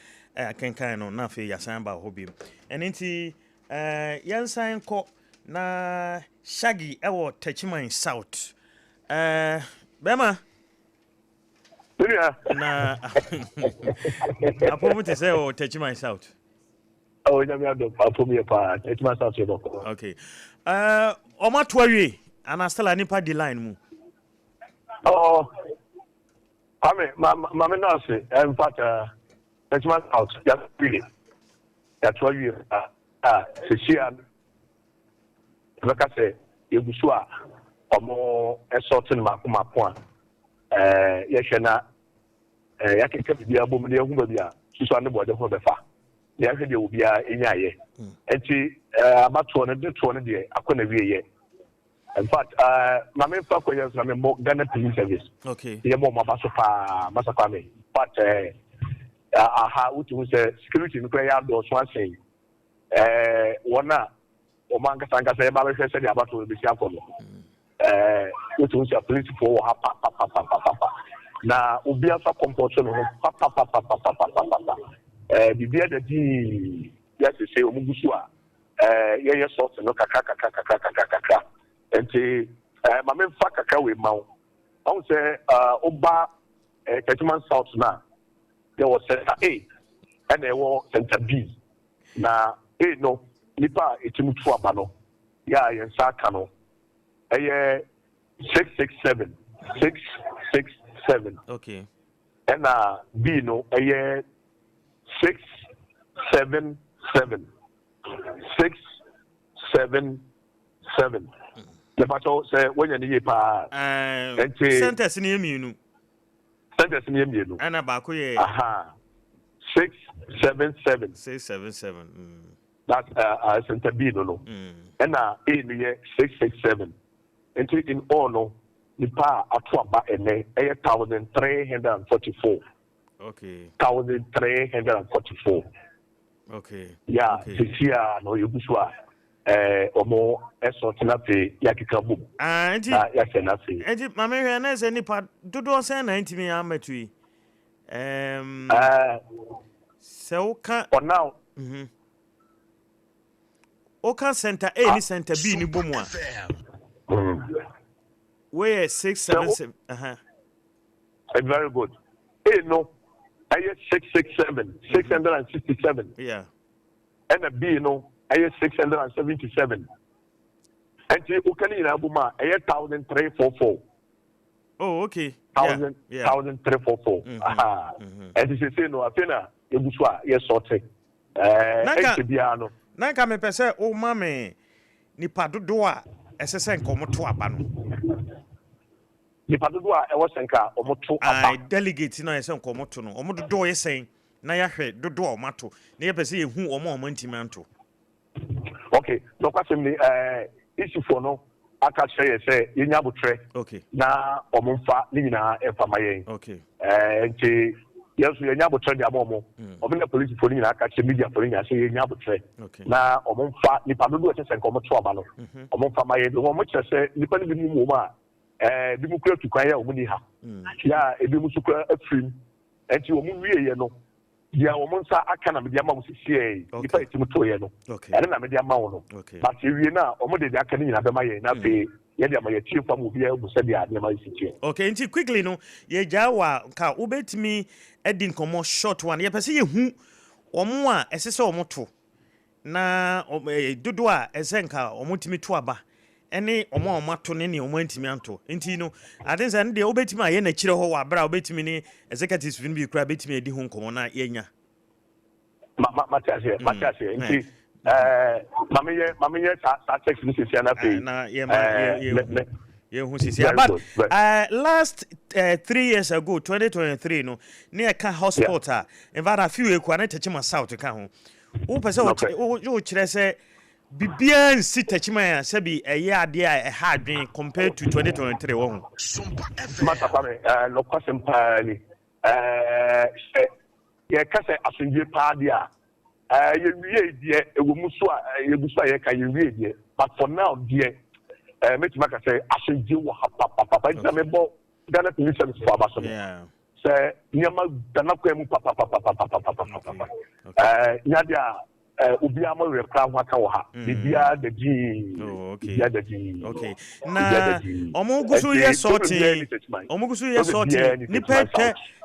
can kind of nothing, ya samba hobby. And anti yan sign call na Shaggy ewo Techiman South. Bema na apomu te say o Techiman South. Oh, you know, apomu pa Techiman South you know. Okay. Oma toawie ana stella nipa di line mu. Oh, I mean, my nurse, in fact, Techiman South, just really. That's why you Sician. Like I say, you go sure or more a certain my point. Yes, I can keep the album the Umbia, she's on the border for the far. The other will be in a year. And she about 220 years, I couldn't be a year. In fact, my main focus is I'm more Ghana police service. Okay. The more Masafame. But how to say security in prayer outdoors one saying, one Omanga Sanga say about the about to be Siakomo. Which was a police for now, Ubia comportation the beer the D, yes, to say Omugusua, yes, sort of no kaka. And say, my main fakaka with Mount. I would say, Oba, Techiman South now. There was Center A and there was Center B. Now, no, Nipa, it's in Tuabano. Yeah, and Sakano. 667. 667. Okay. And B no, 677. 677. The battle say when you need pa. Sentence near me. Sentence near me. And about 677. 677. That's Center B no. And A 667. And in all no, the power at Twaba and 1,344. Okay. 1,344. Okay. Yeah, this year no you buswa. Or more sorting up the Yakikabu. Yes, and nothing. And my man has any part to do send 90 me ametry. So can for now. Oka Center A ni Center B ni bomwa. Where 677. Very good. A no. I 667. 667. Yeah. And a B no. I 677. And you can in Abuma, 1,344. Oh, okay. 1,344. And this is no, Athena, Yabuswa, yes, sorting. Biano. Nanka me pese o mame ni padodoa esesen komoto abano. Ni padodoa e wosenka omoto aba. I delegate na esen komoto no. Omododo yesen na yahwe dodo omato. Na yepese yehu omo ntimanto. Okay, no question me issue for no aka share say yenya botre. Okay. Na omumfa ni nyina emfa mayen. Okay. Nti yes yenya botre dia momo. Obina police for ni nyina aka share media for ni nyina say yenya botre. Na omumfa ni padodo ese nko moto aba no. Omumfa mayen no mo kire say nipa ni bi mu ma bi mu kura tukwan ya omuni ha. Ya ebi mu sukura afrim. Nti omu wiye no. Yeah, womansa akana media ma musisi nipa etimu to ye no. Ene na media ma wo no. But we na omo de akana nyina be ma ye na be ye de ma ye tie fam obi e busa dia de ma sisi. Okay, nti quickly no ye jawa ka ubetimi edin komo short one. Ye pese ye hu omo a esese omo to na dodo a esenka omo timi to aba. Ene omo omato ne ne omo antimi anto. Nti no aden say ne de obetimi aye na kire ho wa bra obetimi ne executives fin bi kura betimi edi ho nkomo na yenya. Matias nti mamiye ta text ni sisi na pe na ye hu sisi but last 3 years ago 2023 no ne ka hospital in fact a few ekwa na Techima South ka ho wo pese wo kire se bibia nsi Techima ya sabi eye ade a ha adwen compared to 2023 wo ho mata pare no kwasem pa ni ye kase asunje pa dia ye wie die ewomuso a ye buso a ye ka ye wie die but for now die metima ka say asunje wo ha papa ita me bo Ghana police service for abaso say nyama dana ko emu papa nya dia ubia mo rekra ho aka wo ha bibia da ji bibia da ji okay na omugusu ye sorting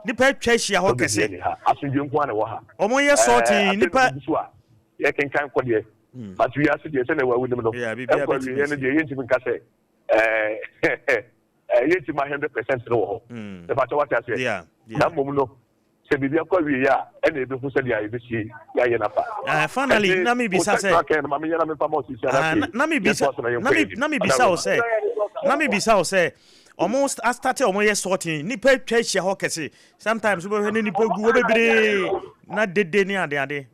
nipa twahia ho kese asundwe nko na wo ha omo sorting nipa ye kenkan ko de but we ask de se na wa wunim no bibia ko ye ne de ye ntimi nka se ye ti ma 100% no ho the fact what I say na mom no se bibia ko wi ya e na ebe hu se dia ebe si ya ye na pa finally na me bisa se na me bisa o se almost I started almost ye sorting nipa twahia ho kese sometimes we hwe nipa gu we bebre na dede ni ade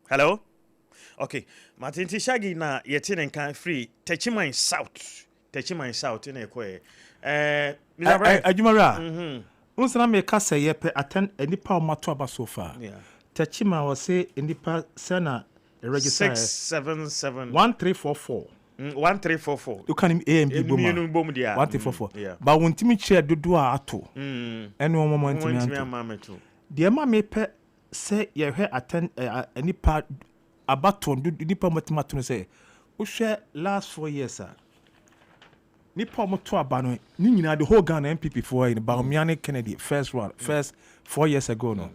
hello okay Martin Shaggy na yeti nkan free Techiman South na ekwe Mr. Ajumara unsana me ka say ye pe attend enipa o mato aba so far Techima was say enipa sana register 677 1344 1344 you can AMB boma 1344 but wontimi share dodo a ato ene o moment mi anto de ma me pe say ye hwe attend enipa abaton nipa matemato no say wo hwe last 4 years nipa moto abano ni nyina the whole Ghana MPP for in Baumiane Kennedy first 4 years ago no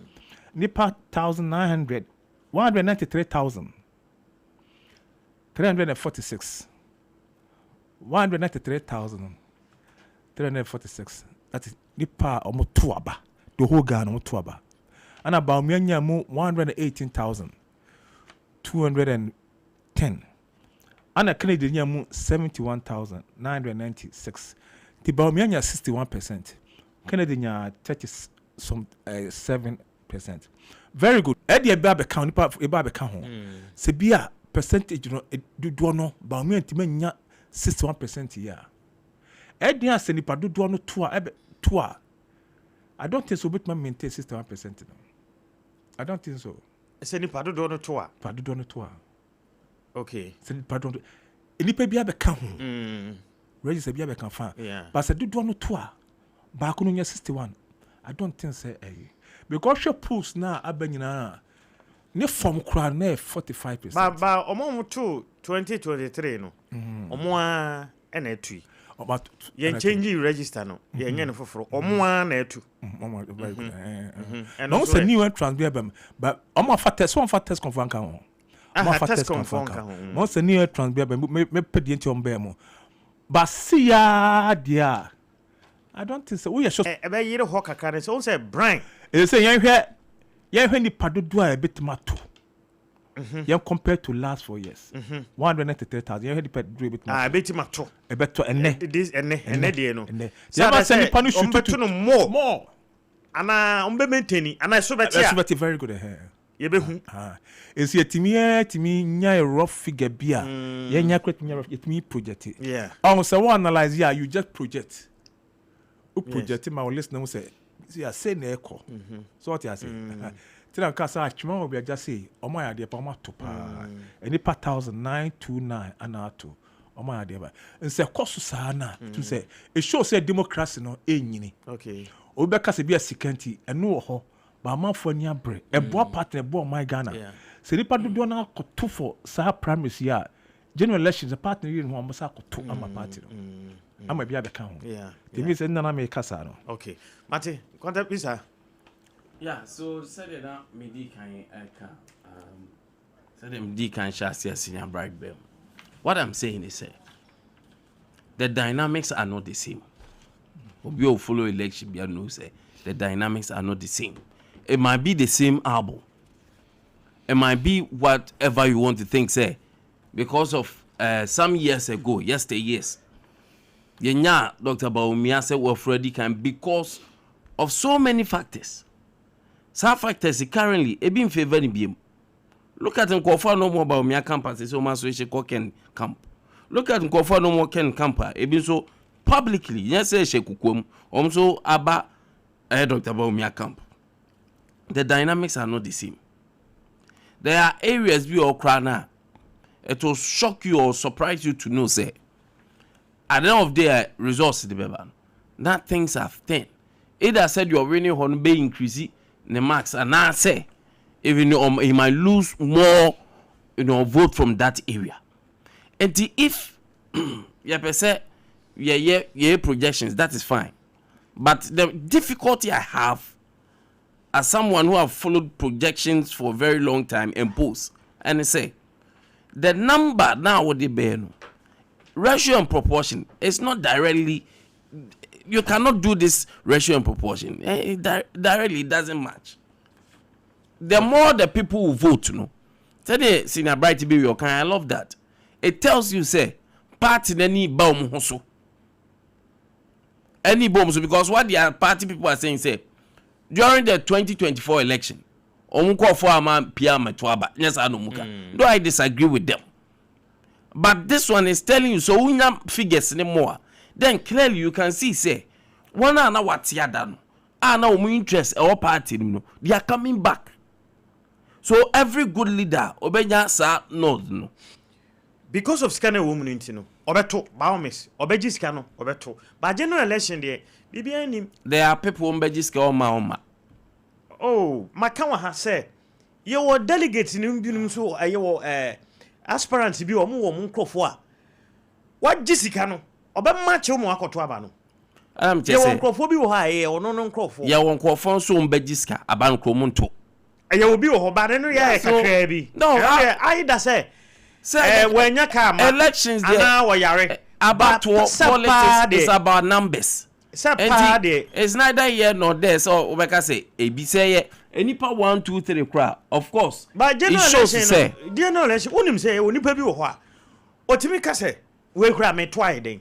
nipa 193,346 193,346 that is nipa omoto aba the whole Ghana omoto aba and Baumiane mu 118,210 Ana Kennedy nyamu 71,996. The Baumianya 61%. Kennedy nya 7%. Very good. Eddie Eba count Eba count. Sebia percentage no do no Baumia nya 61% here. Eddie has any pa do no tour. I don't think so but maintain 61%. I don't think so. Seni pa do no tour. Pa do no tour. Okay. Pardon. Enipa bia be ka ho. Register bia be kan fa. But say do no tour. Ba ko no 61. I don't think say because your pools na abanyina ne form kra na 45%. Ba omo to 2023 no. Omo a na atui. About ye change register no. Ye nye no foforo. Omo a na atu. Very good. And no say new entrance bia bam. But omo fa test confirm kan ho. Test confirm ka ho. Mo se new transfer me pedi enti ombe mo. Ba sia dia. I don't think so. We are sure. E be yire ho kakare so say Brian. E say yan hwe ni padodo a betimato. Yan compared to last 4 years. 193,000. Yan hwe di padodo betimato. Betimato. E beto enne. This enne de no. So ba say ni panu shoot no more. Ana ombe maintain ana so beti. So beti very good here. Ye be hu. Is yetimi nya a rough figure bia. Ye nya kwetimi rough yetimi project. Yeah. So we analyze here you just project. U project my listener say say na eko. So what you say? Tell am kasa achima obi just say omo ya de pa omo to pa. Any pa 1929 anato. Omo ya de ba. Nse koso sa na to say it shows say democracy no enyini. Okay. Obi ka se bia sikanti eno wo ho. Ba manfo ni abre. Ebo partner ebo my Ghana. Se nipa dodo na akoto for sa primaries ya general elections the partner you know amasa akoto ama party no ama bia be kan ho the means na me kasa no okay Mate Nkwantabisa so said that me di kan said them di kan share senior bride bem. What I'm saying is the dynamics are not the same. Obi o follow election bia know say the dynamics are not the same. It might be the same album. It might be whatever you want to think, say, because of some years ago, years, Dr. Baumia said, well, Freddie can because of so many factors. Some factors currently have been favoring him. Look at Nkwantabisa no more Baumia campus, so much so Ken camp. Look at Nkwantabisa no more Ken camper, even so publicly, yes, Shekukum, also Abba Dr. Baumia camp. The dynamics are not the same. There are areas we all cry now. It will shock you or surprise you to know, say, at the end of the results, the baby, that things have 10. Either said you're winning on be increasing the marks, and now say, even he might lose more, vote from that area. And if projections, that is fine. But the difficulty I have as someone who have followed projections for a very long time and post, and I say, the number now with the bear, ratio and proportion, it's not directly, you cannot do this ratio and proportion. Directly, it doesn't match. The more the people who vote, today, Senior Bright Baby, I love that. It tells you, say, party any bomb hoso. Any bombs, because what the party people are saying, say, during the 2024 election, omuko for a man Piama Twaba. Yes, I know Muka. Do I disagree with them? But this one is telling you, so we have figures anymore. Then clearly you can see, say, one na what's done. Now we interest our party, they are coming back. So every good leader, obenya sa no. Because of scanner woman intino, obeto, baumis, obeji scano, obeto. But general election there, BBN. There are people who bejiska or maoma. Oh, Makawa has said, you were delegates in Indian so you aspirants be or more munkofwa. What Jessicano? Oba match or more to I'm just saying, high or no crofo. Ya won't call for so bejiska, a bank romunto. And you will be a bad and no, I say. Say when you come elections there about politics is about numbers. It's neither here nor there. So like I say, AB say any part 1, 2, 3 crowd. Of course. But it shows to say, dear no less, wouldn't say when you pay you what. Or to me, say, we grab me twice day.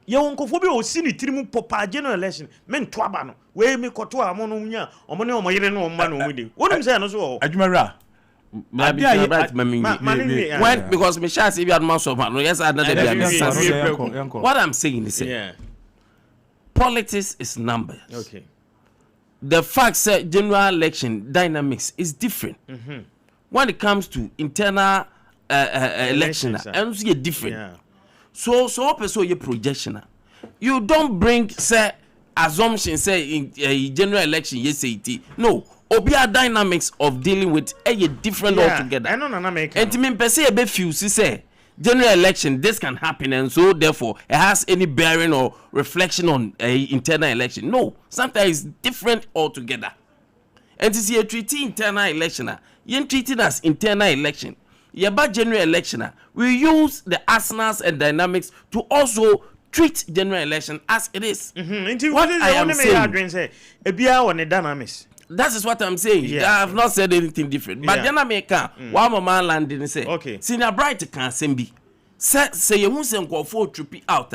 Your uncle Phobia will see the trimu papa general election, men twabano, where me cotua monunya, or money or my man with you. Wouldn't say no so. Ajumara. When because me shall see you had most of my yes, I what I'm saying is politics is numbers. Okay. The fact that general election dynamics is different. When it comes to internal election, and see different. Yeah. So also your projection. You don't bring say assumption say in general election yes no. Obia dynamics of dealing with a different altogether. I don't make and to me per se be few say general election this can happen and so therefore it has any bearing or reflection on a internal election. No, sometimes it's different altogether. And to see a treaty internal election, you treat it as internal election. About general election, we use the arsenals and dynamics to also treat general election as it is. What I am saying, dynamics. That is what I'm saying. Yeah. I have not said anything different. But then I make one man landing and say, okay, Senior Bright can send be. Say you won't send for trippy out.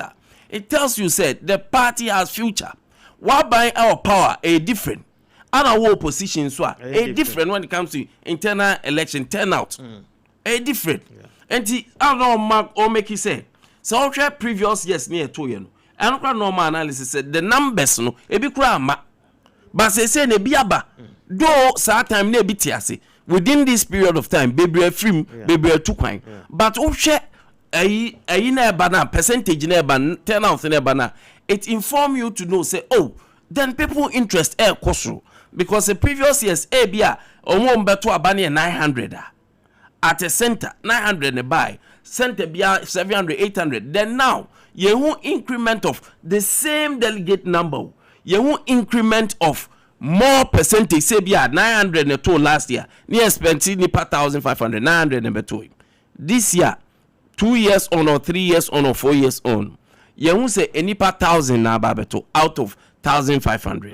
It tells you said the party has future. Why buying our power a different? And our position so a different when it comes to internal election turnout. A different. And I don't know Mark or make you say. So all previous years near 2 years. And normal analysis said the numbers no e be kura. But say ne biaba though sad time ne bitiase within this period of time bebre film bebre two kwan but o hwe ayi na eba na percentage na eba turnout na eba na it inform you to know say oh then people interest kosoro because the previous years bia omo mbeto aba na 900 at a center 900 ne buy center bia 700 800 then now you increment of the same delegate number. You increment of more percentage. Say, be 900 ne to last year. Near spending ni 1,500, 900 ne beto. This year, 2 years on or 3 years on or 4 years on. You won't say any per 1,000 na babeto out of 1,500.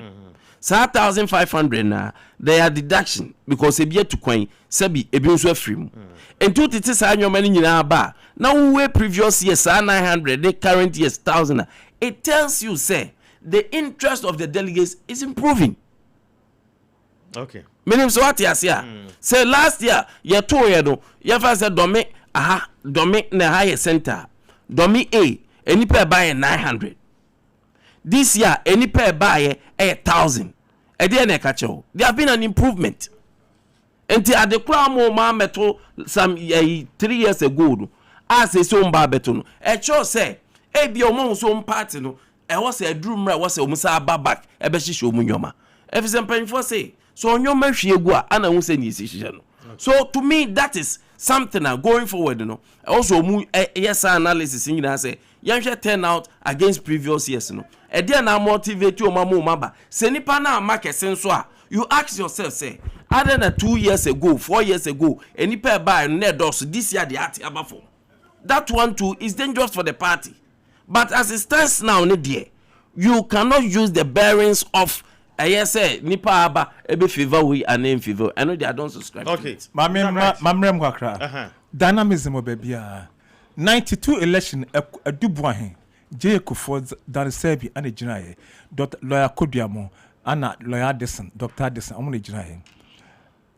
So 1,500 na they are deduction because e be to coin sebi e be nso free. And two titis anyo many nyina ba. Now we previous years 900, the current years 1,000. It tells you say the interest of the delegates is improving. Okay. Meaning so what you say? Say last year, you 2 years no, you first said domi na higher center. Domi A, any pair buy 900. This year, any pair buy 1,000. And then there have been an improvement. And at the crown more metal some 3 years ago, as a so beton. A show say, a be your so party no. I was a dream, I was a musa back, a beshi show munyoma. If some pain for say, So on your meshie ana hu say ni sihye no. So to me that is something going forward, you know. Also yes analysis in say yanhwe turn out against previous years, you know. E dey na motivate you mama say nipa na market senso a you ask yourself say other than 2 years ago 4 years ago any pair buy nedos this year the art abafo that one too is dangerous for the party. But as it stands now you cannot use the bearings of yes nipa aba ebe favor we and in favor. I know they don't subscribe to it. Mamrem kwakra dynamism obebia 92 election adubuahin Jekufo Dan Sebi and Jinaye lawyer Kodiamo and lawyer Addison Dr. Addison among Jinaye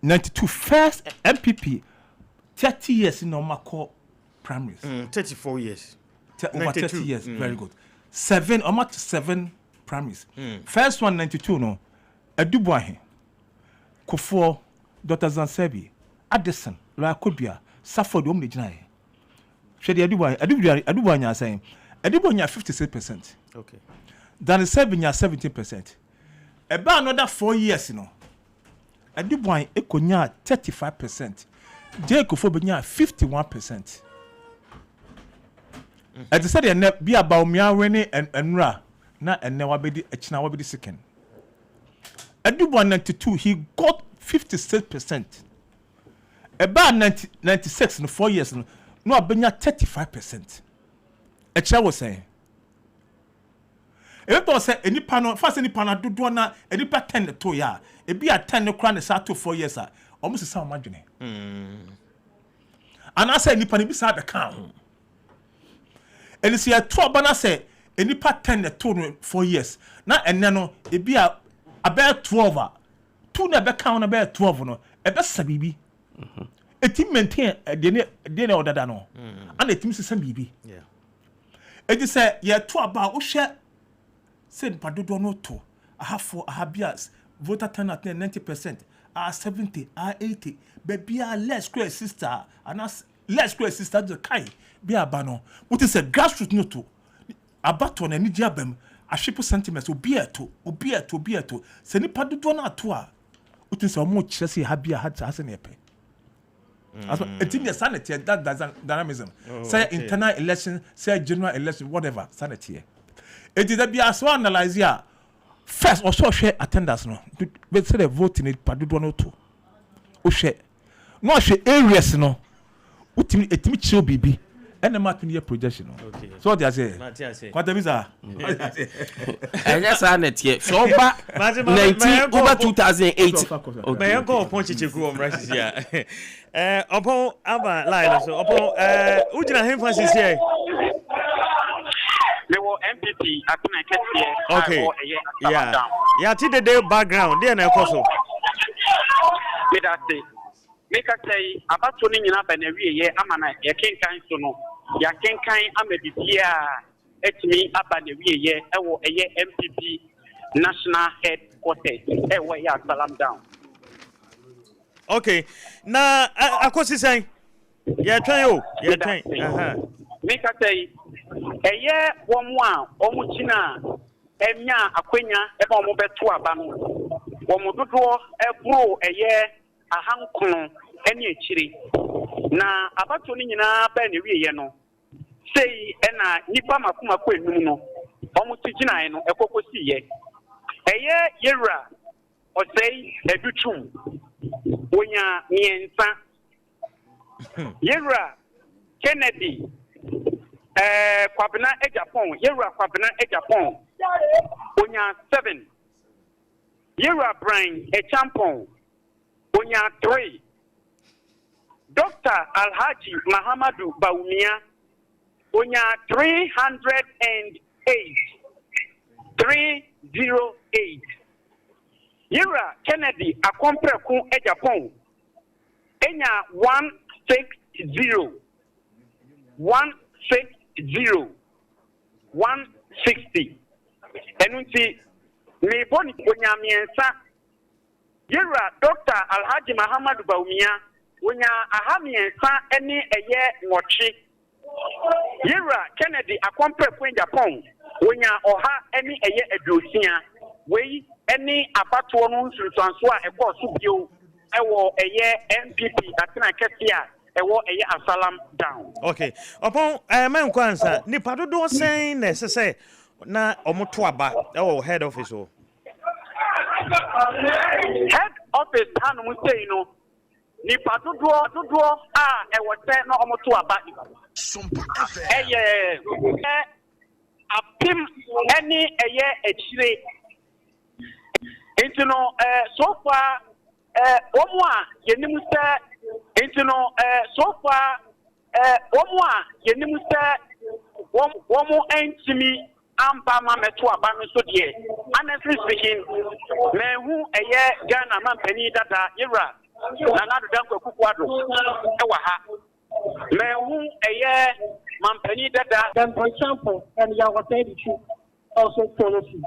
92 first MPP 30 years in Omako primaries 34 years over 30 years very good 7 primaries first one 92 no Adubuahin Kufo Dr. Zansebi Addison lawyer Kodia Safford among Jinaye Shedi Adubuahin saying Edibonya 56%. Okay. Dan Sebinya 17%. About another 4 years, you know. Edibonya ekonya 35%. Jekufo benya 51%. As I said, there be about Miawene and Ra. Na and now wabedi echina wabedi second. Edibonya 92, he got 56%. About 96 in 4 years, no abenya 35%. A child was saying, if it say any panel, first any panel do na any pattern to ya, it be a 10 crown is out to 4 years, almost the same margin. And I say any panel beside the count. And it's here 12 banner say any pattern to 4 years. Now and then it be a about 12. Two never count about 12 no, a best baby. A team maintain a dinner order than no, and a team is some baby. Yeah. It is a year to about share said Padudo no to. I have for Habias voter turnout 90%, 70, 80, but be a less great sister and us less great sister the Kai be a bano. What is a grassroots no to a baton and Nijabem, a ship of sentiments will be a to. Send Padudo na toa. What is a more Chelsea Habia had as an epe. It's in the sanity that dynamism. Say internal election, say general election, whatever sanity. It is a be as one analyze here. First, also share attendance no. But say the voting it Padudo no to. O share. No share areas no. Ultimate etimi show BB. And the matter near projection. Okay. So what they say? Nkwantabisa. And yes, I net here. Sompa 19 over 2008. May I go punch it to right here? Upon Abba line so upon Ujina him Francis here. They were MPP at my okay. Yeah, till the day background. There na koso. Did I say? Make us say about tuning in up and every year. Amana, ya king kind so no. Ya king kind amebibia. Et me up and every year. I will a year MPP national headquarters. Where ya salam down. Okay. Now, akosi say. Yeah, try you. Yeah, try. Make us say a year 1 Omuchina. Enya akwenya eba omo beto aba no. Wo mododo ebro a year ahankon ene akiri na abato ni nyina ba ne wiye no sei ena nipa makoma ko enum no omo tigina no ekokosi ye eye yera osei edutum onya miensa yera Kennedy kwabena e Japan yera kwabena e Japan onya 7 yera Brian e Champon onya 3 Dr. Alhaji Mahamadu Baumia onya 308 Yera Kennedy akompreku e Japan enya 160 enunti me boni onya miensa Yera Dr. Alhaji Mahamadu Baumia wonya ahamiensa ene eye nwochi Yera Kennedy akompreku in Japan wonya oha ene eye aduosia wei any abatoɔ no nsunsuanso a ɛkɔ so bio ɛwɔ ɛyɛ NPP atena kɛseɛ a ɛwɔ ɛyɛ Asalam down. Okay. Upon Nkwansa, nipa dodo saying necessary na omoto aba ɛwɔ head office o. Head office hanom say no nipa dodo a ɛwɔ sɛ na omoto aba. Ɛyɛ apim ɛne ɛyɛ akyire. Nti no so far wɔn a yɛnim sɛ nti no so far wɔn a yɛnim sɛ wɔn ntumi amba ma mɛto aba no so deɛ honestly speaking mehu ɛyɛ Ghana mampanin dada yɛwura Nana Addo Dankwa Akufo-Addo ɛwɔ ha mehu ɛyɛ mampanin dada. Then for example, and Yawatedi also follows you.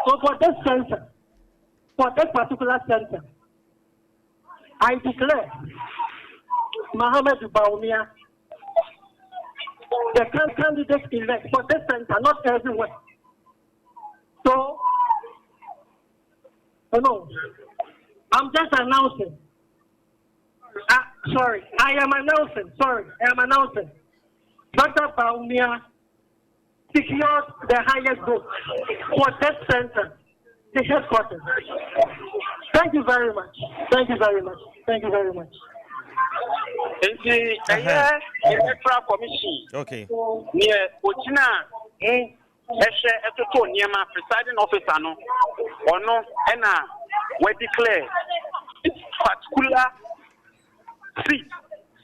So for this center, for this particular center, I declare Mohammed Baumia the candidate elect for this center, not everywhere. So, no, I'm just announcing. I am announcing. Dr. Baumia secured the highest vote for this center, the headquarters. Thank you very much. Nti ɛyɛ electoral commission. Okay. Neɛ ogyina ɛhyɛ ɛtoto nneɛma presiding officer no ɔno ɛna we declare particular seat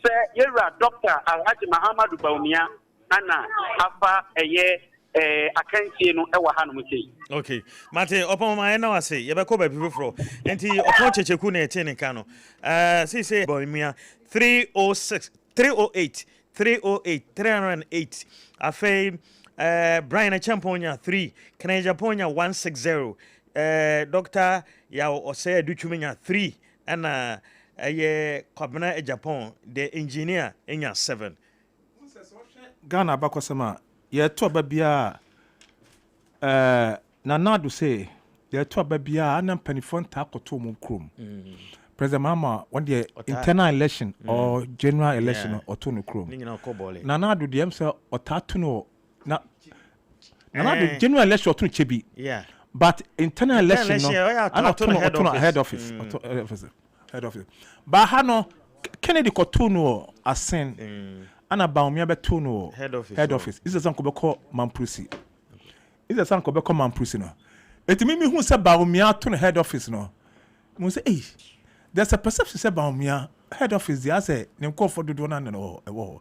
sɛ yɛwura Dr. Alhaji Muhammadu Baumia ana afa ɛyɛ akantie no ɛwɔ ha no mu sei. Okay. Mate upon my na wase yɛbɛkɔ ba people fro. Nti upon checheku na ɛte ne ka no. Say Baumia 308 308 afei Brian Champonya 3 Kanaja Ponya 160 Dr. Yao Osei Duchumenya 3 and Kwabena Japan the engineer enya 7. Ghana bakosema ye to babia Nana Addo say ye to babia anam panifon ta akoto mu krom. President Mama when the internal election or general election or to no krom. Nana Addo dem say otatu no na Nana Addo general election or to chebi. Yeah. But internal election no head office. But hano Kennedy koto no asen ana Baumia beto no head office. Is a sanko beko Mamprusi. Is a sanko beko Mamprusi no. Etimi mi hu se Baumia to no head office no. Mo say there's a perception say Baumia head office there say nem call for dodo na no ewo.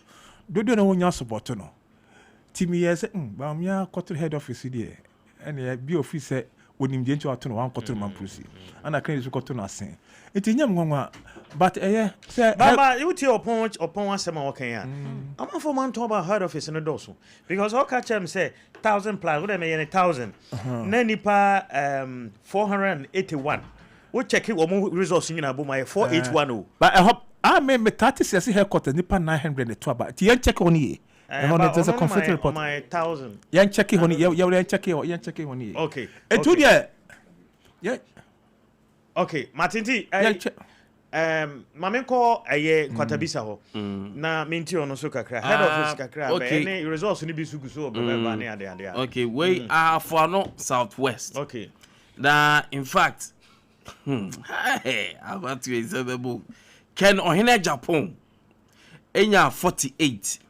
Dodo na wonya support no. Timi ye say Baumia koto head office there. And be office say wonim je nti wato no wan koto Mamprusi. Ana kan yesu koto na asen. Eti nyam ngwa but say Baba you tell upon asema wokan ya. I'm for man talk about head office no doso because all catch them say 1,000 plus what me 1,000. Na nipa 481. We check it wo results nyina bo my 481. But I hope I may 30 say headquarters nipa 900 to about. Ti yan check on here. There's a conflict report. My 1,000. Yan check it on here. Yan check it on here. Okay. Etu there. Yeah. Okay, Matinti, Mamenko aye Nkwantabisa ho. Na minti ono so kakra. Head office kakra. Any results ni bi sugu so beba ne ade. Okay, we are for no southwest. Okay. That in fact, I want to say the book. Ken Ohene Japan. Enya 48.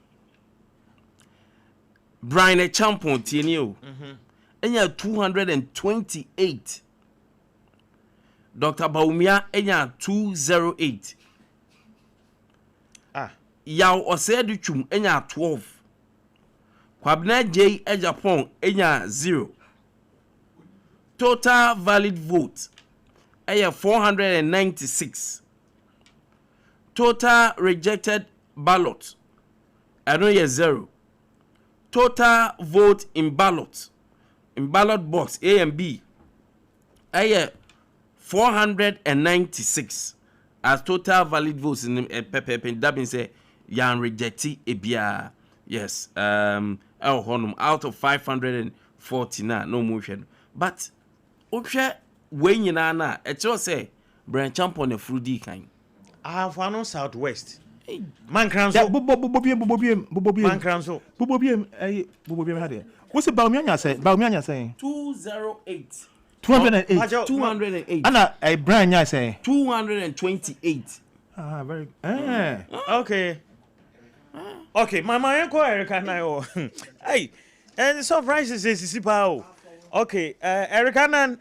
Brian Champon Tienio. Enya 228. Dr. Baumia enya 208. Yao Osei Duchum enya 12. Kwabena J Japan enya 0. Total valid vote enya 496. Total rejected ballot eno 0. Total vote in ballot box A and B enya 496 as total valid votes in that means yan rejecti ebia. Yes, out of 549 no motion. But Ohwe we nyina na e che say branch champion e frudi kan. Ahafano Southwest. Mankranso. Bobobiem. Mankranso. Bobobiem hade. What's about Mianya say? 208. 208. Anna a brand nya say 228. Very. Okay. Okay, mama enko Erica na yo. Hey, and surprises is pao. Okay, Erica nan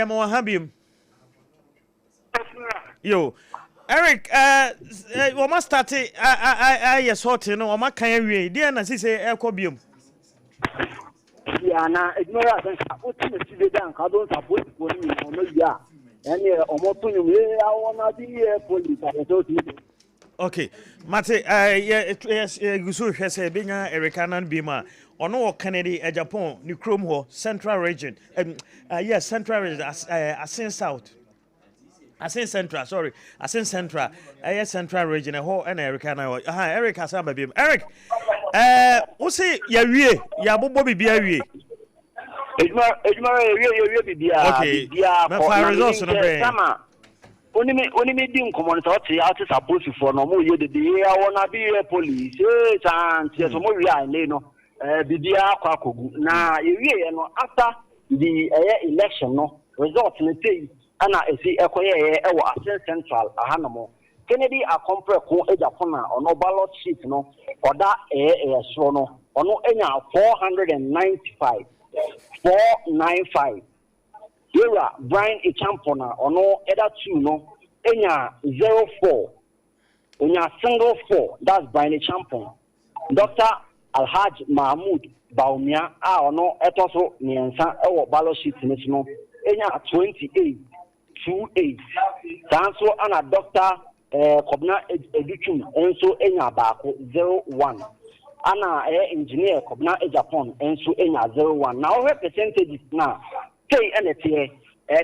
mo habim. Yo, Eric, we must start I sorting no ma kan awie. Dey na say ekobium. Yeah, na ignore that. What you see the bank, I don't support for me. No, yeah. And I wanna be police. I told you. Okay, Mate, yes, Gusu has a binger Ericanan Bima, or no Kennedy, Japan, New Chrome Ho, Central Region, yes, Central Region, Asin South. Asin Central, sorry, Asin Central, yes, Central Region, a whole and Ericana. Eric has a baby. Eric, what's it? Ya Bobby Biawi. It's my okay, my fire is also no Only me dim common thought out is supposed to for no more year the day I wanna be a police. And yes, more we no Bibia Kwaku. Now you know after the election no results in the day and I see a central a hanamo. Kennedy a compare ko Japana or no ballot sheet no or that so no or no 495 495. Here are Brian a champion or no other two no enya 04 enya single 4 that's Brian a champion. Dr. Alhaj Mahmoud Baumia or no etoso niensa or ballot sheet no enya 28 28 Sanso and Dr. Kobna Education enso enya bako 01 ana engineer Kobna Japan enso enya 01 now her percentages now K and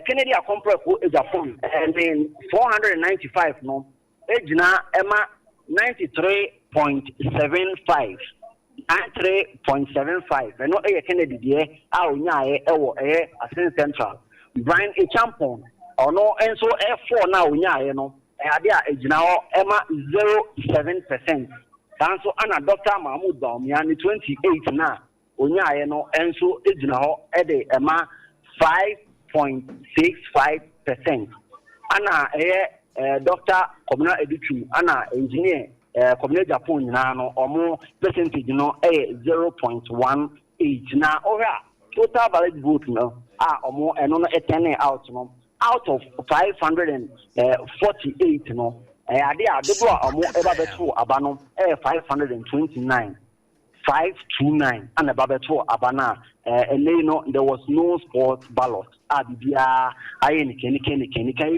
Kennedy a compare ko Japan and then 495 no ejina Emma 93.75 93.75 and no Kennedy there a onya Asin Central Brian a champion or no enso F4 now onya no Adia ejina Emma 0.7%. Sanso ana Dr. Mahmoud Baumia ni 28 na onya no enso ejina ede Emma 5.65%. Ana Dr. Kobna Educhu ana engineer Kobna Japan na no omo percentage no 0.18 na ora total valid vote no omo eno no turn out no out of 548 no ade adebo omo eba beto abano 529 529 and ababeto abana no there was no sport ballot abia ayen keni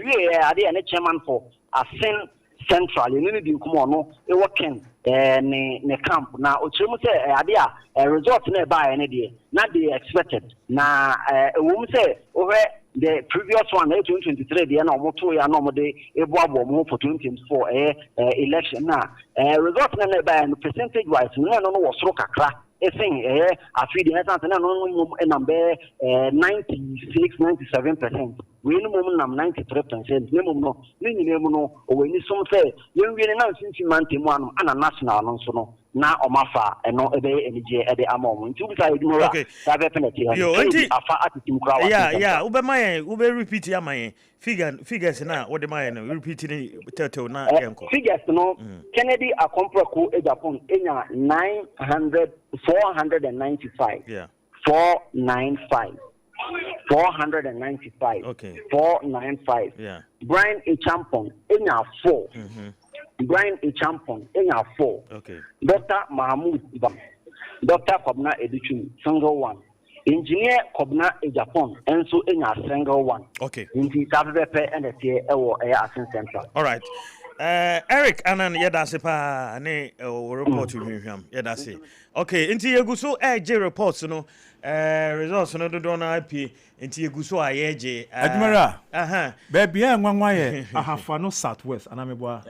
we ade ene chairman for Asin Central you need to come on e working ne camp na ochiremu say ade result na ba ene de na they expected na we say over the previous one 2023 the na omoto ya na omode ebuabo mo for 2024 election na result na ba percentage wise no was ro kakra saying afi the essence na no number 96-97%. We no nam 93%. We no ni no o we ni some say yen we na since month mu anu ana national no so no na omafa eno ebe enije ede amom nti ubi say ignore that be penalty yo anti afa attitude krawa yeah ube mayen ube repeat ya mayen figures na what the mayen repeat ni total na enko figures no Kennedy a compare ko Japan enya 495 yeah 495 okay 495 yeah Brian a champion enya 4 Brian a champion enya 4 okay Dr. Mahmoud Dr. Kobna Educhu single 1 engineer Kobna a Japan enso enya single 1 okay inti sabepe and the ewo Asin Central all right Eric anan yedase pa ne report hwehwam yedase okay inti yeguso J reports no results no do na IP inti yeguso ayeje admira baby enwanwa ye ahafa no Southwest anameboa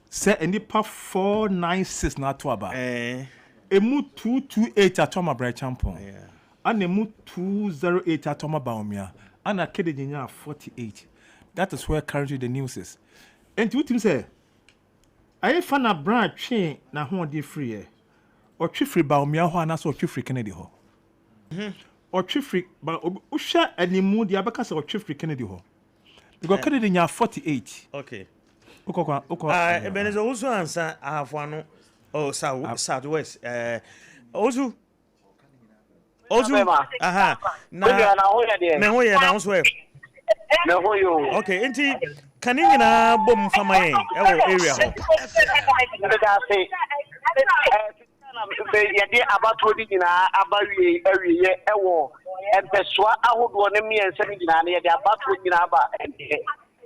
say enipa 496 na to aba emu 228 atoma bra champion Anemu 208 atoma baumia. Ana Kedinya 48. That is where currently the news is. And what you say? I found a brand chain na who de free. Or Chifri baumia ho anaso Chifri Kennedy ho. Or Chifri but Usha anemu the abakas or Chifri Kennedy ho. Because Kennedy nya 48. Okay. Ebenezer also answer I have one southwest. Also, aha. Na ho ye na so okay, enti kan nyina bom fama yen e wo area ho. Yɛde abato di nyinaa abawie awie ɛwɔ mpɛsoa ahodoɔ ne mmiɛnsa ne nyinaa ne yɛde abato nyinaa ba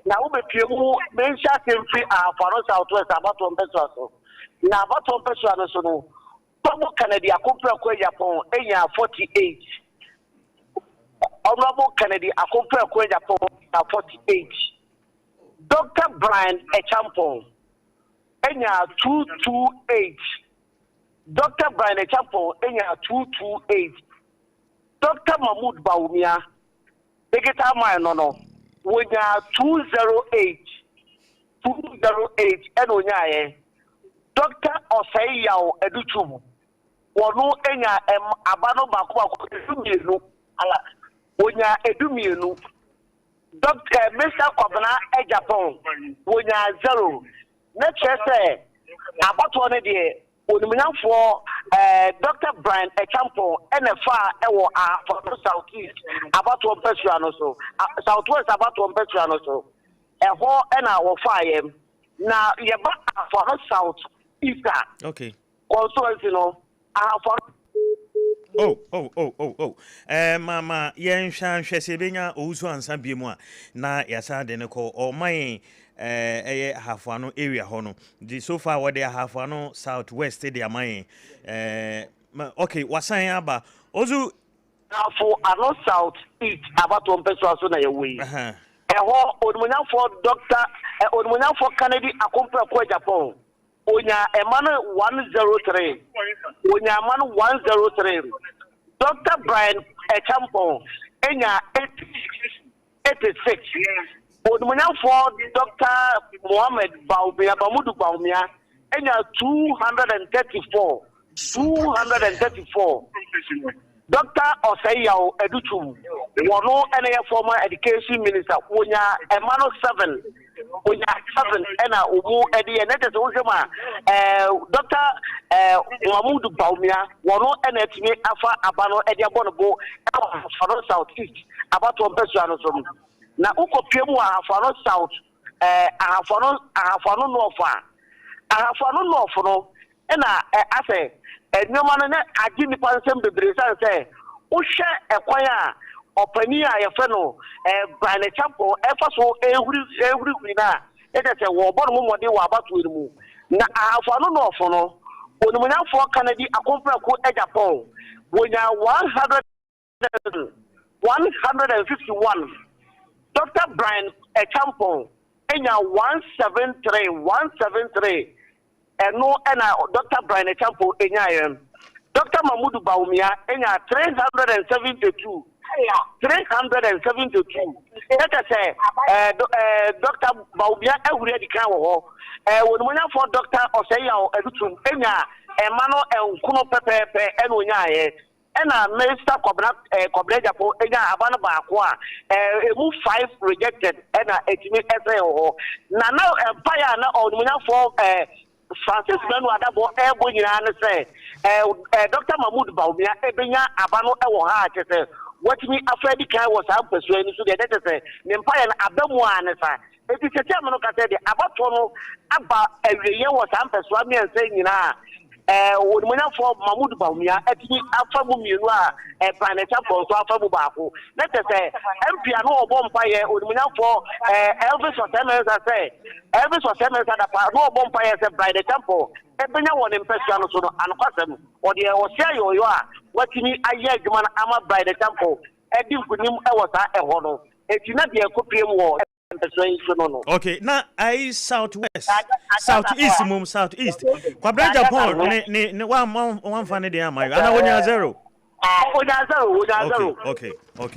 na wobɛpie mu menhyɛ asɛm fi ahafaro southwest abato mpɛsoa so na abato mpɛsoa no so no Tomo Kennedy akompra kwa Japan enya 48 Honorable Kennedy akompra kwa Japan 48 Dr. Brian Echampon enya 228 Dr. Brian Echampon enya 228 Dr. Mahmoud Baumia Begeta no wonya 208 enonya Dr. Oseyao Educhum Wonu enya abano bako edumienu ala wonya edumienu Dr. Mr. Kwabena Japan wonya 0 na chese abato ne de onimnyafo Dr. Brian Echampo enefa ewo for Southeast abato mpesua no so Southwest abato mpesua no so eho ena wo faayem na yeba for South East okay constituency no for mama yen hwanhwe se benya owusu ansa biemu a na yasa de ne ko o man eye Ahafano area ho no the so far what they Ahafano Southwest de aman okay wasan aba ozu for ano South East abato mpesua so na ye we eho onmunyafo doctor onmunyafo Kennedy akompra kwa Japan Onya Emmanuel 103 Onya Emmanuel 103 Dr. Brian Echampon enya 86 Odmunyafo Dr. Mohammed Baumia Bamudu Baumia enya 234 Dr. Oseyao Educhum wono ene former education minister Onya Emmanuel 7 ena umu edi enete so sema Dr. Mahmoud Baumia wono ena timi afa abano edi abonobo for South East abato mpesua no so na ukopie mu ahafano South ahafano north no ena ase enyoma no na agi nipa nsem bebre say uhwe ekwan a opani a yefe no Brian Champo efa so ehuri na etete wo bono mo mode wa abatu mu na ahafano no ofo no onumunyafo Kennedy akompra ko Japan wonya 151 Dr. Brian Champo enya 173 eno ena Dr. Brian Champo enya Dr. Mahmoud Baumia enya 372 that say Dr. Baumia ehuri adika wo wonumunya for Dr. Oseyao Educhum enya Emmanuel Nkuno pepepe enonya ena Mr. Kwabena Japo enya abano baako a emu 5 rejected ena etimi ho na empire na onumunya for Francis Benu Adabo ebo nyina ne say Dr. Mahmoud Baumia ebenya abano ewo ha akese watimi afredi kai was ampeso ani so de say ne empire na abamu anesa eti tete amano ka say de abato no aba awiye was ampeso amiense nyina wonumunya for Mahmoud Baumia etimi afamu mienu a planeta for so afamu baako let us say MP no obo mpaye wonumunya for Elvis Otemeza say Elvis Otemeza da pa no obo mpaye say Brian Temple ebenya won impesua no so no anokwasem ode e wo sia yoyo a watimi aye adwuma na ama Brian Temple edi nkunim e wo sa e ho no etina de ekopiem wo okay, now I Southwest, Southeast. Kwabena Japan, ne one fan de am. Ana wonya 0. Okay. All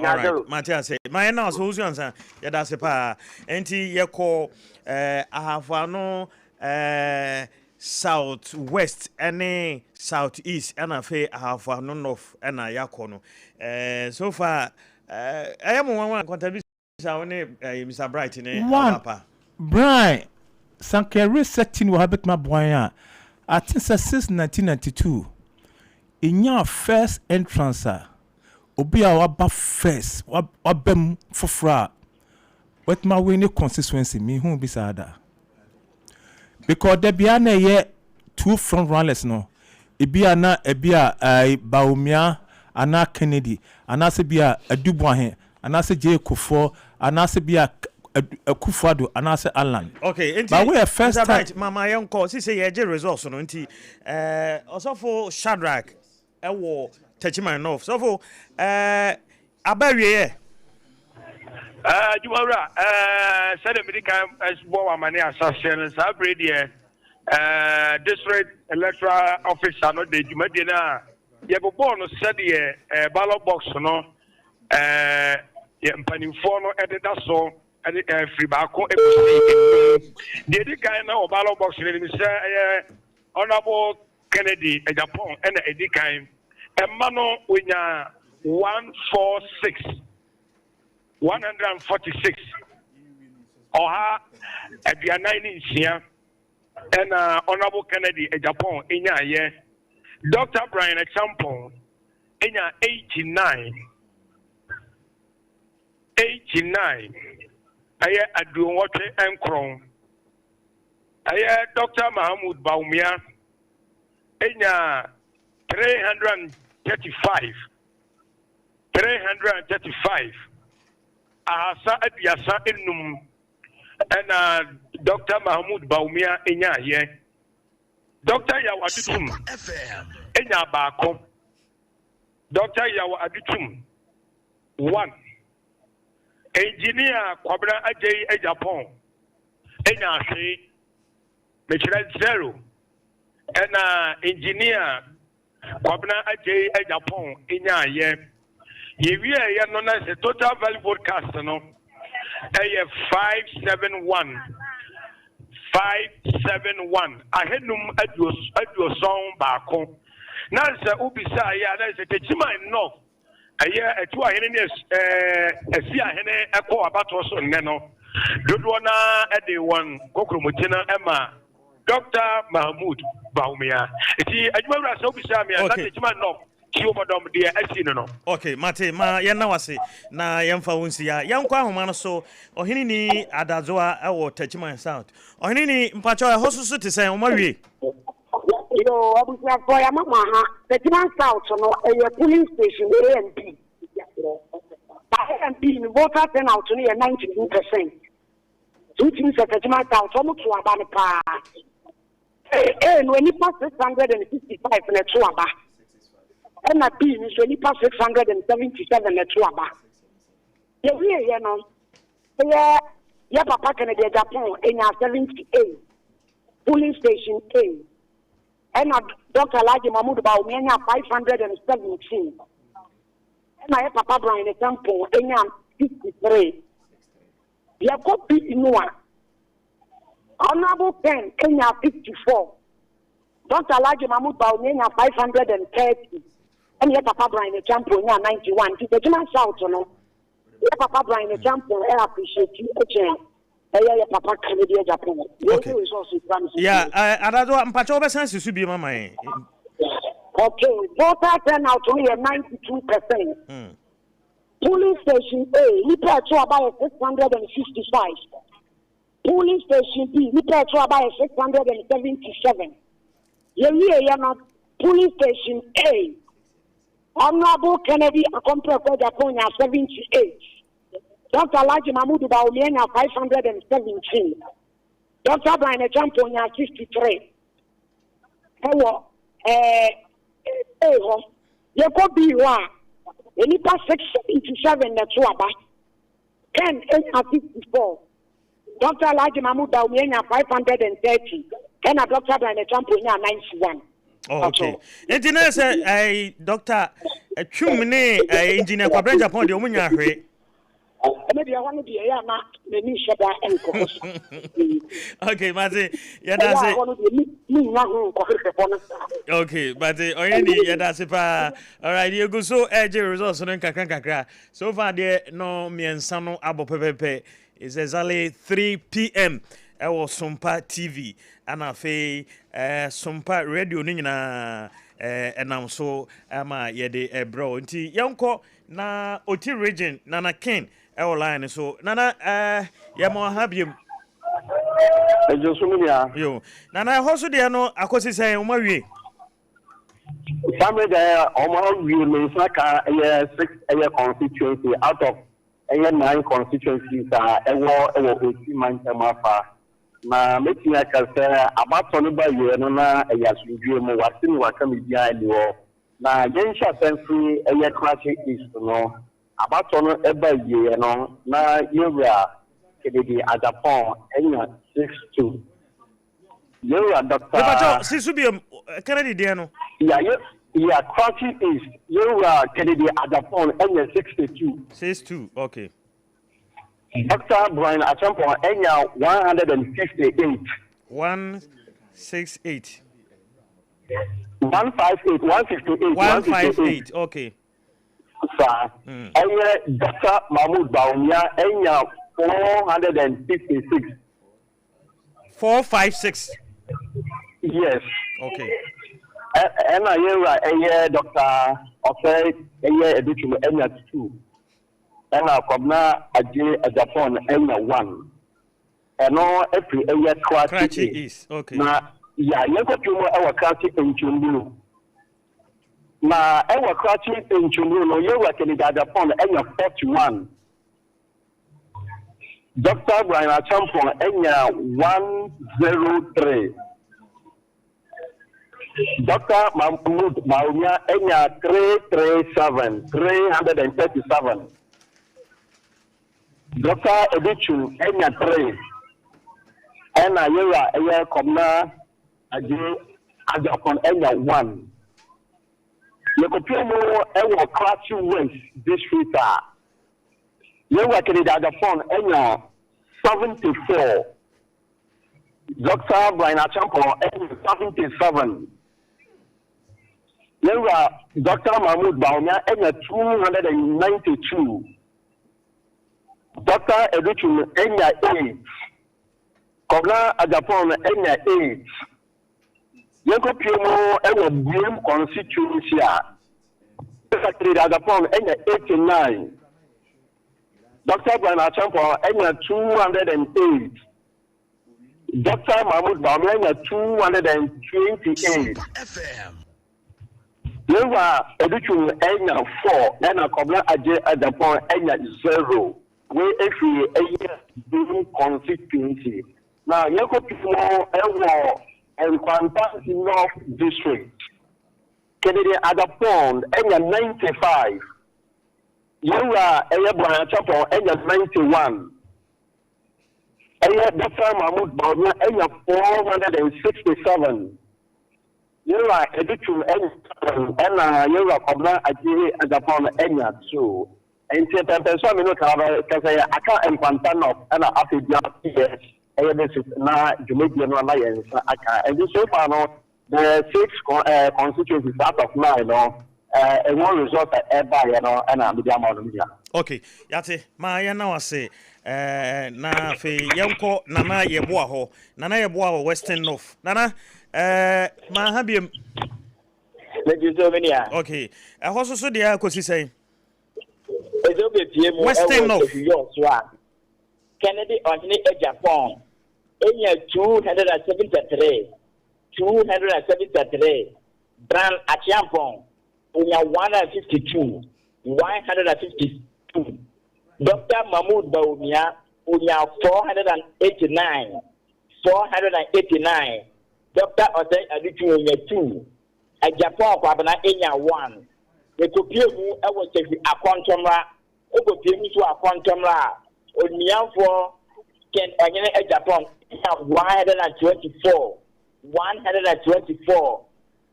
right, Matthias, my nose who's your answer? Yeah, that's a pa. Enti ye call ahafano southwest any southeast and a fe ahafano north and a yakono. So far, I am one Nkwantabisa Mr. Bright in Obaapa. Bright, Sankari setting will habit my boy. I think since 1992, in your first entrance, Obi our first, wabem for fra. What my winning constituency, me who be sada. Because there be a 2 front runners no. Ebia Baumia, Anna Kennedy, Anasibia a Dubois, Anasa J. Kufo, Anasibia a Kufado, Anasa Alan. Okay, but we are first time. Right, Mama young call, she say yeah, results no also for Shadrach, war Techima North. So for Abarie. Jumara, said American as war money assassin, Sabrina, district electoral officer, not the Jumadina. You have a bonus, said the ballot box, no, Panning for no editor so. And free back the kind of ballot box in Honorable Kennedy and Japan and the kind and Mano with 146 or at the 9 here and Honorable Kennedy and Japan in a year. Dr. Brian example in 89. I do what and crown. I Dr. Mahmoud Baumia in 335. Asa Adiasa Inum and Dr. Mahmoud Baumia in ya ye. Dr. Yawadutum in ya Bako. Dr. Yawadutum 1. Engineer Kwabra Ajay a Japan. Enyase Michel 0. And engineer Kwabra Ajay a Japan in ya ye. Ye known as the total value broadcast no. 571. I had no at your song Bako. Now it's a Ubisa, yeah, that's a Techima enough. A year at 2 years, a Hene, a co about us on Nano. Dudwana at the one, Kokromutina Emma, Dr. Mahmoud Baumia. See, I remember I saw Bisami, and that's man no. Okay, Mate, ma yana wase na yamfa wunsi ya yankwa homa no so ohini ni adazoa ewo Techima South. Ohini ni mpacho ya hosusu te sen o mawie. Yo, abusia for ya mama ha Techima South no a polling station A and B. A and B voter turnout no 92%. Which means Techima South almost to aba ne pa. No ni pass 655 na to aba. And a B is only past 677 at Waba. You know, yeah, Papa Kennedy Japan in 78, polling station A. And Dr. Laji Mahmoud Baumia 517. And I have Papa Brian example in 53. You could be in one. Honorable 10 in 54. Dr. Laji Mahmoud Baumia 530. And yet, Papa Brian, a champion, 91. The German South, no. Papa Brian, a champion, I appreciate you. Papa Kennedy, Japan. Okay. Yeah, I don't know. Mpacho sense to be mama. Okay, voter turnout only 92%. Polling station A, we pay to about 655. Polling station B, we pay to about 677. Yeah, not polling station A. Honorable Kennedy accomplished Japan 78. Dr. Laji Mahmoud Baumia 517. Dr. Brian Champion 53. Hello, you could be one. You need 687 at Waba. 10 54. Dr. Laji Mahmoud Baumia 530. And Dr. Brian Champion 91. Okay. Engineer say doctor twumne engineer Kwabra Japan de omunya hwe. Maybe I want to be a man, the new shada and okay, Mate, that's it. Okay, but already that's it. All right, you go so edge results on kakra. So far there no me ensano abo pepepe. It's exactly 3 p.m. I was Sompa TV and afe Sompa radio ni nyina enam so ama yede bro nti yanko na oti region nana ken line so nana yamo habiem yo nana hoso de no akosi say o mawie Samre there o mawie means like a 6 constituency out of 9 constituencies ewo 18 months amafa na metin aka say abato no ba ye no na yasunjue mu wasini wakami bia ni wo na yensha sensi classic is no abato no eba ye no na yewra kededi Japan enya 62 yewra doctor Pacho sisubi Kennedy de no yeah classic is yewra kededi Japan enya 62 okay. Dr. Brian Achampon enya 158 168 158 okay. Sir, Dr. Mahmoud Baumia enya 456 456 yes okay. And I hear Dr. Ofe edition enya 2 and I come now Japan enya 1 and no every area class is okay. Na yeah, you go to our class in Chumbu. Na our class in Chumbu no you work in Japan enya 41. Dr. Brian Achampon enya 103. Dr. Mahmoud Baumia enya 337. Dr. Edichu enya 3. And I hear Komna Japan enya 1. You could pay more ever class West district. You work in Japan enya 74. Dr. Brian Achampon enya 77. You Dr. Mahmoud Baumia enya 292. Dr. Edichu enya 8. Kobla Japan enya 8. Yeko piomo ewo BM constituency Secretary Japan enya 89. Dr. Brian Achampon enya 208. Dr. Mahmoud Baumia enya 228. Yewa Edichu enya 4 ena Kobla Japan enya 0. We every BM constituency. Now, you go to Nkwantabisa North District. Kennedy Adapon, enya 95. You are Brian Chapel, enya 91. Dr. Mahmoud Baumia, enya 467. You are Edition and you are Kobla Adapon, enya 2. And so, I can't Nkwantabisa and after yes. Na Jamaican Alliance, and so far, the 6 constituencies out of 9, and one result at and I'm the okay, Yate, my now say, na fe yanko nana yeboa ho, nana yeboa Western North, nana, ma habiem. Okay, I also saw the Kosi say, Western North. Kennedy on Japan. Enya 273. Bran Achiampon. Enya 152. 152. Dr. Mahmoud Baumia. Enya 489. 489. Dr. Osei Adichu enya 2. A Japan kwabana enya 1. The Kopiemu ewo chefi akontomra. Ogo piemu so akontomra. Oniyan for Ken Japan 124.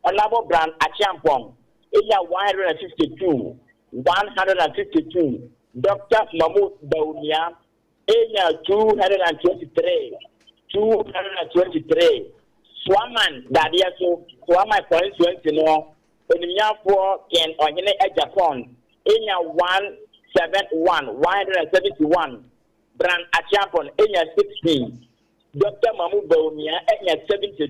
Honorable Brand Achiampong, enya 152. 152. Dr. Mahmoud Baumia, enya 223. 223. Swaman Dadiaso, Swama constituency no, Onimiafo Ken Onyene Japan, enya 171. Brand Achiampong, enya 16. Dr. Mahmoud Baumia, enya 72.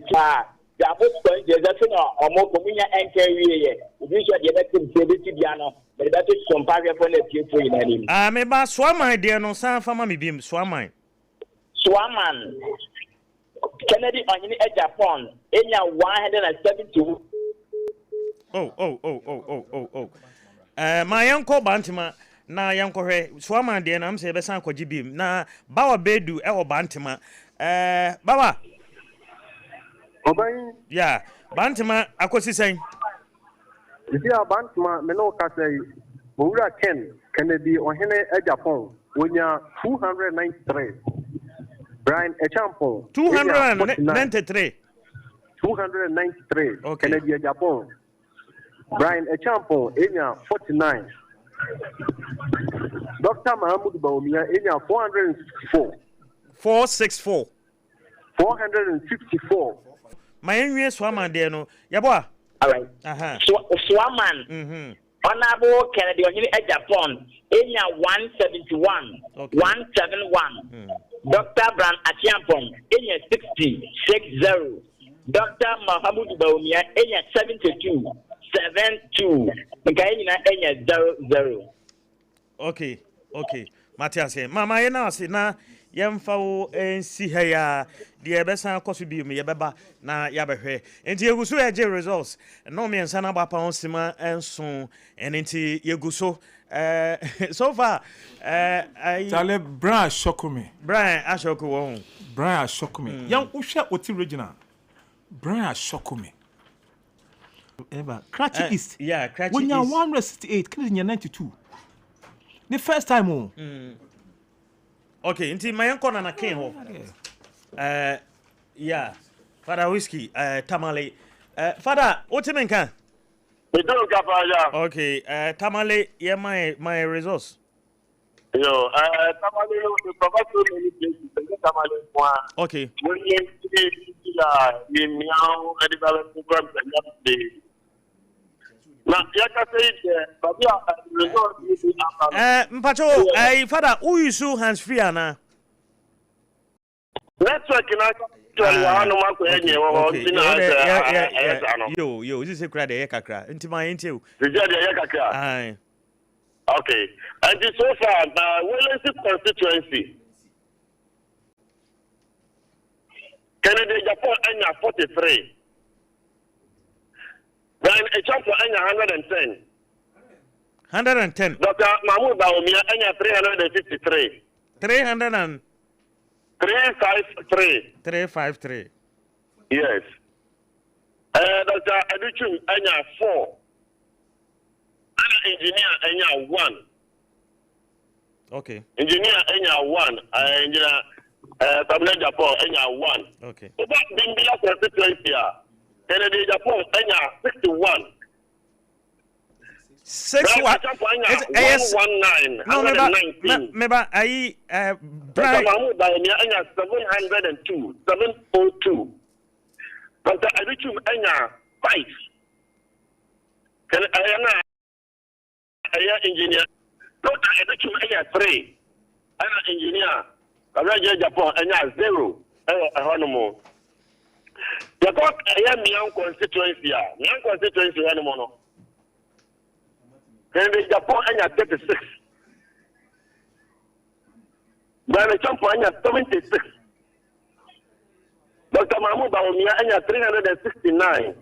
The most point is that or more communia and carry we should get to the piano, but that is some paragraph on the people in him. Me ba Swama dear no san fama me bim Swaman. Swaman Kennedy on Japan, enya 172. Oh. My uncle Bantima. Na yankohwe Swama dear na amse be san kwaji bim na bawa bedu e wo Bantima. Bawa Obayi. Yeah, Bantima akosi sen. Isia Bantima me no ka say Owura Ken Kennedy ohene e Japan wonya 293. Brian Echampong 293. 293. Okay. Kennedy e Japan. Brian Echampong enya 49. Dr. Mahmoud Baumia enya 464. 464. 454. My enwe Swama de no yeboa. Alright. Swaman. Honorable Kennedy on Japan, enya 171. Okay. 171. Dr. Brand Achiampong, enya 60. Dr. Mahmoud Baumia, enya 72. 72. Nkaina enya 00. Okay. Matthias, mama yena ase na yemfa wo ensi ha ya de besan koso bi me yebeba na yabehwe enti yeguso eje results no me ensa na bapa onsima enso enti yeguso so far Tale Brian shock me. Brian ashoku wo Brian shock me. Yan uhwe oti regional. Brian shock me. Eba Cratchy East. Yeah, Cratchy when East. you 168, Kenya 92. The first time Okay, nti mayen kona na ken ho. Yeah. Father Whiskey, Tamale. Father, what's in kan? We don't have a Okay, Tamale, yeah, my results. Yo, Tamale, you provide so many places. Tamale, okay. When you see the meow and develop programs and that now, yaka say but result Mpacho, Father, who you so hands free ana? Network na Yo, this is crowd de kakra. Nti ma ente o. Aye. Okay. And so far, the Wellington constituency, Kennedy Japan anya 43. Brian Echampo anya 110. 110. Dr. Mahmoud Baumia anya 353. 353. Yes. Dr. Educhum anya 4. Engineer enya 1. Okay. Engineer enya 1. Engineer Tablet Japan enya 1. Okay. But Bimbila constituency Kennedy Japan enya 61. 61. Yes. 119. No, meba ayi Brian Mahmoud Baumia enya 702. 702. Dr. Educhum enya 5. Engineer. Dr. Educhum enya 3. Engineer. Tablet Japan enya 0. Honomo. The court Mian constituency. Mian constituency anymore. Kennedy Japan enya 36. Brian Champo enya 76. Dr. Mahmoud Baumia enya 369.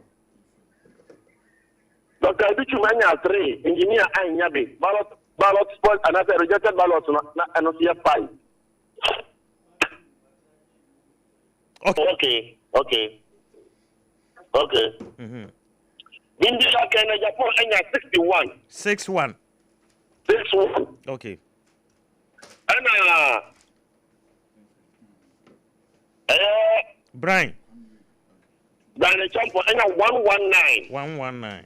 Dr. Educhum enya 3. Engineer Anyabe. Ballot spoiled another rejected ballot and not 5. Okay. India Kenya Japan enya 61. 61. Okay. And Brian Brian Champo, and 119. 119.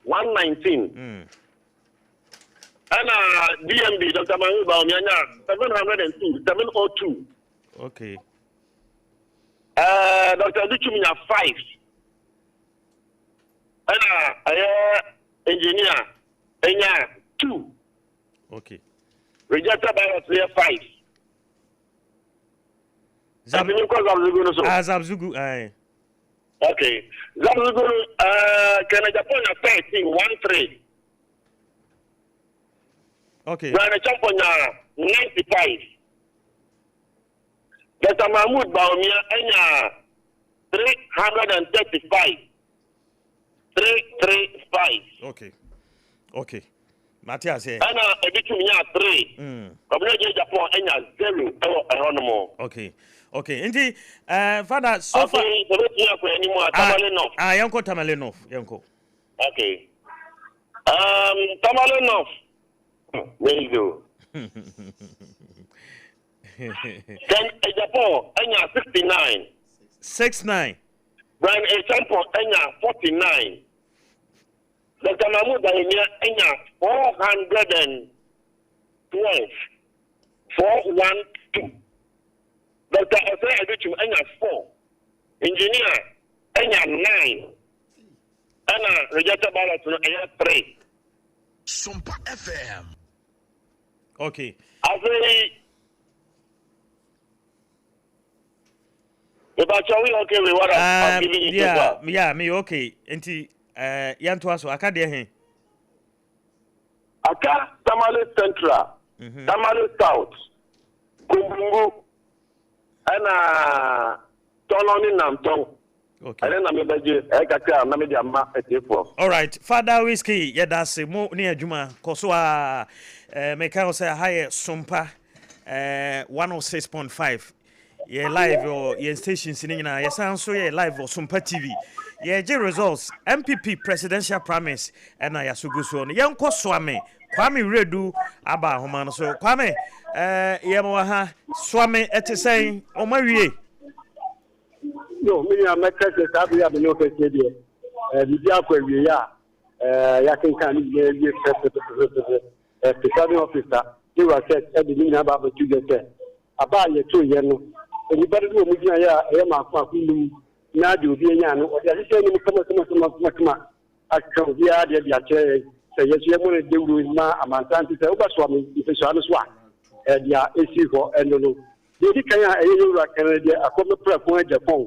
119. And DMB, Dr. Manu Baumia, 702, 702. Okay. Dr. Duchumina, 5. And engineer, Enya, 2. Okay. Rejected by player 5. Zabzugu, aye. Okay. Zabzugu, Canada 13, 1-3. Okay. Brian Champo, 95. Dr. Mahmoud Baumia, Enya, 335. 335. Okay. Matthias here. Ana between 3. Community Japan Enya 0. Okay. Indeed, Father, so far. Yanko Tamalinov. Yanko. Okay. Tamalinov. There you go. Then Japan Enya 69. 69. Brian Champo Enya 49. Dr. Mahmoud Baumia Enya 412. 412. Dr. Osei Aduchum Enya 4. Engineer Enya 9. Anna rejected ballot Enya 3. Sompa FM. Okay. Okay with what I'm giving you. Yeah, me okay. Enti Yantuaso, Aka de hen. Aka Tamale Central, Tamale South, Kumbungu, and Toloni Namtong. Okay. And then I'm all right, Father Whiskey, that's more near Juma, Kosua, Mekao say higher Sompa 106.5. Yeah, live or your station singing now. Yes, I'm so yeah, live or Sompa TV. Yeah, J results MPP presidential promise and I asuguso. Young Koswame, Kwame Redu, Aba Homano. So Kwame, Yamaha, Swame et saying, oh my way. No, me and my cousin have been okay. The Diakwe, Yakin can be a presiding officer. He was said at the beginning about the 2 years. About your 2 years. Anybody who is here, Emma, Nadu, Diana, or the other come. I come here, the chair. Say, yes, you want to do with my Amantanti, Obaswami, if it's honest one. And the AC for and no. The Kaya, a comment Japan.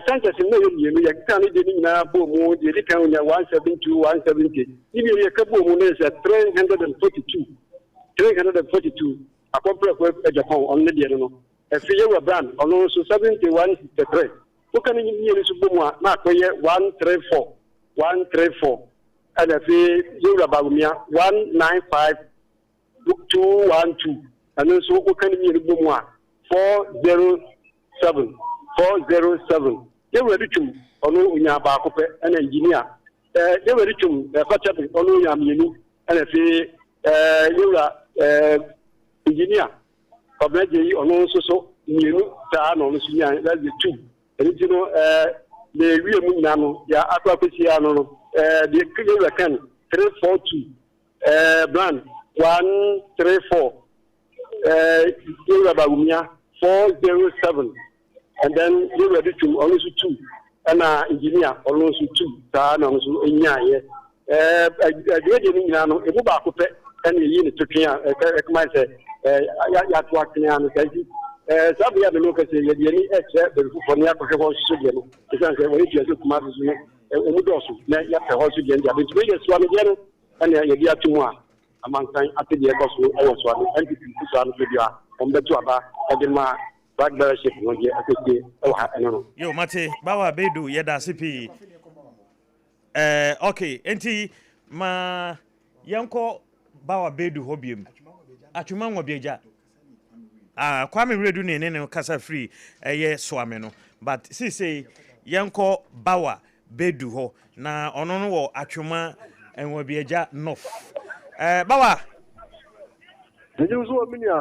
Sanchez in the Kani didn't now boom, the Rican 172, 170. Even a couple of months at 342. 342. A compare with Japan on the Diano. A 3 year brand, also 71 63. Who can you hear this boom? Mark 134. 134. And a 3 year Bagumia 195 212. And also who can you hear the boom? 407. 407. They were rich on Obaapa, an engineer. They were rich on Pachapi, Yamini, and a engineer. Obedi on also new Tan on that's the 2. And you know, the real Munano, the Aquaficiano, the Killer can 342, brand 134, Bagumia 407. And then you were to also 2, and engineer also 2. Tan also in ya. A great Nano, a Obaapa, and the unit to Kia, Yatwakian, Sabia the local say, the except for Napa Sudan. The country where you took Marcus and Mudosu, Yaka Hosugan, the biggest one again, and the idea to one among time after the Apostle, I was one, and the on the Tuaba, Adema. Yo, Mate, Bawa Bedu, Yeda CP. Okay, enti ma yanko Bawa Bedu hobium. Achuman wabeja. Kwame Redu ne kasa free swameno. But si say yanko Bawa Bedu ho na onono wo achuma wabeja nof. Bawa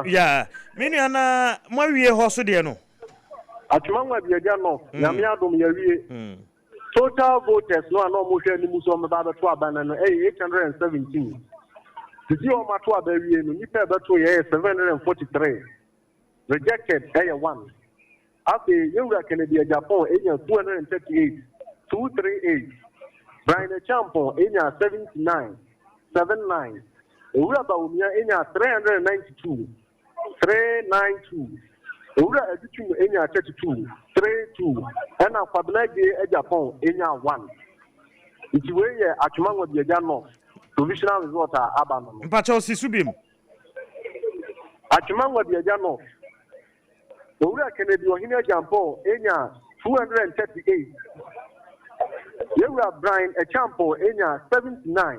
yeah, many na mo wie ho so de no. Atuma nwa bia no, na me adom ya wie. total voters no ano mo hwe ni muso mo ba beto abana no 817 did you ma to abawie no nipa beto ye 743 rejected 1 after Yura Kennedy Japan enya 238 238 Brian Champo enya 79 79 Ura Baumia enya 392 392 Ura Edichum enya 32 32 and Fablage Japan enya 1 it's where Achumango Diagano provisional result abano Mpacho Sisubim Achumango Diagano Ura Kennedy Ohina Jampo enya 238 Ura Brian Echampo enya 79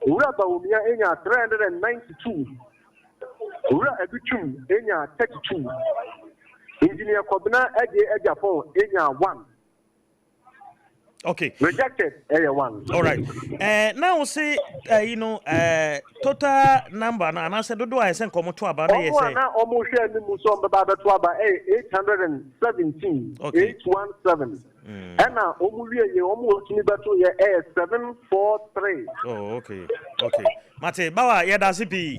Ura Baumia enya 392 Ura Ebichum enya 32 Engineer Kobina Eje Japan enya 1 Okay. Rejected 1 All right. Now say total number na I said do I send come to about yes say na almost share ni muso mbaba to about 817 817 and now omuwie ye omo otuni beto ye 743 Oh okay. Mate bawa ye da sipi.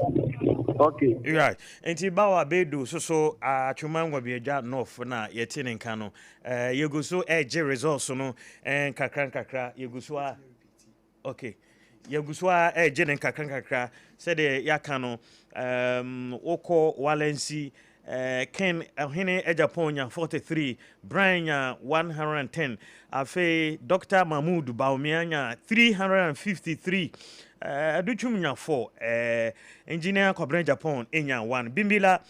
Okay. Right. Enti bawa bedu so atwumangwa bieja north na yeti ne nka no yeguso eje results no kakra yeguso a okay. Yeguso a eje ne kakra said yaka no oko walensi Ken Hine Ejaponya 43, Brian 110, Afe Dr. Mahmoud Baumianya 353, Aduchumnya 4, Engineer Kobren Japan Enya 1, Bimbila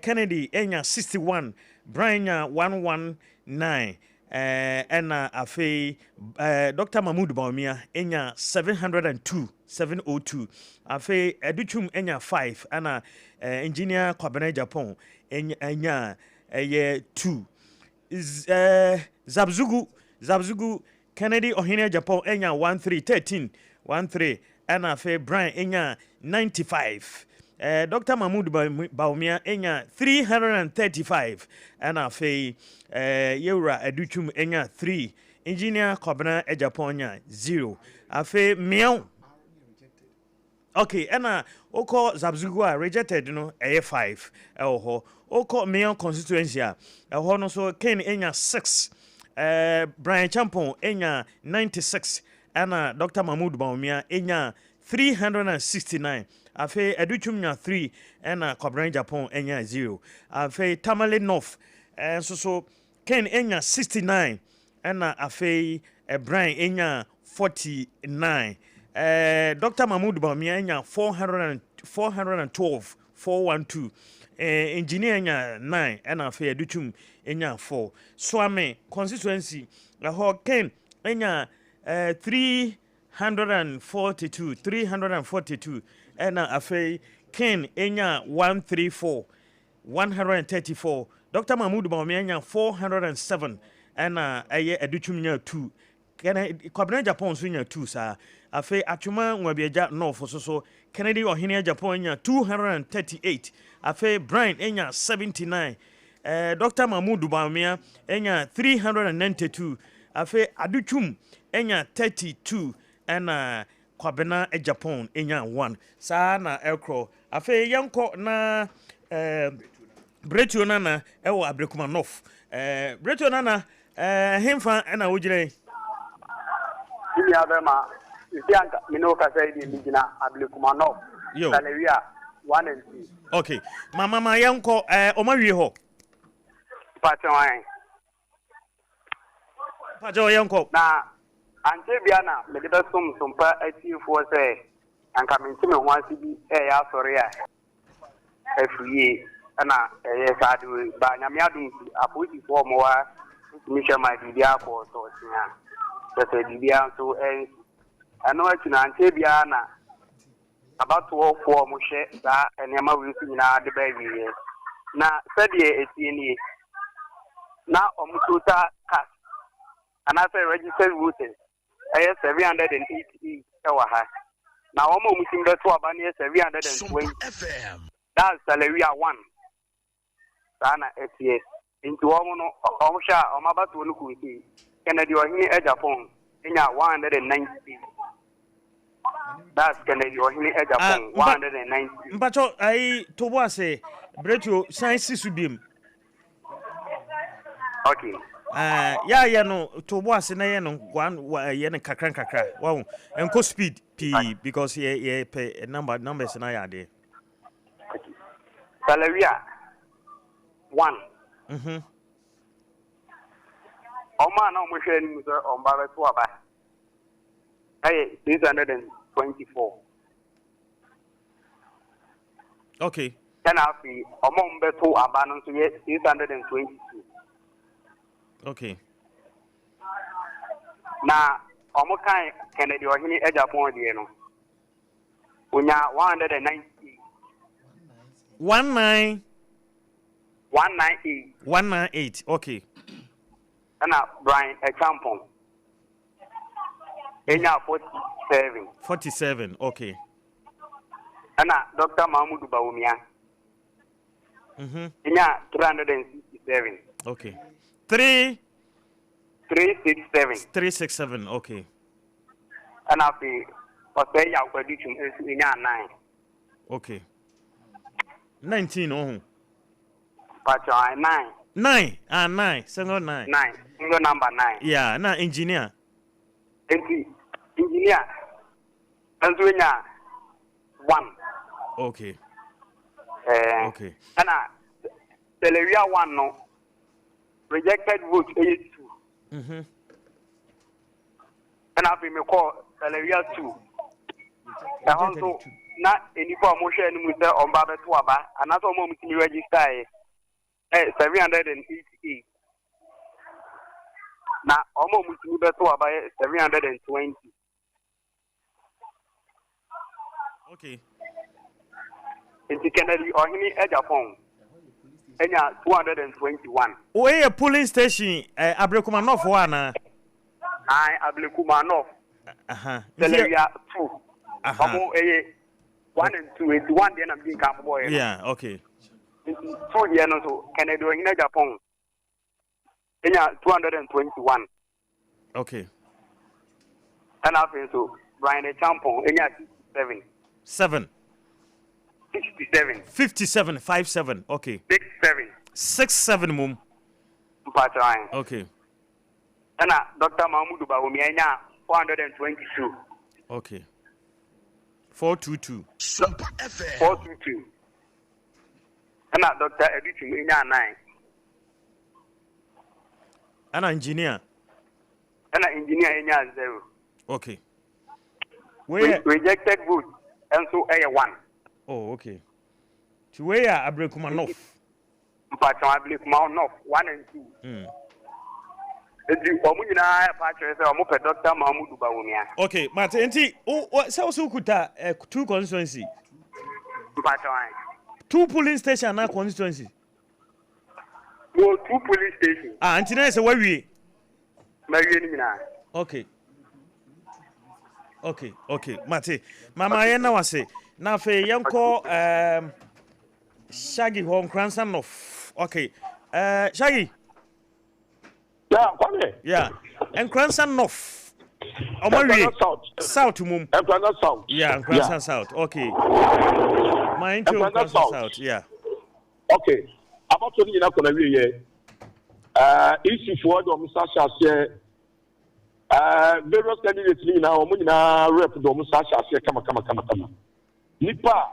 Kennedy Enya 61, Brian 119. Afe Dr. Mahmoud Baumia Enya 702 Afe Educhum Enya 5 ana Engineer Kwabene Japan Enya 2 Zabzugu Kennedy Ohine Japan Enya 13 ana Afe Brian Enya 95 Dr. Mahmoud Baumia enya 335 and afe Yura Educhum enya 3 Engineer Kobna Ejaponya 0 afe meow okay and oko Zabzugua rejected no 5 ho oko meow constituency ho no so Ken enya 6 Brian Champon enya 96 and Dr. Mahmoud Baumia enya 369 Afe Educhumnya 3 and Kobran Japan enya 0. Afe Tamale North so Ken enya 69 and Afe Brian enya 49. Dr. Mahmoud Bamia enya 412 412. Engineer enya 9 and Afe Educhum enya 4. Swame constituency Ken enya 342 and afe Ken enya 134 Dr. Mahmoud Bawumia 407 and aye Educhumnya 2 Ken Kwabena Japan so nya 2 sa afe atwuma nwabieja north so Kennedy Ohine Japan nya 238 afe Brian enya 79 Dr. Mahmoud Bawumia enya 392 afe Aduchum enya 32 and Kwabena Japan enya 1 sa na ekro afe yanko na Bretio nana ewo abrekuma north Bretio nana hemfa na wogire Ini abema isianka minoka saidi mijina abrekuma north Salewia 1 and 2 Okay mama yanko omawie ho Patwan Pajo yanko na ante biana me de sompa atifo se anka mentime ho asibi ya sori a afuye na sadu ba nyame adun apoji fo mo wa mi hwe ma bibia ko so tia se bibia so ano akina ante biana abato fo mo hwe sa enema wi su nyina de ba wiye na sadie etieni na omututa kas anase registered voters 780 ha na omo musimbe to aba ne 720 FM that's salary 1 sana etie into omo no omo sha omo abato no kunti Kennedy or here at Japan. In 190. That's Kennedy or here at Japan. 190. But I to was say, Breto, science subim. Okay. Yeah, no, to was in a one yen kakra. Wow, and co speed P because ye pay numbers and I are there. Salaria 1. Oman no machine on Baratuaba. Hey, 624. Okay. Can I be among Beto Abanon to 622? Okay. Now, Omokai Kennedy or any edge upon the end. We are 190. 198. Okay. And Brian a champon. In 47. 47. Okay. And Dr. Mahmoud Baumia. In 367. Okay. 367. 367. Okay. And I'll be okay. I'll be in 9. Okay. 19. Oh. But 9. 9. 9. Single 9. 9. Single number 9. Yeah. Now engineer. Engineer. And 1. Okay. Okay. And Teleria 1 no. Rejected vote 82. And I'll be me call Teleria 2. And also not any promotion with the Obaapa Tuaba. And that's moment to register 788. Now almost to the Tuaba 720. Okay. In Kennedy or any edge upon. And 221. Where a polling station, Abrekumanov one. I Ablekumanov. Teleria 2. 1 and 2 is 1 then I'm being camp boy. Yeah, okay. 2 years so Kennedy or in Japan. In 221. Okay. And after so Brian a champon in 67. 7. 67. 57. 57. Okay. 67. 67 mum. Okay. And Dr. Mahmoud Baumia 422. Okay. 422. 422. And Dr. Edition 9. And engineer. And engineer 0. Okay. Rejected vote and so a 1. Oh, okay. To where Abrekumanov? Abrekumanov 1 and 2. Dr. Mahmoud Baumia. Okay, Martin, what so kuta 2 constituency? 2 polling station na constituency. No, 2 police stations. Antina is where we. Okay. Okay, Mate. Mama yena wase. Na fe yanko Shaggy home grandson of. Okay. Shaggy. Yeah, Kwame. Yeah. And grandson of. South mum. Nkwantabisa South. Yeah, Nkwantabisa South. Okay. My into Nkwantabisa South. Yeah. Okay. About to you na we here. Issue for the Musa share. Various candidates now omuna rep the Musa share kama. Nipa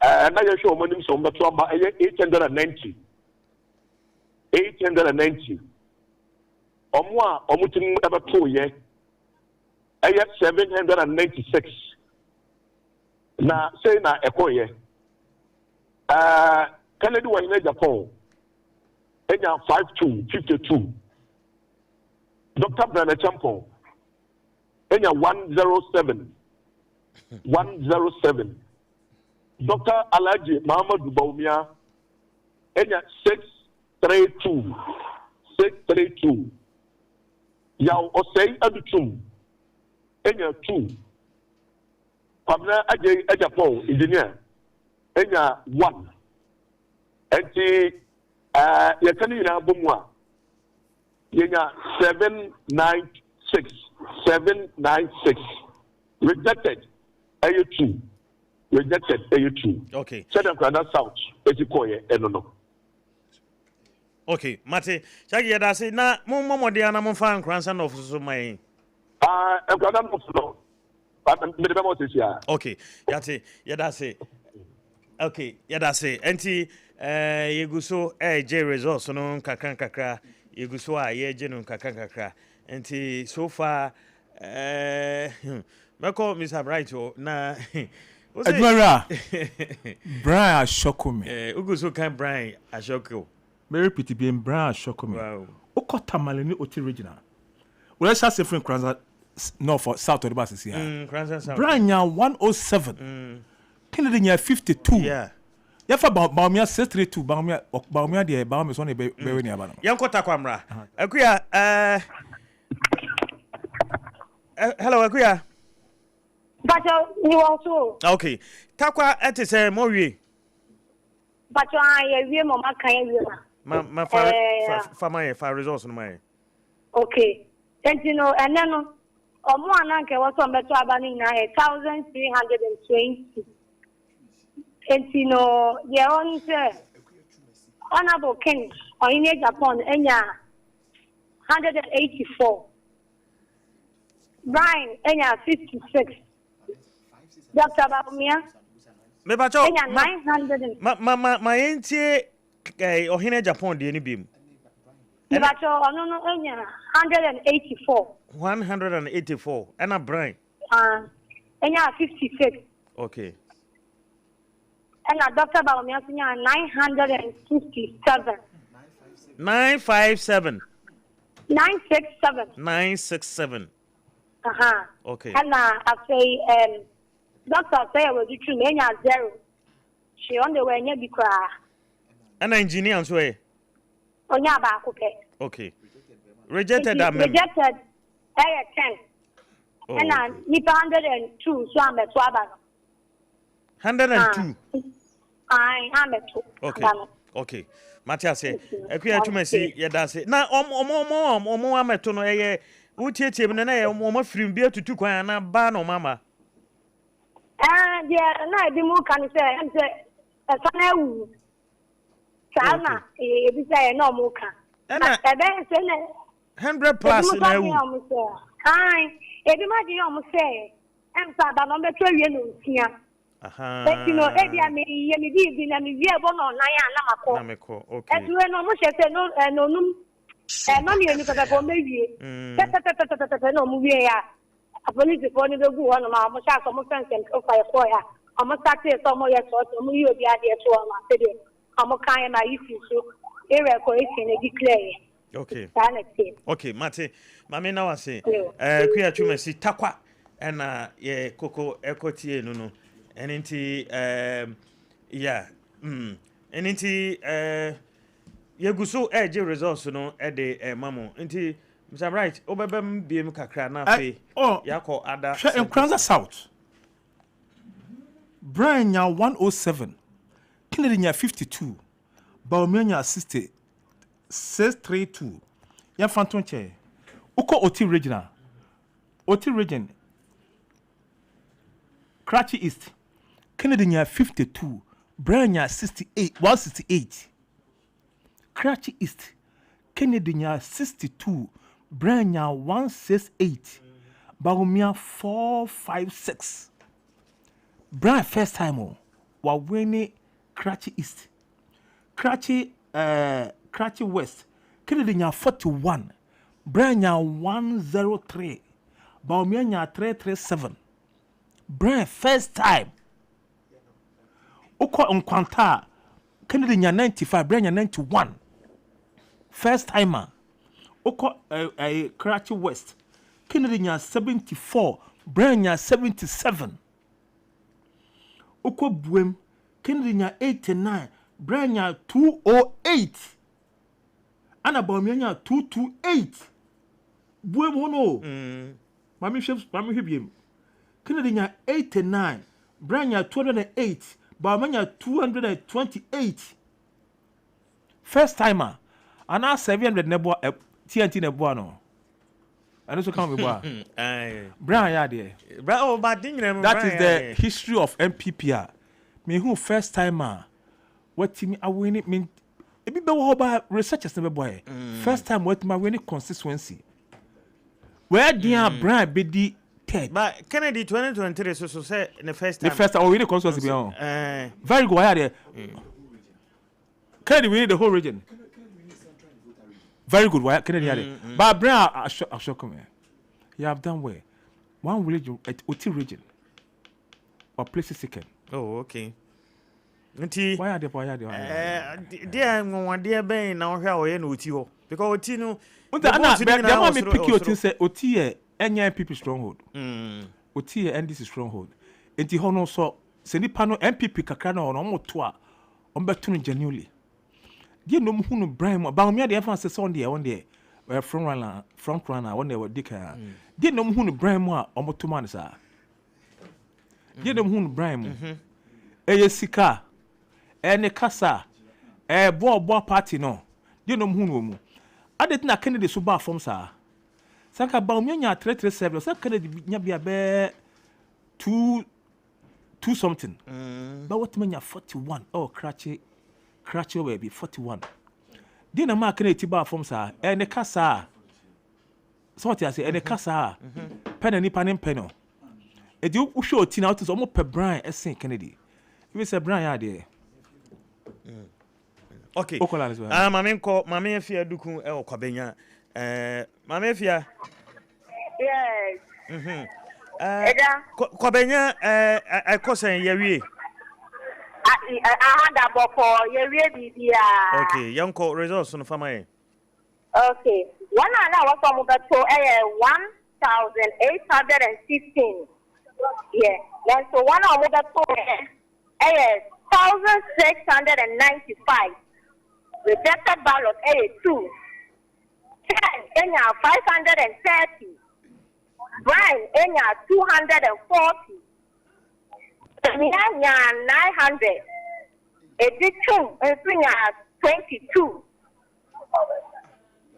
na ye show money so mbeto aba 890. 890. Omwa omutin abato ye. 796. Na say na ekoye. Kennedy wa in Japan. 52. Dr. Brana Champon. 107. 107. Dr. Alaji Muhammad Baumia. 632. 632. Yaw Osei Adutum. 2. Pamela Ajay Japan engineer. 1. Enti yekani na bomwa Yenya 796. Rejected. AU2. Rejected AU2. Okay. Second Nkwanta South. Etikoye enono. Okay, Mate. Chagi yada say na mo de ana mo fa Nkransa no so mai. Nkwanta no. Okay, yate yada say. Okay, yada say. Enti yeguso je results no kakra. Yeguso a je no kakra. Enti so far Meko Mr. Bright na Admira Brian Ashokome. Uguso kan Brian Ashoko. Very pretty being Brian Ashokome. Wow. Okota malini oti original. Well, let's say from Kranza north or south of the bus here. Kranza south. Brian nya 107. Kennedy nya 52. Yeah. Yafa Baumia 632 Baumia de Baumia so ne be we ni aba no. Yankota kwamra. Akuya hello Akuya. But you also. Okay. Takwa etese mo wie. But I we mama kan we Ma fa results no mai. Okay. And you know and then omo ananke was on beto abani na 1320. And you know ye on say honorable king or in Japan enya 184. Brian enya 56. Dr. Babumia Me ba cho enya 900. Ma entie ohine Japan de ni bim. Me ba cho no enya 184. 184 and a Brian. Enya 56. Okay. And Dr. Babumia enya 957. 957. 967. 967. Okay. And I say doctor say I was true enya 0. She on the way nya bi kra. An engineer so e. Onya ba ko pe. Okay. Rejected that man. Rejected 10. And nipa 102 so am beto aba no. 102. Am beto. Okay. Okay. Matias say akuya tuma si yeda say na omo ameto no eye utietie me na ye omo firim bi atutu kwan na ba no mama. Yeah, na di mu kan say am say sana wu. Sana e bi say na omo kan. Na ebe say na 100 plus na wu. E bi ma di omo say am sa ba no beto wie no ntia. But you know, ebi ami ye mi di na mi wie bo no na ya na mako. Na meko. Okay. Edu no mo se no num no mi eni kata ko mewie. No mu wie ya. Police for ni be gu ho no ma mo sha so mo fence ko fa ko ya. Omo start so mo ye so mo yi obi ade so ma se de. Omo kan na yifi so. Ere ko esi na declare. Okay. Okay, Mate. Mama na wase. Kuya twuma si takwa na ye koko ekotie no. Enti yeah. Enti yeguso je results no de mamo. Enti Mr. Bright, obebem biem kakra na fe. Yakọ ada. Nkranza South. Brian nya 107. Kennedy nya 52. Baumia nya 60. 632. Ya Phantom che. Uko Oti Regional. Oti Region. Karachi East. Kennedy nya 52. Brian nya 168. Karachi East. Kennedy nya 62. Brian nya 168. Baumia 456. Brian first time wa winning Karachi East. Karachi West. Kennedy nya 41. Brian nya 103. Baumia nya 337. Brian first time. Uko Nkwanta. Kennedy nya 95. Brian nya 91. First timer. Uko Karachi West. Kennedy nya 74. Brian nya 77. Uko Buem. Kennedy nya 89. Brian nya 208. Ana Baumia nya 228. Buem hono. Mami hwebiem. Kennedy nya 89. Brian nya 208. Baumia nya 228. First timer. Ana 700 nebo TNT na boa no. And also come be boa. Brian ya there. That is the history of MPP. Me who first timer what team I win it mean e be about researchers never boy. First time what my winning constituency. Where dear Brian be the third. But Kennedy 2023 so say the first time. The first time we winning constituency be on. Very good why there. Kennedy winning the whole region. Very good why Kennedy there. But Brian I show come here. You have done well. One region at Oti region. Or places second. Oh, okay. Why are they? Dear, one dear Ben now how no Oti because Oti no. But me pick you say Oti NPP stronghold. Oti NDC stronghold. Enti hono so se nipa no MPP kakra na ono moto a ombeto no genuinely. Die no hu no Brian ba me dey fan say on there front runner one dey dika. Die no hu no Brian a omoto man sa. Die no hu no Brian eye sika ene kasa bo party no. Die no hu no mu. Adet na Kennedy so ba form sa. Saka ba omi nya 337 saka Kennedy nya bia be 2 something. But what menya 41. Oh cratchy baby 41. Di na ma Kennedy ba form sa ene kasa. So what you say ene kasa. Pen ni panim peno. E di u show ti na to mo pe Brian esen Kennedy. We say Brian ya there. Okay. Mame Afia Duku e Kwabenya. Mame Afia. Yes. Kwabenya I kosen yewie. I had about for yewie bibia. Okay, yanko results no fama e. Okay. One na was from the to 1816. Yeah. Then so one of the to 1695. Rejected ballot 2. 10 530. Brian 240. 900. Edition 22.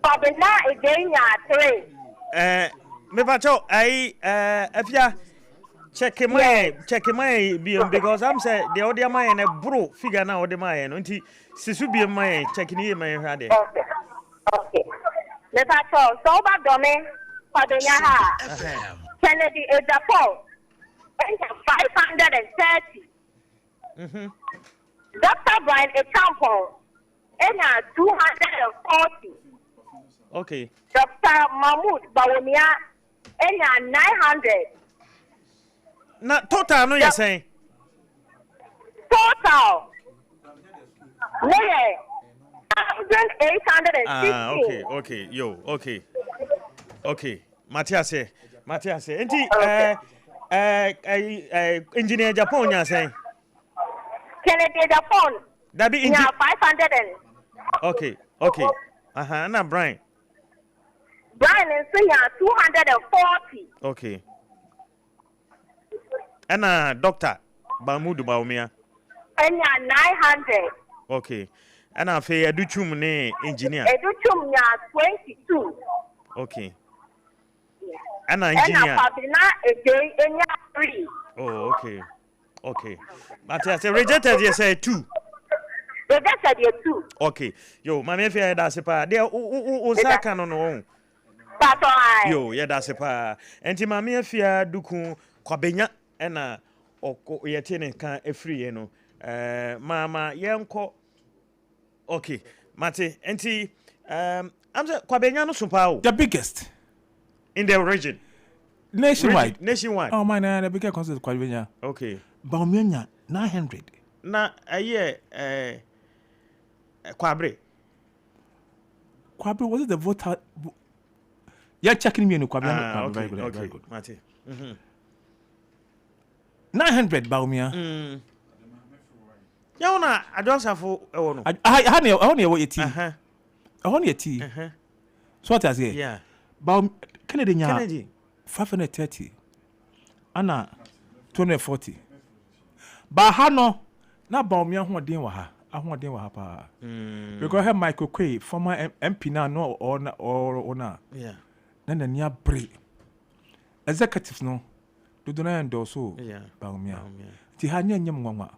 Fabena again 3. Me bacho Afia check my because I'm say the other man a bro figure now the man nti sisu bi my check ni my hade. Okay. Me bacho so ba dome Fabena ha. Kennedy Japan 530. Dr. Brian Echampo 240. Okay. Dr. Mahmoud Bawumia 900. Na total no you saying? Total. Yeah. 1860. Okay. Yo, okay. Matthias. Enti engineer Japan you saying? Kennedy Japan. That be 500. Okay. Na Brian is 240. Okay. And Dr. Bamudu Baumia. 900. Okay. And I feel Educhum ne engineer. Educhum 22. Okay. And engineer. And 3. Oh, okay. But I say rejected you say 2. Rejected you 2. Okay. Yo, mama if you that's pa. There Osaka no. Yo, yeah that's pa. Enti mama if you duku Kwabenya na oko yetene kan efri no. Mama yenko. Okay. Mate, enti I'm say Kwabenya no supa. The biggest in the region. Nationwide. Oh my the biggest concert Kwabenya. Okay. Baumenya 900. Na aye Kwabre was it the voter? You're checking me in Kwabre. Very good. Mate. 900 Baumia. Ya ona adonsa fo ewo no. I only what you tea. I only a tea. So what I say? Yeah. Baum Kennedy 530. Anna 240. Ba ha no na Baumia ho den wa ha. ahode wa hapa because her Michael Quay former MP now no or na yeah na nia bre executives no do na endorse Baumia ti ha nyem nwanwa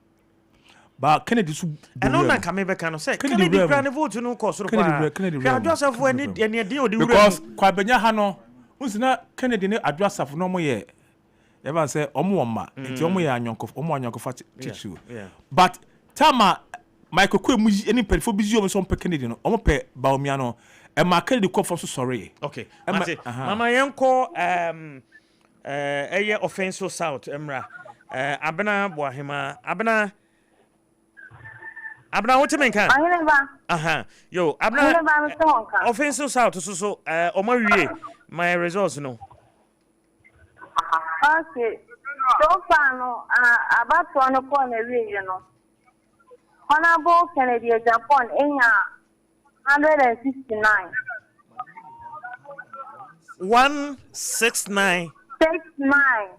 ba Kennedy su and on ka me be kan say Kennedy plan vote no course ro kwa adwasafo ani din odi wura because kwa benya ha no unsina Kennedy ne adwasafo no mo ye ever say omo ma nti omo ye anyonkofa chichu but tama Michael Quay mu any perfo bizi omo so pe Kennedy no omo pe Baumia no e ma Kennedy ko for so sorry okay mama yenko eye offensive south emra abena boahema abena what you mean kan aha yo abena offensive south so omo wie my results no okay so far no about one upon a region no Honorable Kennedy Japan in 169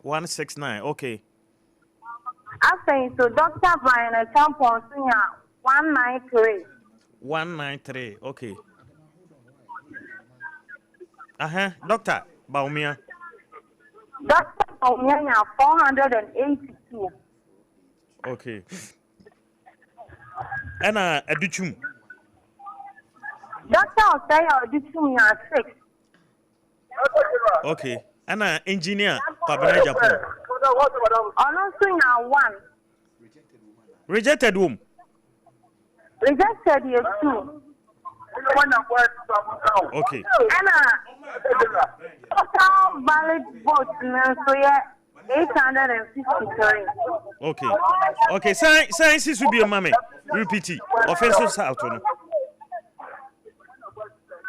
169 okay after so Dr. Brian Champon 193 okay Dr. Baumia 482 okay ana aduchum Dr. Osaya aduchum 6 okay ana engineer Kwabena Japan also 1 rejected whom rejected you 2 okay total valid votes so 853 okay science will be a mame repeat it offensive south no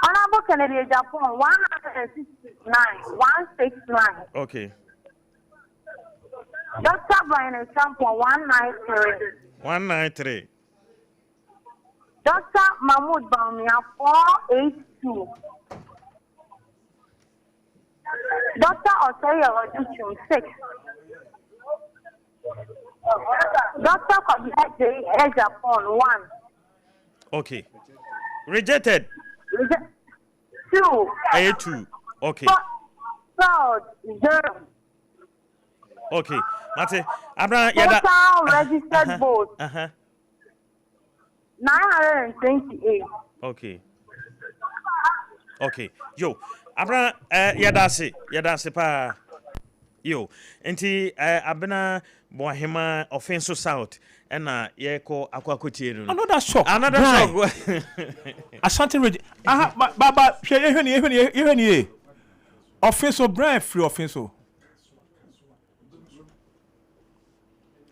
Honorable Kennedy Japan 169 okay Dr. Brian Champon 193 Dr. Mahmoud Baumia 482 Dr. Osaya Oduchum 6 Dr. Kwabena Japan 1 okay rejected 2 okay third 0 okay mate abra yada total registered votes 928 okay yo abra yada se pa yo enti abena boahema offensive south ena yeko akwakotie no another shock Ashanti region baba hwe ni offensive brand free offensive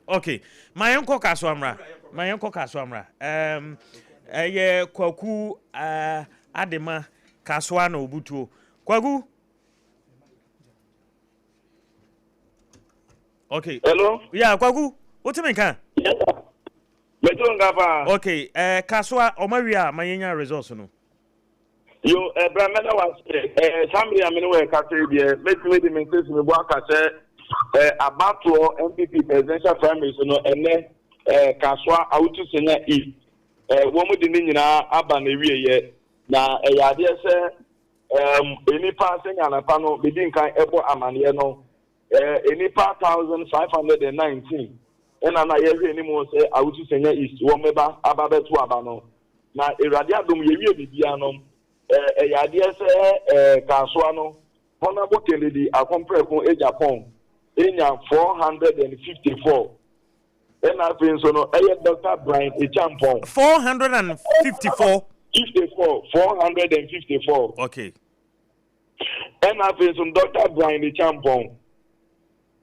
okay mayenko kaso amra ye kwaku adema kaso na obutuo kwagu okay hello yeah kwagu what you mean kan Beto ngapa okay kaso omawia mayenya results no yo bramena was somebody amene we ka say there make me the message me bo aka say about MPP presidential primaries no ene kaswa awutu senya wo mu de nyina aba na wieye na yade se enipa senya na pa no bidin kan ebo amane no enipa 1519 ena na ye ni mo se awutu senya east wo meba aba betu aba no na erade adom ye wie bibia no yade se kaswa no honorable Kennedy akomprekon e Japan enya 454 and I think so no Dr. Brian Echampon 454 okay and I think so Dr. Brian Echampon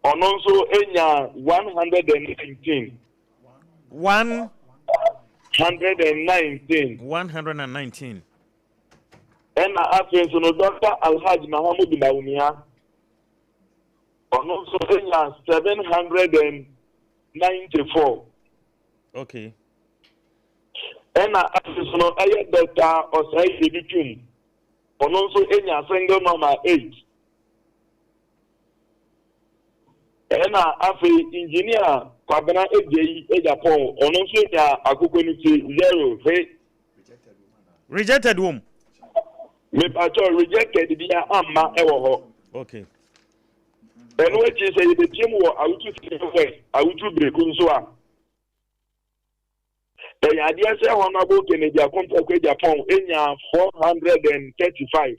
on also enya 119 and I think so no Dr. Alhaji Mahamudu Baumia on also 794 okay and I no Dr. Osai Editum on also single number 8 and I engineer Kwabena Eji Ejapon, Onosu ya Akukuniti 0. Hey. Rejected womb. Me pacho rejected via Amma Ewo. Okay. And what you say the team were out to break Kunzua. The idea say honorable Kennedy Japan Japan in 435.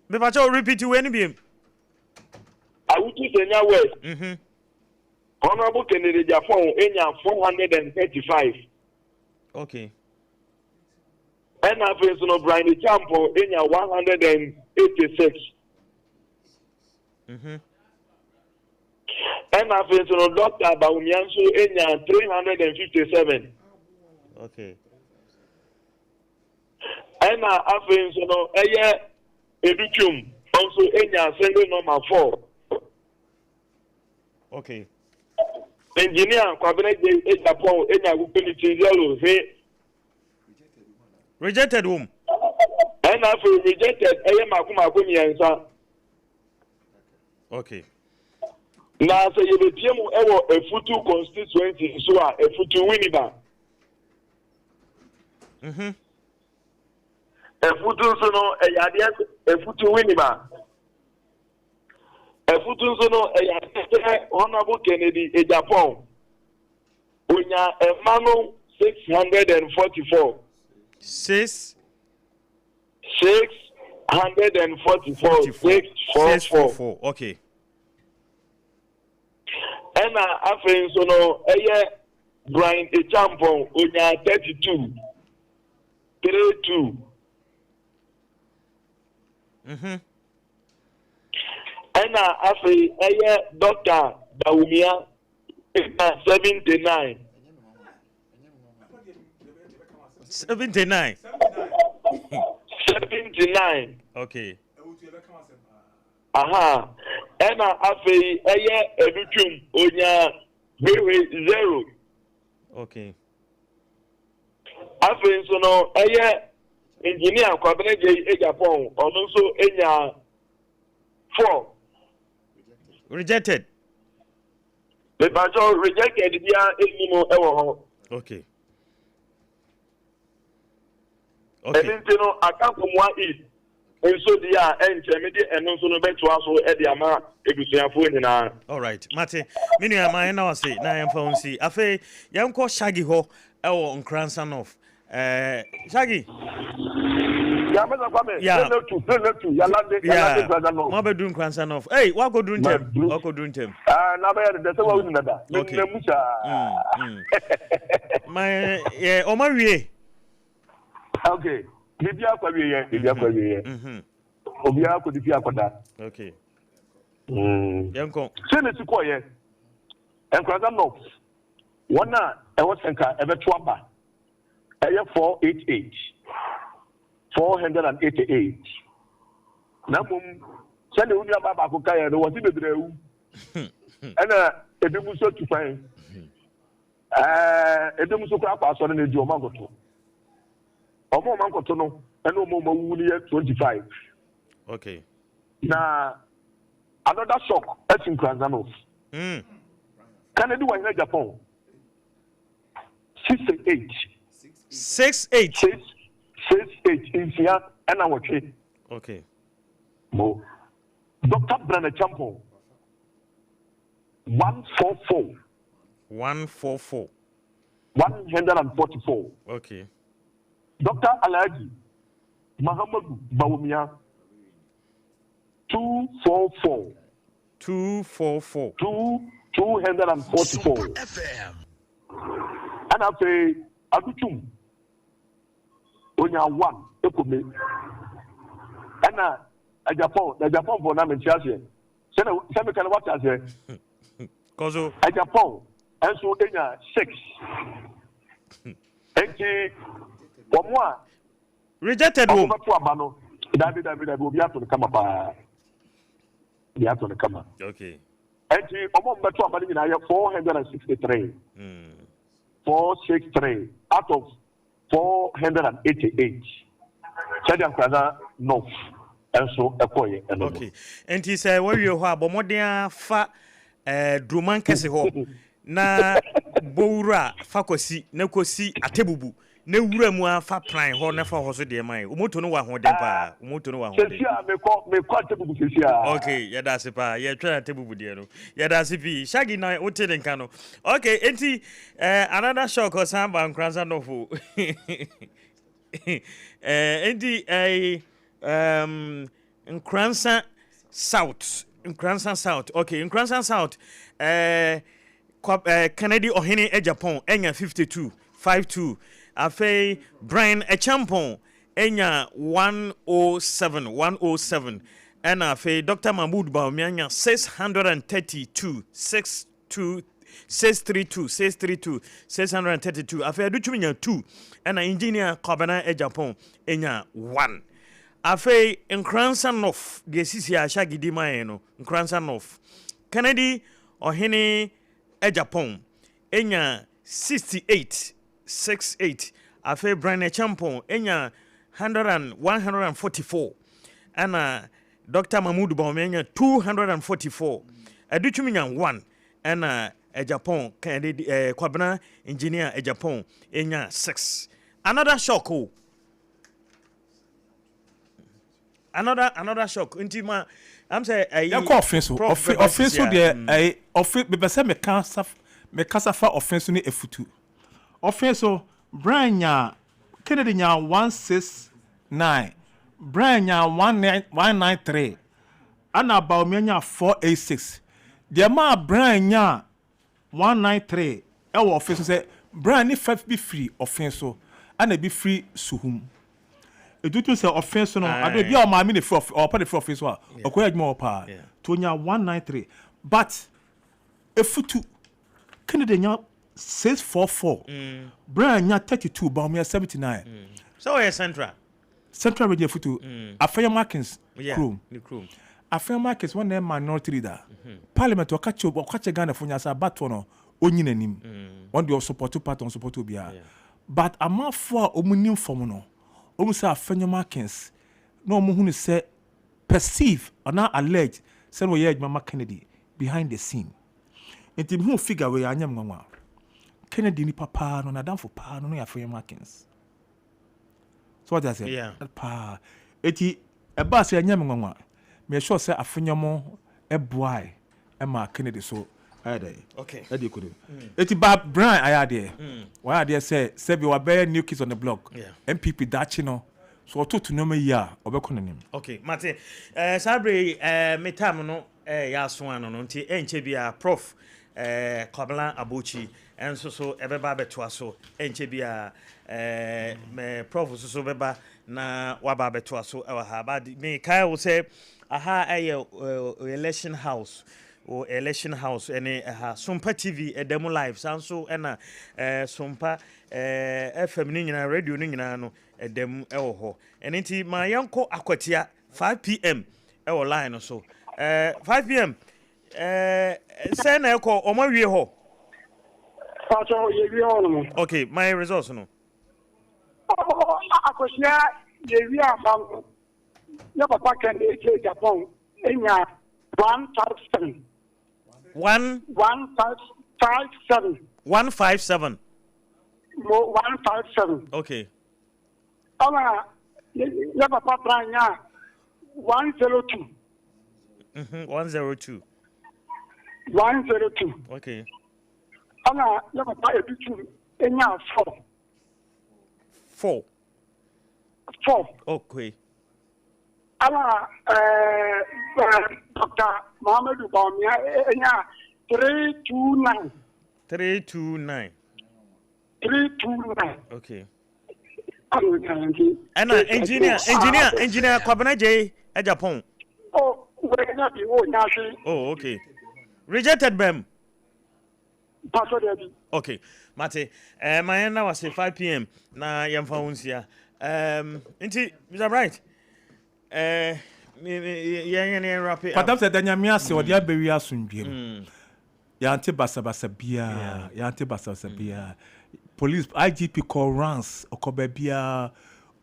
Me pacho repeat you any beam. I would say now way. Honorable Kennedy Japan in 435. Okay. And I face no Brian Champo in 186. And I face no Dr. Baumiansu in 357. Okay. And I face no Educum also in single number 4. Okay. Engineer Kwabene Japan in Agupinity 0. Rejected womb. And I feel rejected. Okay. Now, say you be team a futu constituency, so a futu winiba. A futu sono a yadia, a futu winiba. A futu sono a yadia, Honorable Kennedy, a Japan. When you a manu 644. 644. Okay. And I think so no Brian Echampon onya 32 32. And I think Dr. Daumia 79. 79. 79. Okay. Aha. And I say Educum onya 0. Okay. I think so no engineer Kwabene Japan also enya 4. Rejected. The battle rejected via Ewo. Okay. Okay. And then, I can't come one is. And so, they are intermediate and also no better to also at the amount if you say a phone in our. All right, Mate. Many am I now say, now I am found see. Afe, young call Shaggy Ho, our Nkwantabisa of. Shaggy. Yeah, Mr. Kwame. Yeah. No, Yalande, yeah. What about doing Nkwantabisa of? Hey, what go doing them? What go doing them? Now, there's a woman that. Okay. My, yeah, Omari. Okay. Bibia kwa wiye, Obia ko difia kwada. Okay. Yanko. Sene sikọ ye. Nkwantabisa no. Wona e wo senka e beto aba. Eye 488. 488. Na mum sene unu aba ba ko kaya no wasi bebrewu. Ana ebimu so tufan. Ebimu so kwa aso na edu o magoto. Omo mankoto no ene omo mawuni 25. Okay. Na another shock at Nkwantabisa. Canada wa in Japan. 68. 68 in here and our trade. Okay. Mo. Dr. Brana Champo. 144. 144. 144. Okay. Dr. Alaji Mahamadou Bawumia 244. 244. 244. FM. And I say Aguchum Onya 1 Ekome. And a Japan for Namen Chassia. Semi can watch as Kozo a Japan and so 6. And for moi, rejected womb. David will be out to come up. Be out to the come up. Okay. And almost 463. 463 out of 488. Chadian Kaza North. enso ekoye eno. Okay. Enti say where you ho abomoden fa druman kese ho na bowura fa kosi na kosi atebubu na wura mu afa pran ho na fa ho so de man umoto no wa ho den pa umoto no wa ho den Sesia me ko atebubu sesia. okay ya da se pa ya twa atebubu de no ya da se bi shagi na wote den kan no okay enti another shock or samba nkransa no fo enti Nkransa South. Okay, Nkransa South. Kennedy Ohene Japan. Enya 52. Afe Brian Echampon. Enya 107. And afe Dr. Mahmoud Baumia 632. 632. Afe Aduchuminya 2. And engineer Kobana Japan. Enya 1. Afei Nkransa North de sisi a shagidi man no Nkransa North Kennedy Ohene Japan enya 68 afei Brian Champon enya 144 ana Dr. Mahmoud Baumenya 244 Aduchuminya 1 ana Japan Kennedy Kwabena engineer Japan enya 6 another shock Another shock. Intima, I'm saying I offense there. I offense. Me say me cancer for offense ni efutu. Offense Brian ya Kennedy ya 169, Brian ya 193, ana Baumenya 486. The ma Brian ya 193. Ewo offense say Brian ni 5 be free offense ana be free suhum. Edutu say offense no ade bia o ma me ne for or pa the for offense wa okoya adwuma opa tonya 193 but efutu Kennedy nya 644 Brian nya 32 ba me 79 so we central radio futu afaya markins chrome afaya markins one minority leader parliament okache Ghana for nya sa batwo no onyinanim one dey support part on support obia but amafo a omunim fom no almost a Markins. No one say perceive or not allege say we hear Mama Kennedy behind the scene. And him who figure we are nyam Kennedy ni papa no na dan for pa no ya Afenya Markins. So what I say? Yeah. Pa. Eti e ba say nyam ngwa. Me sure say Afenya mo e boy e ma Kennedy so okay. Edi could. Eti ba Brian ayade. Why are there say we were bare new kids on the block. Yeah. MPP dachino. So to no me ya obekonim. Okay, Mate. Sabre metam no ya so ano no nti enche bia prof Kwabena Abuchi enso so ebeba beto aso enche bia me prof so beba na waba beto aso e ha ba me kai wo say aha election house o election house ene Sompa TV demo live sanso ena Sompa FM ni nyina radio ni nyina no dem ewo ho enenti ma yanko akwatia 5 pm ewo line so 5 pm say na eko omo wie ho Pacho ye wie ho no okay my results no akwatia ye wie afam ya papa kan de Japan enya 157 157 157 okay Ama ya papa pranya 102 102 okay Ama ya papa ebitu enya 4 okay Ama Dr. Mohamed Baumia enya 329 okay and engineer Kwabena J Japan oh okay rejected bem okay Mate my now was 5 p.m. na yamfa hunsia inti Mr. Bright wrap it up. Padam said Danyamia se odi abewi asundwem. Ya ante basa bia, police IGP call runs okoba bia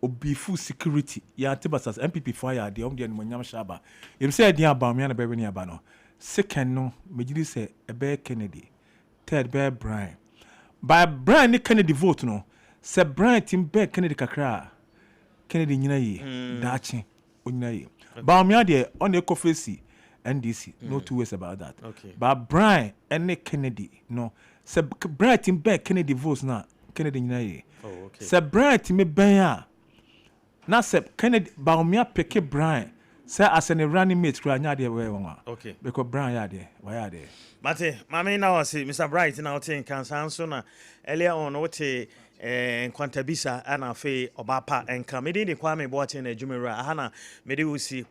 obi full security ya tebasas MPP for ya de omde no nyam shaba yem say dia ba me na be ni aba no second no megiri say ebe Kennedy third be Brian by Brian ni Kennedy vote no say Brian tim be Kennedy kakra Kennedy nyina yi daachi onyina yi ba me ade on ekofesi NDC no two ways about that but Brian and Kennedy no say Brian tim be Kennedy votes na Kennedy nyina yi say Brian tim be ya na say Kennedy ba me apeke Brian say as an running mate kra nya de we won okay because Brian ya de why ya de Mate, mama na wasi Mr. Bright na wote nkansa so na earlier on wote Nkwantabisa ana fe Obaapa enka mede de kwa me boache na adwumera aha na mede wosi